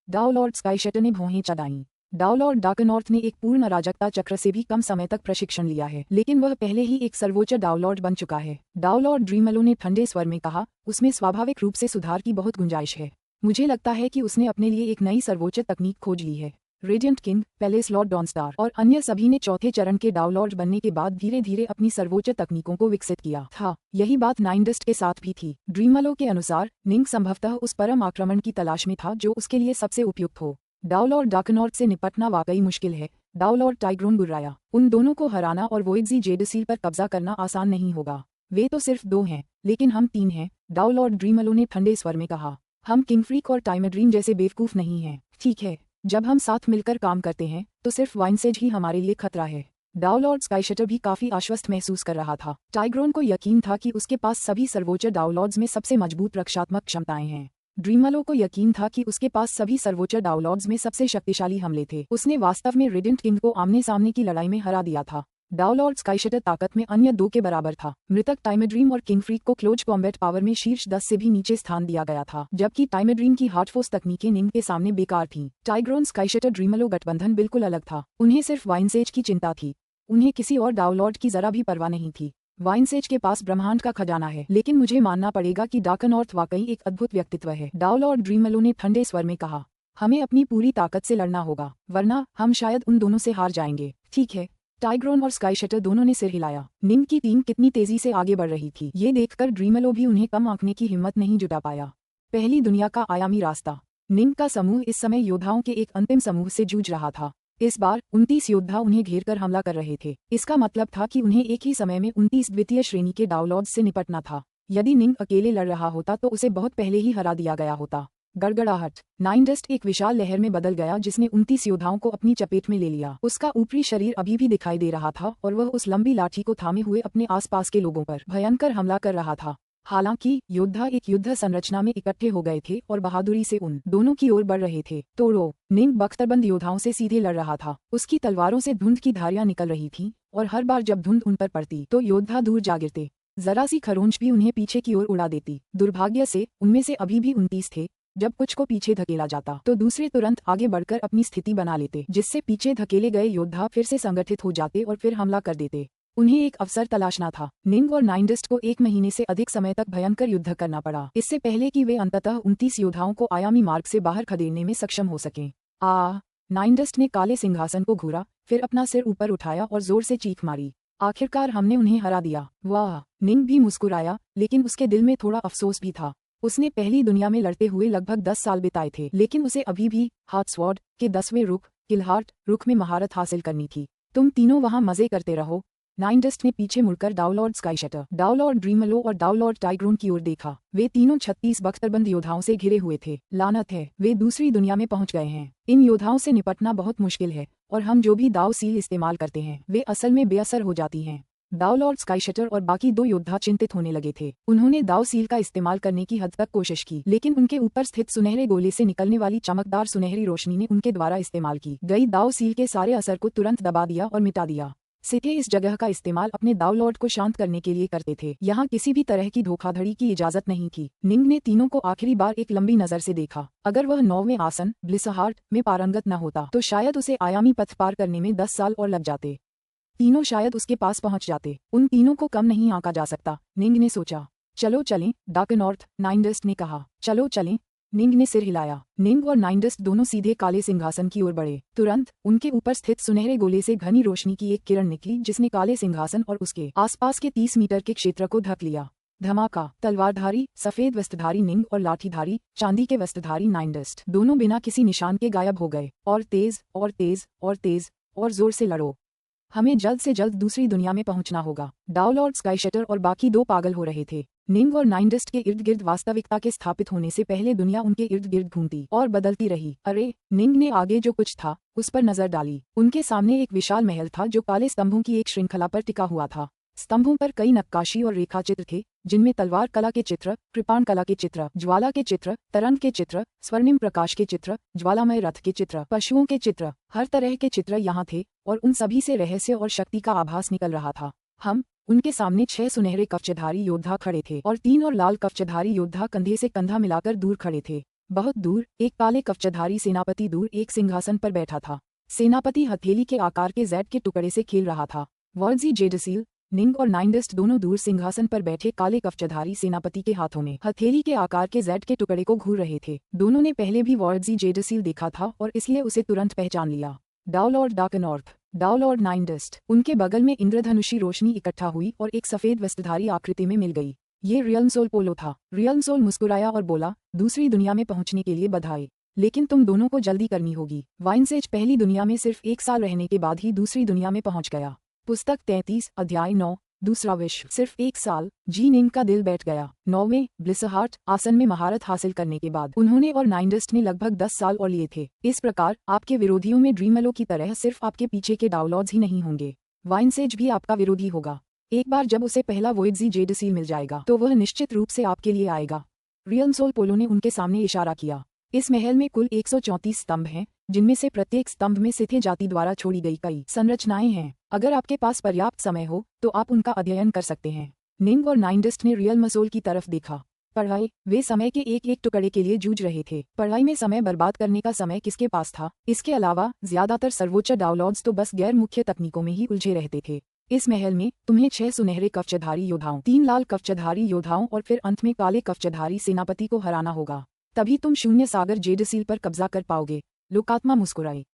डाउलॉर्ड स्काईशटर ने भौहें चढ़ाईं। डाउलॉर्ड डार्कनॉर्थ ने एक पूर्ण अराजकता चक्र से भी कम समय तक प्रशिक्षण लिया है, लेकिन वह पहले ही एक सर्वोच्च डाउलॉर्ड बन चुका है। डाउलॉर्ड ड्रीमलो ने ठंडे स्वर में कहा, उसमें स्वाभाविक रूप से सुधार की बहुत गुंजाइश है। मुझे लगता है कि उसने अपने लिए एक नई सर्वोच्च तकनीक खोज ली है। रेडियंट किंग, पैलेस लॉर्ड डॉनस्टार और अन्य सभी ने चौथे चरण के डाउलॉर्ड बनने के बाद धीरे धीरे अपनी सर्वोच्च तकनीकों को विकसित किया था। यही बात नाइनडस्ट के साथ भी थी। ड्रीमलो के अनुसार निंग संभवतः उस परम आक्रमण की तलाश में था जो उसके लिए सबसे उपयुक्त हो। डाउलॉर्ड डार्कनॉर्थ से निपटना वाकई मुश्किल है। डाउलॉर्ड टाइग्रोन गुर्राया। उन दोनों को हराना और वोइगजी जेडसील पर कब्जा करना आसान नहीं होगा। वे तो सिर्फ 2 हैं, लेकिन हम 3 हैं। डाउलॉर्ड ड्रीमलो ने ठंडे स्वर में कहा, हम किंगफ्रीक और टाइमड्रीम जैसे बेवकूफ नहीं हैं। ठीक है, जब हम साथ मिलकर काम करते हैं तो सिर्फ वाइनसेज ही हमारे लिए खतरा है। डाउलॉर्ड स्काईशटर भी काफी आश्वस्त महसूस कर रहा था। टाइग्रोन को यकीन था कि उसके पास सभी सर्वोच्च डाउलॉर्ड्स में सबसे मजबूत रक्षात्मक क्षमताएं हैं। ड्रीमलो को यकीन था कि उसके पास सभी सर्वोच्च डाउलॉर्ड्स में सबसे शक्तिशाली हमले थे। उसने वास्तव में रेडियंट किंग को आमने सामने की लड़ाई में हरा दिया था। डाउलॉर्ड स्काईशटर ताकत में अन्य दो के बराबर था। मृतक टाइमड्रीम और किंगफ्रीक को क्लोज कॉम्बैट पावर में शीर्ष 10 से भी नीचे स्थान दिया गया था, जबकि टाइमड्रीम की हार्टफोर्स तकनीकें निंग के सामने बेकार थीं। टाइग्रोन स्काईशटर ड्रीमलो गठबंधन बिल्कुल अलग था। उन्हें सिर्फ वाइनसेज की चिंता थी। उन्हें किसी और डाउलॉर्ड की जरा भी परवाह नहीं थी। वाइनसेज के पास ब्रह्मांड का खजाना है, लेकिन मुझे मानना पड़ेगा कि डार्कनॉर्थ वाकई एक अद्भुत व्यक्तित्व है, डाउलॉर्ड ड्रीमलो ने ठंडे स्वर में कहा। हमें अपनी पूरी ताकत से लड़ना होगा, वरना हम शायद उन दोनों से हार जाएंगे। ठीक है। टाइग्रोन और स्काईशटर दोनों ने सिर हिलाया। निंग की टीम कितनी तेजी से आगे बढ़ रही थी, ये देखकर ड्रीमलो भी उन्हें कम आंकने की हिम्मत नहीं जुटा पाया। पहली दुनिया का आयामी रास्ता। निंग का समूह इस समय योद्धाओं के एक अंतिम समूह से जूझ रहा था। इस बार 29 योद्धा उन्हें घेरकर हमला कर रहे थे। इसका मतलब था कि उन्हें एक ही समय में 29 द्वितीय श्रेणी के डाउलॉर्ड्स से निपटना था। यदि निंग अकेले लड़ रहा होता तो उसे बहुत पहले ही हरा दिया गया होता। गड़गड़ाहट। नाइनडस्ट एक विशाल लहर में बदल गया जिसने 29 योद्धाओं को अपनी चपेट में ले लिया। उसका ऊपरी शरीर अभी भी दिखाई दे रहा था और वह उस लंबी लाठी को थामे हुए अपने आसपास के लोगों पर भयंकर हमला कर रहा था। हालांकि योद्धा एक युद्ध संरचना में इकट्ठे हो गए थे और बहादुरी से उन दोनों की ओर बढ़ रहे थे। तोड़ो। निंग बख्तरबंद योद्धाओं से सीधे लड़ रहा था। उसकी तलवारों से धुंध की धारियां निकल रही थीं और हर बार जब धुंध उन पर पड़ती तो योद्धा दूर जा गिरते। जरा सी खरोंच भी उन्हें पीछे की ओर उड़ा देती। दुर्भाग्य से उनमें से अभी भी 29 थे। जब कुछ को पीछे धकेला जाता तो दूसरे तुरंत आगे बढ़कर अपनी स्थिति बना लेते, जिससे पीछे धकेले गए योद्धा फिर से संगठित हो जाते और फिर हमला कर देते। उन्हें एक अवसर तलाशना था। निंग और नाइनडस्ट को 1 महीने से अधिक समय तक भयंकर युद्ध करना पड़ा, इससे पहले कि वे अंततः 29 योद्धाओं को आयामी मार्ग से बाहर खदेड़ने में सक्षम हो सकें। नाइनडस्ट ने काले सिंहासन को घूरा, फिर अपना सिर ऊपर उठाया और जोर से चीख मारी। आखिरकार हमने उन्हें हरा दिया। वाह। निंग भी मुस्कुराया, लेकिन उसके दिल में थोड़ा अफसोस भी था। उसने पहली दुनिया में लड़ते हुए लगभग 10 साल बिताए थे, लेकिन उसे अभी भी हार्टस्वॉर्ड के 10वें रुख किलहार्ट रुख में महारत हासिल करनी थी। तुम तीनों वहां मजे करते रहो। नाइनडस्ट ने पीछे मुड़कर डाउलॉर्ड स्काईशटर, डाउलॉर्ड ड्रीमलो और डाउलॉर्ड टाइग्रोन की ओर देखा। वे तीनों 36 बख्तरबंद योद्धाओं से घिरे हुए थे। लानत है, वे दूसरी दुनिया में पहुंच गए हैं। इन योद्धाओं से निपटना बहुत मुश्किल है और हम जो भी दाव सील इस्तेमाल करते हैं वे असल में बेअसर हो जाती हैं। डाउलॉर्ड स्काईशटर और बाकी 2 योद्धा चिंतित होने लगे थे। उन्होंने दाव सील का इस्तेमाल करने की हद तक कोशिश की, लेकिन उनके ऊपर स्थित सुनहरे गोले से निकलने वाली चमकदार सुनहरी रोशनी ने उनके द्वारा इस्तेमाल की गई दाव सील के सारे असर को तुरंत दबा दिया और मिटा दिया। सिथे इस जगह का इस्तेमाल अपने डाउलॉर्ड को शांत करने के लिए करते थे। यहाँ किसी भी तरह की धोखाधड़ी की इजाजत नहीं थी। निंग ने तीनों को आखिरी बार एक लंबी नजर से देखा। अगर वह 9वें आसन ब्लिसहार्ट में पारंगत न होता तो शायद उसे आयामी पथ पार करने में 10 साल और लग जाते। तीनों शायद उसके पास पहुंच जाते। उन तीनों को कम नहीं आंका जा सकता, निंग ने सोचा। चलो चलें, डार्कनॉर्थ, नाइनडस्ट ने कहा। चलो चलें। निंग ने सिर हिलाया। निंग और नाइनडस्ट दोनों सीधे काले सिंहासन की ओर बढ़े। तुरंत उनके ऊपर स्थित सुनहरे गोले से घनी रोशनी की एक किरण निकली जिसने काले सिंहासन और उसके आसपास के 30 मीटर के क्षेत्र को ढक लिया। धमाका। तलवारधारी सफेद वस्त्रधारी निंग और लाठीधारी चांदी के वस्त्रधारी नाइनडस्ट दोनों बिना किसी निशान के गायब हो गए। और तेज और तेज और तेज और जोर से लड़ो। हमें जल्द से जल्द दूसरी दुनिया में पहुंचना होगा। डाउलॉर्ड स्काईशटर और बाकी 2 पागल हो रहे थे। निंग और नाइनडस्ट के इर्द गिर्द वास्तविकता के स्थापित होने से पहले दुनिया उनके इर्द गिर्द घूमती और बदलती रही। अरे, निंग ने आगे जो कुछ था उस पर नजर डाली। उनके सामने एक विशाल महल था जो काले स्तंभों की एक श्रृंखला पर टिका हुआ था। स्तंभों पर कई नक्काशी और रेखा चित्र थे, जिनमें तलवार कला के चित्र, कृपाण कला के चित्र, ज्वाला के चित्र, तरंग के चित्र, स्वर्णिम प्रकाश के चित्र, ज्वालामय रथ के चित्र, पशुओं के चित्र, हर तरह के चित्र यहाँ थे और उन सभी से रहस्य और शक्ति का आभास निकल रहा था। उनके सामने 6 सुनहरे कवचधारी योद्धा खड़े थे और 3 और लाल कवचधारी योद्धा कंधे से कंधा मिलाकर दूर खड़े थे। बहुत दूर एक काले कवचधारी सेनापति दूर एक सिंहासन पर बैठा था। सेनापति हथेली के आकार के जेड के टुकड़े से खेल रहा था। वॉल्जी जेडसील, निंग और नाइनडस्ट दोनों दूर सिंहासन पर बैठे काले कवचधारी सेनापति के हाथों में हथेली के आकार के जेड के टुकड़े को घूर रहे थे। दोनों ने पहले भी वॉल्जी जेडसील देखा था और इसलिए उसे तुरंत पहचान लिया। डाउलॉर्ड डार्कनॉर्थ, डाउलॉर्ड नाइनडस्ट। उनके बगल में इंद्रधनुषी रोशनी इकट्ठा हुई और एक सफेद वस्त्रधारी आकृति में मिल गई। ये रियलमसोल पोलो था। रियलमसोल मुस्कुराया और बोला, दूसरी दुनिया में पहुंचने के लिए बधाई, लेकिन तुम दोनों को जल्दी करनी होगी। वाइनसेज पहली दुनिया में सिर्फ 1 साल रहने के बाद ही दूसरी दुनिया में पहुंच गया। पुस्तक 33 अध्याय 9 दूसरा विश्व। सिर्फ 1 साल। जी निंग का दिल बैठ गया। 9वें ब्लिसहार्ट आसन में महारत हासिल करने के बाद उन्होंने और नाइनडस्ट ने लगभग 10 साल और लिए थे। इस प्रकार आपके विरोधियों में ड्रीमलो की तरह सिर्फ आपके पीछे के डाउलॉर्ड्स ही नहीं होंगे, वाइनसेज भी आपका विरोधी होगा। एक बार जब उसे पहला वोइडजी जेडसील मिल जाएगा तो वह निश्चित रूप से आपके लिए आएगा। रियलमसोल पोलो ने उनके सामने इशारा किया। इस महल में कुल 134 स्तंभ हैं, जिनमें से प्रत्येक स्तंभ में सिथे जाति द्वारा छोड़ी गई कई संरचनाएं हैं। अगर आपके पास पर्याप्त समय हो तो आप उनका अध्ययन कर सकते हैं। निंग और नाइनडस्ट ने रियल मसोल की तरफ देखा। पढ़ाई, वे समय के एक एक टुकड़े के लिए जूझ रहे थे। पढ़ाई में समय बर्बाद करने का समय किसके पास था? इसके अलावा ज्यादातर सर्वोच्च डाउनलॉर्ड्स तो बस गैर मुख्य तकनीकों में ही उलझे रहते थे। इस महल में तुम्हें 6 सुनहरे कवचधारी योद्धाओं, 3 लाल कवचधारी योद्धाओं और फिर अंत में काले कवचधारी सेनापति को हराना होगा। तभी तुम शून्य सागर जेडसील पर कब्जा कर पाओगे। लोकात्मा मुस्कुराई।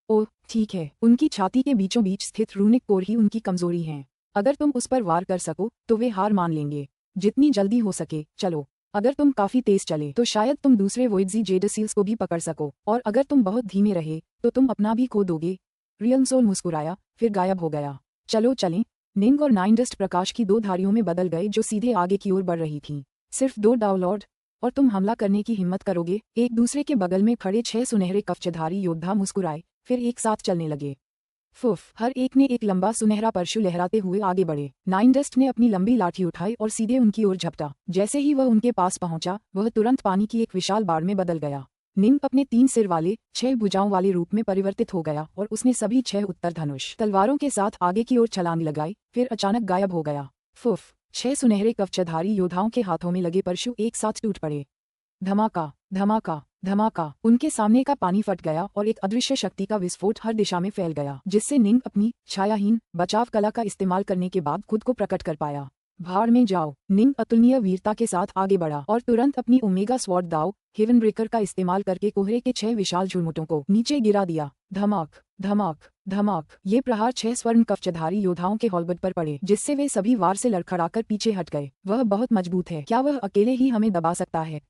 ओह ठीक है, उनकी छाती के बीचों बीच स्थित रूनिक कोर ही उनकी कमजोरी है। अगर तुम उस पर वार कर सको तो वे हार मान लेंगे। जितनी जल्दी हो सके चलो। अगर तुम काफी तेज चले तो शायद तुम दूसरे वोइड्जी जेडसील्स को भी पकड़ सको, और अगर तुम बहुत धीमे रहे तो तुम अपना भी खो दोगे। रियलमसोल मुस्कुराया, फिर गायब हो गया। चलो चलें। निंग और नाइनडस्ट प्रकाश की 2 धारियों में बदल गए जो सीधे आगे की ओर बढ़ रही थीं। सिर्फ 2 डाउनलॉर्ड और तुम हमला करने की हिम्मत करोगे? एक दूसरे के बगल में खड़े 6 सुनहरे कवचधारी योद्धा मुस्कुराए, फिर एक साथ चलने लगे। फुफ, हर एक ने एक लंबा सुनहरा परशु लहराते हुए आगे बढ़े। नाइनडस्ट ने अपनी लंबी लाठी उठाई और सीधे उनकी ओर झपटा। जैसे ही वह उनके पास पहुंचा, वह तुरंत पानी की एक विशाल बाढ़ में बदल गया। निंग अपने 3 सिर वाले 6 भुजाओं वाले रूप में परिवर्तित हो गया और उसने सभी 6 उत्तर धनुष तलवारों के साथ आगे की ओर छलांग लगाई, फिर अचानक गायब हो गया। फुफ, 6 सुनहरे कवचधारी योद्धाओं के हाथों में लगे परशु एक साथ टूट पड़े। धमाका धमाका धमाका, उनके सामने का पानी फट गया और एक अदृश्य शक्ति का विस्फोट हर दिशा में फैल गया, जिससे निंग अपनी छायाहीन बचाव कला का इस्तेमाल करने के बाद खुद को प्रकट कर पाया। भाड़ में जाओ। निंग अतुलनीय वीरता के साथ आगे बढ़ा और तुरंत अपनी ओमेगा स्वॉर्ड दाव हेवन ब्रेकर का इस्तेमाल करके कोहरे के 6 विशाल झुरमुटों को नीचे गिरा दिया। धमाक धमाक धमाक, ये प्रहार 6 स्वर्ण कवचधारी योद्धाओं के हॉलबट पर पड़े, जिससे वे सभी वार से लड़खड़ाकर पीछे हट गए। वह बहुत मजबूत है, क्या वह अकेले ही हमें दबा सकता है?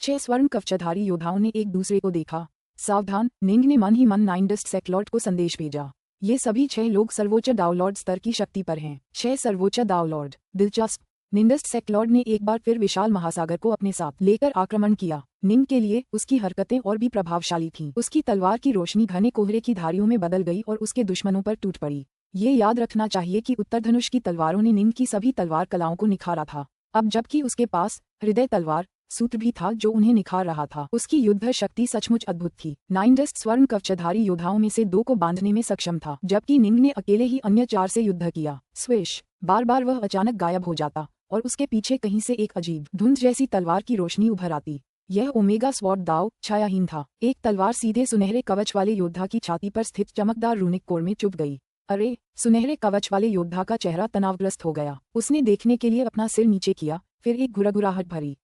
6 स्वर्ण कवचधारी योद्धाओं ने एक दूसरे को देखा। सावधान, निंग ने मन ही मन नाइनडस्ट सेक्लॉर्ड को संदेश भेजा। ये सभी 6 लोग सर्वोच्च डाउनलॉर्ड स्तर की शक्ति पर हैं। 6 सर्वोच्च डाउनलॉर्ड। दिलचस्प। निंडस्ट सेक्लॉर्ड ने एक बार फिर विशाल महासागर को अपने साथ लेकर आक्रमण किया। निंग के लिए उसकी हरकतें और भी प्रभावशाली थीं। उसकी तलवार की रोशनी घने कोहरे की धारियों में बदल गई और उसके दुश्मनों पर टूट पड़ी। ये याद रखना चाहिए कि उत्तरधनुष की तलवारों ने निंग की सभी तलवार कलाओं को निखारा था। अब जबकि उसके पास हृदय तलवार सूत्र भी था जो उन्हें निखार रहा था, उसकी युद्ध शक्ति सचमुच अद्भुत थी। नाइनडस्ट स्वर्ण कवचधारी योद्धाओं में से 2 को बांधने में सक्षम था, जबकि निंग ने अकेले ही अन्य 4 से युद्ध किया। स्विश, बार बार वह अचानक गायब हो जाता और उसके पीछे कहीं से एक अजीब धुंध जैसी तलवार की रोशनी उभर आती। यह ओमेगा स्वॉर्ड दाव छायाहीन था। एक तलवार सीधे सुनहरे कवच वाले योद्धा की छाती पर स्थित चमकदार रूनिक कोर में चुभ गई। अरे! सुनहरे कवच वाले योद्धा का चेहरा तनावग्रस्त हो गया। उसने देखने के लिए अपना सिर नीचे किया, फिर एक घुरघुराहट भरी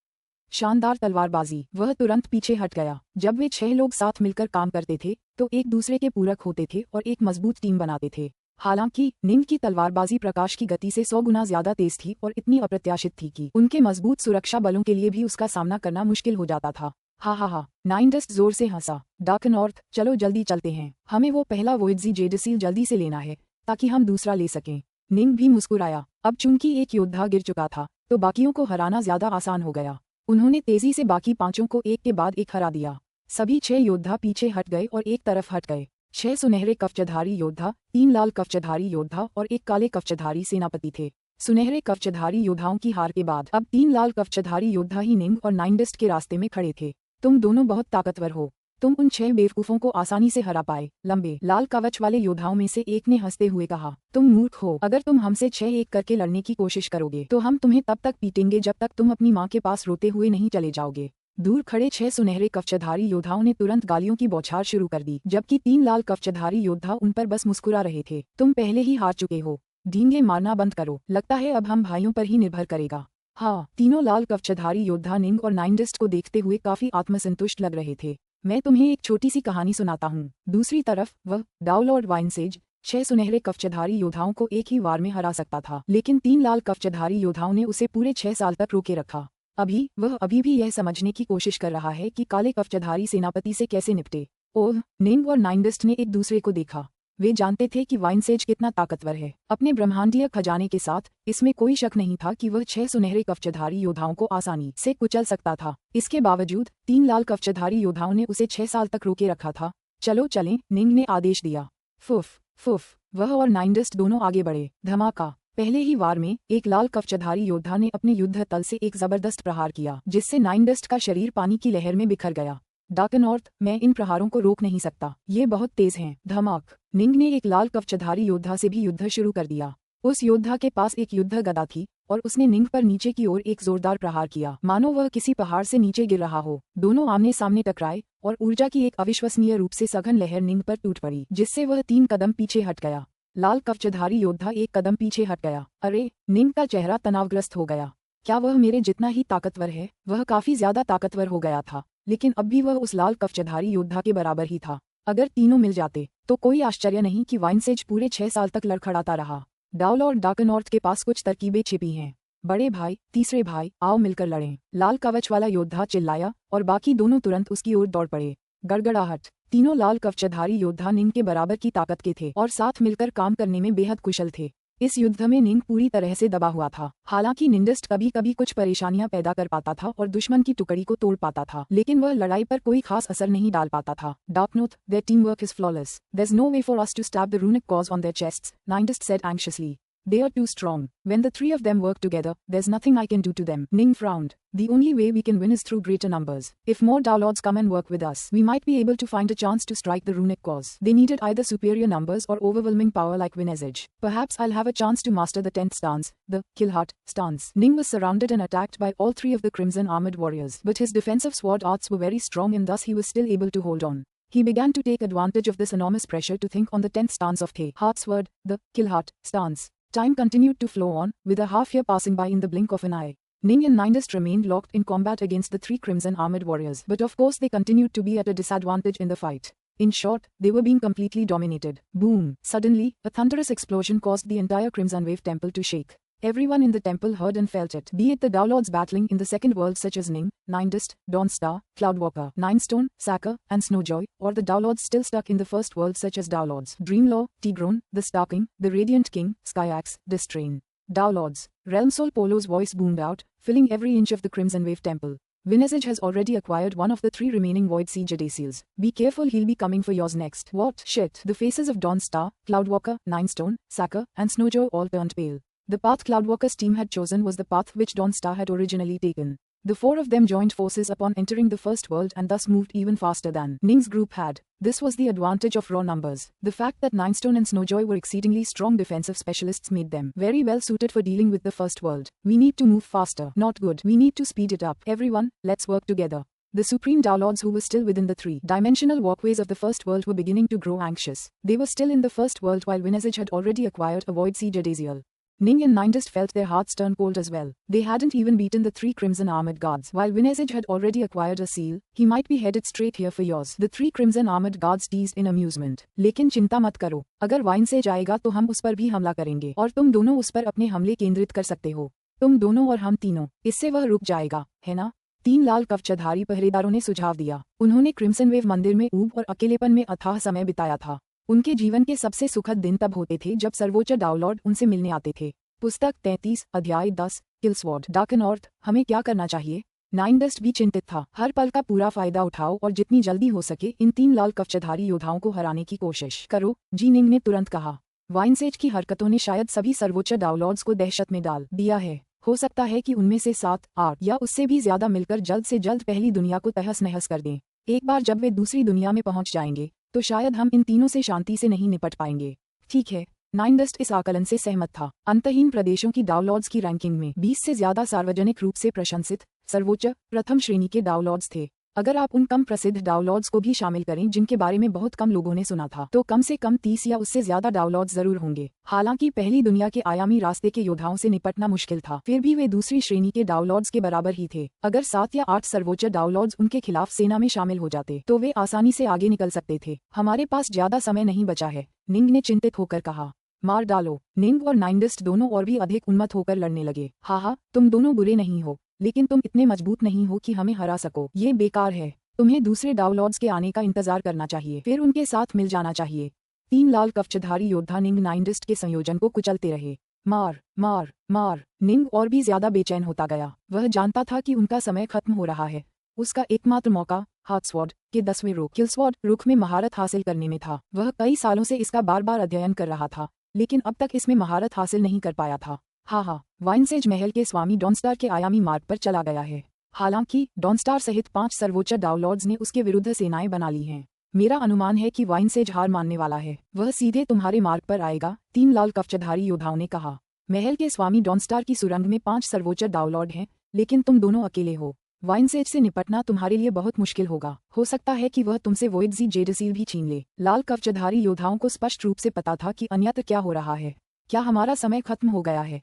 शानदार तलवारबाजी। वह तुरंत पीछे हट गया। जब वे 6 लोग साथ मिलकर काम करते थे तो एक दूसरे के पूरक होते थे और एक मजबूत टीम बनाते थे। हालांकि निंग की तलवारबाजी प्रकाश की गति से 100 गुना ज्यादा तेज थी और इतनी अप्रत्याशित थी कि उनके मजबूत सुरक्षा बलों के लिए भी उसका सामना करना मुश्किल हो जाता था। हा, नाइनडस्ट जोर से हंसा। डार्क नॉर्थ, चलो जल्दी चलते हैं। हमें वो पहला वोइड्जी जेडसील जल्दी से लेना है ताकि हम दूसरा ले सकें। निंग भी मुस्कुराया। अब चूंकि एक योद्धा गिर चुका था तो बाकियों को हराना ज्यादा आसान हो गया। उन्होंने तेजी से बाकी 5 को एक के बाद एक हरा दिया। सभी 6 योद्धा पीछे हट गए और एक तरफ हट गए। 6 सुनहरे कवचधारी योद्धा, 3 लाल कवचधारी योद्धा और एक काले कवचधारी सेनापति थे। सुनहरे कवचधारी योद्धाओं की हार के बाद अब 3 लाल कवचधारी योद्धा ही निंग और नाइनडस्ट के रास्ते में खड़े थे। तुम दोनों बहुत ताकतवर हो। तुम उन 6 बेवकूफों को आसानी से हरा पाए। लंबे लाल कवच वाले योद्धाओं में से एक ने हंसते हुए कहा, तुम मूर्ख हो। अगर तुम हमसे 6-1 करके लड़ने की कोशिश करोगे तो हम तुम्हें तब तक पीटेंगे जब तक तुम अपनी माँ के पास रोते हुए नहीं चले जाओगे। दूर खड़े 6 सुनहरे कवचधारी योद्धाओं ने तुरंत गालियों की बौछार शुरू कर दी, जबकि 3 लाल कवचधारी योद्धा उन पर बस मुस्कुरा रहे थे। तुम पहले ही हार चुके हो। ढींगे मारना बंद करो। लगता है अब हम भाइयों पर ही निर्भर करेगा। हाँ, तीनों लाल कवचधारी योद्धा निंग और नाइनडस्ट को देखते हुए काफी आत्मसंतुष्ट लग रहे थे। मैं तुम्हें एक छोटी सी कहानी सुनाता हूँ। दूसरी तरफ वह डाउनलॉर्ड वाइनसेज 6 सुनहरे कवचधारी योद्धाओं को एक ही वार में हरा सकता था, लेकिन 3 लाल कवचधारी योद्धाओं ने उसे पूरे 6 साल तक रोके रखा। वह अभी भी यह समझने की कोशिश कर रहा है कि काले कवचधारी सेनापति से कैसे निपटे। ओह, निंग और नाइनडस्ट ने एक दूसरे को देखा। वे जानते थे कि वाइनसेज कितना ताकतवर है। अपने ब्रह्मांडीय खजाने के साथ इसमें कोई शक नहीं था कि वह 6 सुनहरे कवचधारी योद्धाओं को आसानी से कुचल सकता था। इसके बावजूद 3 लाल कवचधारी योद्धाओं ने उसे 6 साल तक रोके रखा था। चलो चलें, निंग ने आदेश दिया। फुफ, वह और नाइनडस्ट दोनों आगे बढ़े। धमाका। पहले ही वार में एक लाल कवचधारी योद्धा ने अपने युद्ध तल से एक जबरदस्त प्रहार किया, जिससे नाइनडस्ट का शरीर पानी की लहर में बिखर गया। डार्क नॉर्थ, मैं इन प्रहारों को रोक नहीं सकता, ये बहुत तेज हैं। धमाक। निंग ने एक लाल कवचधारी योद्धा से भी युद्ध शुरू कर दिया। उस योद्धा के पास एक युद्ध गदा थी और उसने निंग पर नीचे की ओर एक जोरदार प्रहार किया, मानो वह किसी पहाड़ से नीचे गिर रहा हो। दोनों आमने सामने टकराए और ऊर्जा की एक अविश्वसनीय रूप से सघन लहर निंग पर टूट पड़ी, जिससे वह 3 कदम पीछे हट गया। लाल कवचधारी योद्धा 1 कदम पीछे हट गया। अरे! निंग का चेहरा तनावग्रस्त हो गया। क्या वह मेरे जितना ही ताकतवर है? वह काफी ज्यादा ताकतवर हो गया था, लेकिन अब भी वह उस लाल कवचधारी योद्धा के बराबर ही था। अगर तीनों मिल जाते तो कोई आश्चर्य नहीं कि वाइनसेज पूरे 6 साल तक लड़खड़ाता रहा। डाउलॉर्ड डार्क नॉर्थ के पास कुछ तरकीबें छिपी हैं। बड़े भाई, तीसरे भाई, आओ मिलकर लड़ें। लाल कवच वाला योद्धा चिल्लाया और बाकी दोनों तुरंत उसकी ओर दौड़ पड़े। गड़गड़ाहट। तीनों लाल कवचधारी योद्धा निंग के बराबर की ताकत के थे और साथ मिलकर काम करने में बेहद कुशल थे। इस युद्ध में निंग पूरी तरह से दबा हुआ था। हालांकि निंडस्ट कभी कभी कुछ परेशानियां पैदा कर पाता था और दुश्मन की टुकड़ी को तोड़ पाता था, लेकिन वह लड़ाई पर कोई खास असर नहीं डाल पाता था। डार्कनॉर्थ, their teamwork is flawless. There's no way for us to stab the runic cause on their chests, Nindest said anxiously. They are too strong. When the 3 of them work together, there's nothing I can do to them. Ning frowned. The only way we can win is through greater numbers. If more Downlords come and work with us, we might be able to find a chance to strike the runic cause. They needed either superior numbers or overwhelming power like Vinezage. Perhaps I'll have a chance to master the 10th stance, the Killheart stance. Ning was surrounded and attacked by all 3 of the Crimson Armored Warriors, but his defensive sword arts were very strong and thus he was still able to hold on. He began to take advantage of this enormous pressure to think on the 10th stance of the Heart's Word, the Killheart stance. Time continued to flow on, with a half year passing by in the blink of an eye. Ning and Nindest remained locked in combat against the 3 Crimson Armored Warriors, but of course they continued to be at a disadvantage in the fight. In short, they were being completely dominated. Boom! Suddenly, a thunderous explosion caused the entire Crimson Wave Temple to shake. Everyone in the temple heard and felt it, be it the Downlords battling in the second world such as Ning, Nindest, Dawnstar, Cloudwalker, Ninestone, Sacker, and Snowjoy, or the Downlords still stuck in the first world such as Downlords, Dreamlaw, Tigron, the Starking, the Radiant King, Skyaxe, Distrain. Downlords. Realmsoul Polo's voice boomed out, filling every inch of the Crimson Wave Temple. Vinezage has already acquired one of the 3 remaining Void Sea Jadaseals. Be careful, he'll be coming for yours next. What? Shit. The faces of Dawnstar, Cloudwalker, Ninestone, Sacker, and Snowjoy all turned pale. The path Cloudwalker's team had chosen was the path which Dawnstar had originally taken. The 4 of them joined forces upon entering the first world and thus moved even faster than Ning's group had. This was the advantage of raw numbers. The fact that Ninestone and Snowjoy were exceedingly strong defensive specialists made them very well suited for dealing with the first world. We need to move faster. Not good. We need to speed it up. Everyone, let's work together. The Supreme Downlords who were still within the 3-dimensional walkways of the first world were beginning to grow anxious. They were still in the first world while Vinezage had already acquired a Void Sea Jadaziel. Ning and Nindest felt their hearts turn cold as well. They hadn't even beaten the 3 Crimson Armored Guards. While Vinezage had already acquired a seal, he might be headed straight here for yours. The 3 Crimson Armored Guards teased in amusement. लेकिन चिंता मत करो, अगर वाइनसेज आएगा तो हम उस पर भी हमला करेंगे और तुम दोनों उस पर अपने हमले केंद्रित कर सकते हो। तुम दोनों और हम तीनों, इससे वह रुक जाएगा, है ना? 3 लाल कवचधारी पहरेदारों ने सुझाव दिया। उन्होंने क्रिम्सन वेव मंदिर में ऊब और अकेलेपन में अथाह समय बिताया था। उनके जीवन के सबसे सुखद दिन तब होते थे जब सर्वोच्च डाउनलॉर्ड उनसे मिलने आते थे। पुस्तक 33, अध्याय 10, किलस्वॉर्ड। डार्क नॉर्थ, हमें क्या करना चाहिए? नाइनडस्ट भी चिंतित था। हर पल का पूरा फायदा उठाओ और जितनी जल्दी हो सके इन 3 लाल कवचधारी योद्धाओं को हराने की कोशिश करो, जी निंग ने तुरंत कहा। वाइनसेज की हरकतों ने शायद सभी सर्वोच्च डाउनलॉर्ड्स को दहशत में डाल दिया है। हो सकता है कि उनमें से 7, 8 या उससे भी ज्यादा मिलकर जल्द से जल्द पहली दुनिया को तहस नहस कर दें। एक बार जब वे दूसरी दुनिया में पहुंच जाएंगे तो शायद हम इन तीनों से शांति से नहीं निपट पाएंगे। ठीक है, नाइनडस्ट इस आकलन से सहमत था। अंतहीन प्रदेशों की डाउनलॉर्ड्स की रैंकिंग में 20 से ज्यादा सार्वजनिक रूप से प्रशंसित सर्वोच्च प्रथम श्रेणी के डाउनलॉर्ड्स थे। अगर आप उन कम प्रसिद्ध डाउनलॉर्ड्स को भी शामिल करें जिनके बारे में बहुत कम लोगों ने सुना था, तो कम से कम 30 या उससे ज्यादा डाउनलॉर्ड्स जरूर होंगे। हालांकि पहली दुनिया के आयामी रास्ते के योद्धाओं से निपटना मुश्किल था, फिर भी वे दूसरी श्रेणी के डाउनलॉर्ड्स के बराबर ही थे। अगर 7 या 8 सर्वोच्च डाउनलॉर्ड्स उनके खिलाफ सेना में शामिल हो जाते तो वे आसानी से आगे निकल सकते थे। हमारे पास ज्यादा समय नहीं बचा है, निंग ने चिंतित होकर कहा। मार डालो। निंग और नाइनडस्ट दोनों और भी अधिक उन्मत्त होकर लड़ने लगे। हाँ, तुम दोनों बुरे नहीं हो, लेकिन तुम इतने मजबूत नहीं हो कि हमें हरा सको। ये बेकार है। तुम्हें दूसरे डाउनलॉर्ड्स के आने का इंतजार करना चाहिए, फिर उनके साथ मिल जाना चाहिए। 3 लाल कवचधारी योद्धा निंग नाइनडस्ट के संयोजन को कुचलते रहे। मार मार मार। निंग और भी ज्यादा बेचैन होता गया। वह जानता था कि उनका समय खत्म हो रहा है। उसका एकमात्र मौका हार्टस्वॉर्ड के 10वें रुख किलस्वॉर्ड रुख में महारत हासिल करने में था। वह कई सालों से इसका बार बार अध्ययन कर रहा था, लेकिन अब तक इसमें महारत हासिल नहीं कर पाया था। हाँ, वाइनसेज महल के स्वामी डॉनस्टार के आयामी मार्ग पर चला गया है। हालांकि डॉनस्टार सहित 5 सर्वोच्च डाउनलॉर्ड्स ने उसके विरुद्ध सेनाएं बना ली हैं। मेरा अनुमान है कि वाइनसेज हार मानने वाला है। वह सीधे तुम्हारे मार्ग पर आएगा, 3 लाल कवचधारी योद्धाओं ने कहा। महल के स्वामी डॉनस्टार की सुरंग में 5 सर्वोच्च डाउनलॉर्ड हैं, लेकिन तुम दोनों अकेले हो। वाइनसेज से निपटना तुम्हारे लिए बहुत मुश्किल होगा। हो सकता है कि वह तुमसे वोइडजी जेडसील भी छीन ले। लाल कवचधारी योद्धाओं को स्पष्ट रूप से पता था कि अन्यत्र क्या हो रहा है। क्या हमारा समय खत्म हो गया है?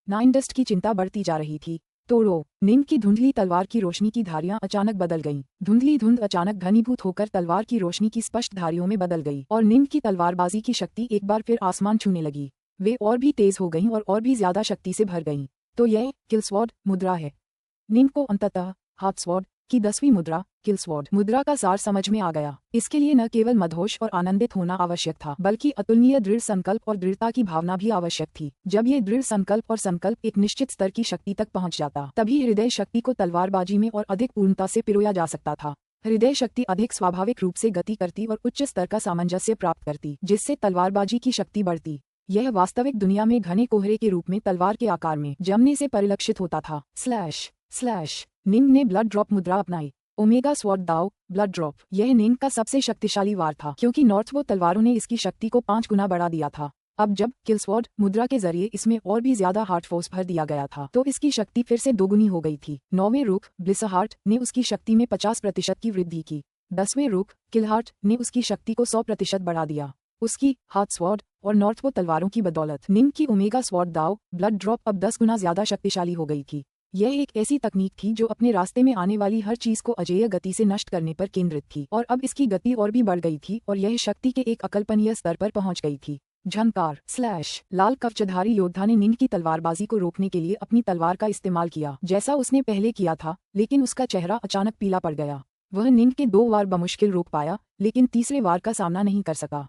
नाइनडस्ट की चिंता बढ़ती जा रही थी। तोड़ो। नीम की धुंधली तलवार की रोशनी की धारियां अचानक बदल गईं। धुंधली धुंध अचानक घनीभूत होकर तलवार की रोशनी की स्पष्ट धारियों में बदल गई और नीम की तलवारबाजी की शक्ति एक बार फिर आसमान छूने लगी। वे और भी तेज हो गईं और भी ज्यादा शक्ति से भर गईं। तो यह किलस्वॉर्ड मुद्रा है। नीम को अंततः हाथस्वॉर्ड की 10वीं मुद्रा किलस्वॉर्ड मुद्रा का सार समझ में आ गया। इसके लिए न केवल मदहोश और आनंदित होना आवश्यक था, बल्कि अतुलनीय दृढ़ संकल्प और दृढ़ता की भावना भी आवश्यक थी। जब ये दृढ़ संकल्प और संकल्प एक निश्चित स्तर की शक्ति तक पहुंच जाता, तभी हृदय शक्ति को तलवारबाजी में और अधिक पूर्णता से पिरोया जा सकता था। हृदय शक्ति अधिक स्वाभाविक रूप से गति करती और उच्च स्तर का सामंजस्य प्राप्त करती, जिससे तलवारबाजी की शक्ति बढ़ती। यह वास्तविक दुनिया में घने कोहरे के रूप में तलवार के आकार में जमने से परिलक्षित होता था। स्लैश निम ने ब्लड ड्रॉप मुद्रा अपनाई। ओमेगा स्वॉर्ड दाव ब्लड ड्रॉप। यह निम का सबसे शक्तिशाली वार था, क्योंकि नॉर्थवो तलवारों ने इसकी शक्ति को 5 गुना बढ़ा दिया था। अब जब किलस्वॉर्ड मुद्रा के जरिए इसमें और भी ज्यादा हार्ट फोर्स भर दिया गया था, तो इसकी शक्ति फिर से दोगुनी हो गई थी। 9वें रूख ब्लिसहार्ट ने उसकी शक्ति में 50% की वृद्धि की। 10वें रूख किलहार्ट ने उसकी शक्ति को 100% बढ़ा दिया। उसकी हाथ स्वॉर्ड और नॉर्थवो तलवारों की बदौलत निम की ओमेगा स्वॉर्ड दाव ब्लड ड्रॉप अब 10 गुना ज्यादा शक्तिशाली हो गई थी। यह एक ऐसी तकनीक थी जो अपने रास्ते में आने वाली हर चीज को अजेय गति से नष्ट करने पर केंद्रित थी, और अब इसकी गति और भी बढ़ गई थी और यह शक्ति के एक अकल्पनीय स्तर पर पहुंच गई थी। झंकार। लाल कवचधारी योद्धा ने निम की तलवारबाजी को रोकने के लिए अपनी तलवार का इस्तेमाल किया, जैसा उसने पहले किया था, लेकिन उसका चेहरा अचानक पीला पड़ गया। वह निम के 2 वार बमुश्किल रोक पाया, लेकिन तीसरे वार का सामना नहीं कर सका।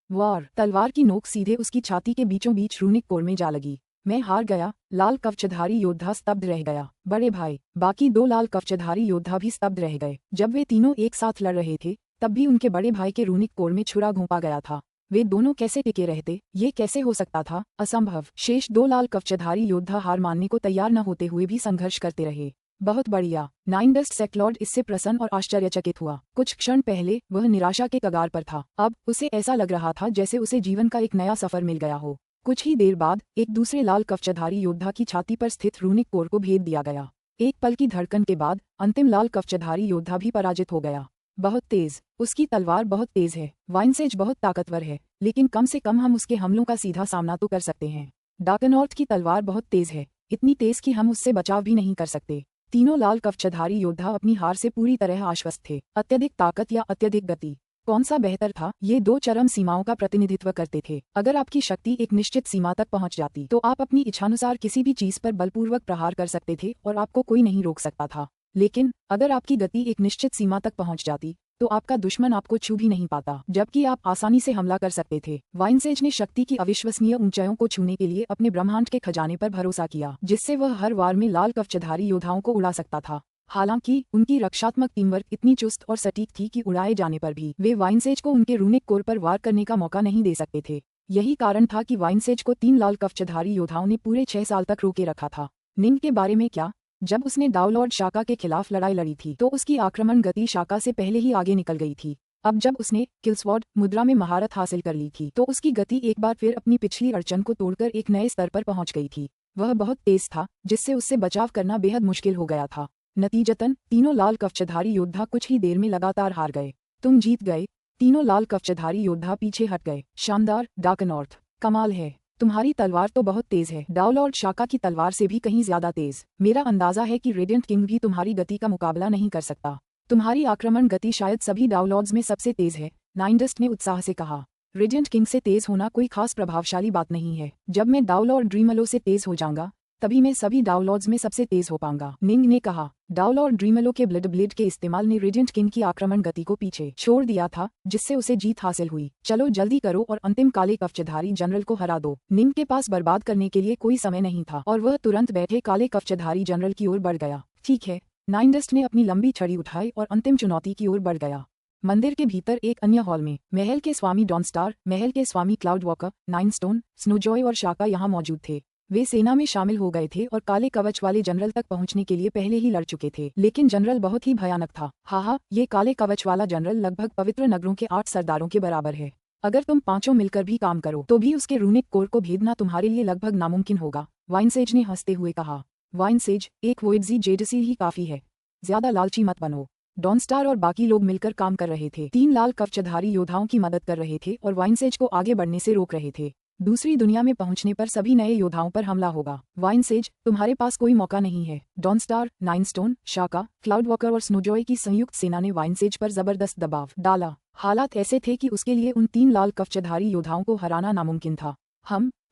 वार। तलवार की नोक सीधे उसकी छाती के बीचों बीच रूनिक कोर में जा लगी। मैं हार गया। लाल कवचधारी योद्धा स्तब्ध रह गया। बड़े भाई। बाकी 2 लाल कवचधारी योद्धा भी स्तब्ध रह गए। जब वे तीनों एक साथ लड़ रहे थे, तब भी उनके बड़े भाई के रूनिक कोर में छुरा घोंपा गया था। वे दोनों कैसे टिके रहते? ये कैसे हो सकता था? असंभव। शेष 2 लाल कवचधारी योद्धा हार मानने को तैयार न होते हुए भी संघर्ष करते रहे। बहुत बढ़िया। नाइनडस्ट सेक्लॉर्ड इससे प्रसन्न और आश्चर्यचकित हुआ। कुछ क्षण पहले वह निराशा के कगार पर था। अब उसे ऐसा लग रहा था जैसे उसे जीवन का एक नया सफर मिल गया हो। कुछ ही देर बाद एक दूसरे लाल कवचधारी योद्धा की छाती पर स्थित रूनिक कोर को भेद दिया गया। एक पल की धड़कन के बाद अंतिम लाल कवचधारी योद्धा भी पराजित हो गया। बहुत तेज। उसकी तलवार बहुत तेज है। वाइनसेज बहुत ताकतवर है, लेकिन कम से कम हम उसके हमलों का सीधा सामना तो कर सकते हैं। डार्कनॉर्थ की तलवार बहुत तेज है, इतनी तेज कि हम उससे बचाव भी नहीं कर सकते। तीनों लाल कवचधारी योद्धा अपनी हार से पूरी तरह आश्वस्त थे। अत्यधिक ताकत या अत्यधिक गति, कौन सा बेहतर था? ये 2 चरम सीमाओं का प्रतिनिधित्व करते थे। अगर आपकी शक्ति एक निश्चित सीमा तक पहुंच जाती, तो आप अपनी इच्छानुसार किसी भी चीज पर बलपूर्वक प्रहार कर सकते थे और आपको कोई नहीं रोक सकता था। लेकिन अगर आपकी गति एक निश्चित सीमा तक पहुंच जाती, तो आपका दुश्मन आपको छू भी नहीं पाता, जबकि आप आसानी से हमला कर सकते थे। वाइनसेज ने शक्ति की अविश्वसनीय ऊंचाइयों को छूने के लिए अपने ब्रह्मांड के खजाने पर भरोसा किया, जिससे वह हर वार में लाल कवचधारी योद्धाओं को उड़ा सकता था। हालांकि उनकी रक्षात्मक टीमवर्क इतनी चुस्त और सटीक थी कि उड़ाए जाने पर भी वे वाइनसेज को उनके रूनिक कोर पर वार करने का मौका नहीं दे सकते थे। यही कारण था कि वाइनसेज को 3 लाल कवचधारी योद्धाओं ने पूरे 6 साल तक रोके रखा था। निम के बारे में क्या? जब उसने डाउनलॉर्ड शाका के खिलाफ लड़ाई लड़ी थी, तो उसकी आक्रमण गति शाका से पहले ही आगे निकल गई थी। अब जब उसने किलस्वॉर्ड मुद्रा में महारत हासिल कर ली थी, तो उसकी गति एक बार फिर अपनी पिछली अड़चन को तोड़कर एक नए स्तर पर पहुंच गई थी। वह बहुत तेज था, जिससे उससे बचाव करना बेहद मुश्किल हो गया था। नतीजतन तीनों लाल कवचधारी योद्धा कुछ ही देर में लगातार हार गए। तुम जीत गए। तीनों लाल कवचधारी योद्धा पीछे हट गए। शानदार डार्कनॉर्थ, कमाल है। तुम्हारी तलवार तो बहुत तेज है, डाउनलॉर्ड शाका की तलवार से भी कहीं ज्यादा तेज। मेरा अंदाजा है कि रेडिएंट किंग भी तुम्हारी गति का मुकाबला नहीं कर सकता। तुम्हारी आक्रमण गति शायद सभी डाउनलॉर्ड्स में सबसे तेज है, नाइनडस्ट ने उत्साह से कहा। रेडिएंट किंग से तेज होना कोई खास प्रभावशाली बात नहीं है। जब मैं डाउनलॉर्ड ड्रीमलो से तेज हो जाऊंगा, तभी मैं सभी डाउनलॉर्ड्स में सबसे तेज हो पाऊंगा, निंग ने कहा। डाउनलॉर्ड ड्रीमलो के ब्लड ब्लेड के इस्तेमाल ने रेडिएंट किंग की आक्रमण गति को पीछे छोड़ दिया था, जिससे उसे जीत हासिल हुई। चलो जल्दी करो और अंतिम काले कवचधारी जनरल को हरा दो। निंग के पास बर्बाद करने के लिए कोई समय नहीं था और वह तुरंत बैठे काले कवचधारी जनरल की ओर बढ़ गया। ठीक है। नाइनडस्ट ने अपनी लंबी छड़ी उठाई और अंतिम चुनौती की ओर बढ़ गया। मंदिर के भीतर एक अन्य हॉल में महल के स्वामी डॉनस्टार, महल के स्वामी क्लाउड वॉकर, नाइनस्टोन, स्नोजॉय और शाका यहाँ मौजूद थे। वे सेना में शामिल हो गए थे और काले कवच वाले जनरल तक पहुंचने के लिए पहले ही लड़ चुके थे। लेकिन जनरल बहुत ही भयानक था। हाहा, ये काले कवच वाला जनरल लगभग पवित्र नगरों के 8 सरदारों के बराबर है। अगर तुम पांचों मिलकर भी काम करो तो भी उसके रूनिक कोर को भेदना तुम्हारे लिए लगभग नामुमकिन होगा, वाइनसेज ने हंसते हुए कहा। वाइनसेज, एक वोइडजी जेडसी ही काफी है, ज्यादा लालची मत बनो। डॉनस्टार और बाकी लोग मिलकर काम कर रहे थे, 3 लाल कवचधारी योद्धाओं की मदद कर रहे थे और वाइनसेज को आगे बढ़ने से रोक रहे थे। दूसरी दुनिया में पहुंचने पर सभी नए योद्धाओं पर हमला होगा। वाइनसेज, तुम्हारे पास कोई मौका नहीं है। डॉनस्टार, नाइनस्टोन, शाका, क्लाउड वॉकर और स्नोजॉय की संयुक्त सेना ने वाइनसेज पर जबरदस्त दबाव डाला। हालात ऐसे थे कि उसके लिए उन 3 लाल कवचधारी योद्धाओं को हराना नामुमकिन था।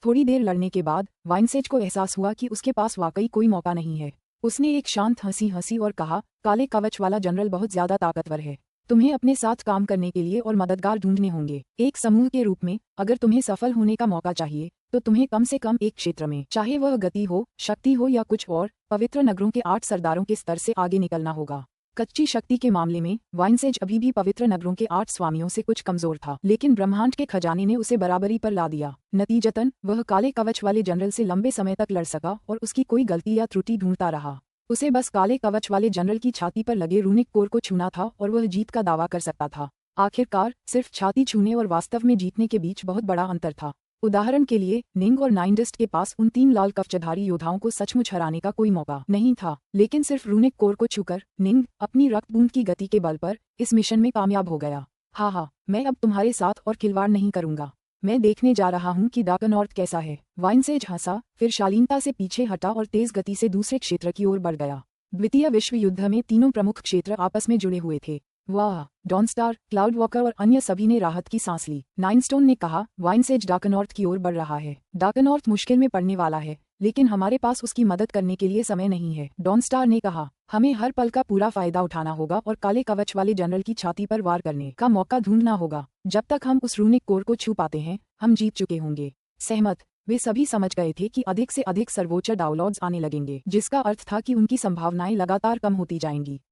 थोड़ी देर लड़ने के बाद वाइनसेज को एहसास हुआ कि उसके पास वाकई कोई मौका नहीं है। उसने एक शांत हंसी हंसी और कहा, काले कवच वाला जनरल बहुत ज्यादा ताकतवर है। तुम्हें अपने साथ काम करने के लिए और मददगार ढूंढने होंगे। एक समूह के रूप में अगर तुम्हें सफल होने का मौका चाहिए तो तुम्हें कम से कम एक क्षेत्र में, चाहे वह गति हो, शक्ति हो या कुछ और, पवित्र नगरों के 8 सरदारों के स्तर से आगे निकलना होगा। कच्ची शक्ति के मामले में वाइनसेज अभी भी पवित्र नगरों के 8 स्वामियों से कुछ कमजोर था, लेकिन ब्रह्मांड के खजाने ने उसे बराबरी पर ला दिया। नतीजतन वह काले कवच वाले जनरल से लंबे समय तक लड़ सका और उसकी कोई गलती या त्रुटि ढूंढता रहा। उसे बस काले कवच वाले जनरल की छाती पर लगे रूनिक कोर को छूना था और वह जीत का दावा कर सकता था। आखिरकार सिर्फ छाती छूने और वास्तव में जीतने के बीच बहुत बड़ा अंतर था। उदाहरण के लिए निंग और नाइनडिस्ट के पास उन 3 लाल कवचधारी योद्धाओं को सचमुच हराने का कोई मौका नहीं था, लेकिन सिर्फ रूनिक कोर को छूकर निंग अपनी रक्त बूंद की गति के बल पर इस मिशन में कामयाब हो गया। हाँ, मैं अब तुम्हारे साथ और खिलवाड़ नहीं करूंगा। मैं देखने जा रहा हूँ कि डार्कनॉर्थ कैसा है। वाइनसेज हंसा, फिर शालीनता से पीछे हटा और तेज गति से दूसरे क्षेत्र की ओर बढ़ गया। द्वितीय विश्व युद्ध में तीनों प्रमुख क्षेत्र आपस में जुड़े हुए थे। वाह, डॉनस्टार, क्लाउड वॉकर और अन्य सभी ने राहत की सांस ली। नाइनस्टोन ने कहा, वाइनसेज डार्कनॉर्थ की ओर बढ़ रहा है। डार्कनॉर्थ मुश्किल में पड़ने वाला है, लेकिन हमारे पास उसकी मदद करने के लिए समय नहीं है। डॉनस्टार ने कहा, हमें हर पल का पूरा फायदा उठाना होगा और काले कवच वाले जनरल की छाती पर वार करने का मौका ढूंढना होगा। जब तक हम उस रूनिक कोर को छू पाते हैं, हम जीत चुके होंगे। सहमत। वे सभी समझ गए थे कि अधिक से अधिक सर्वोच्च डाउनलोड्स आने लगेंगे, जिसका अर्थ था कि उनकी संभावनाएं लगातार कम होती जाएंगी।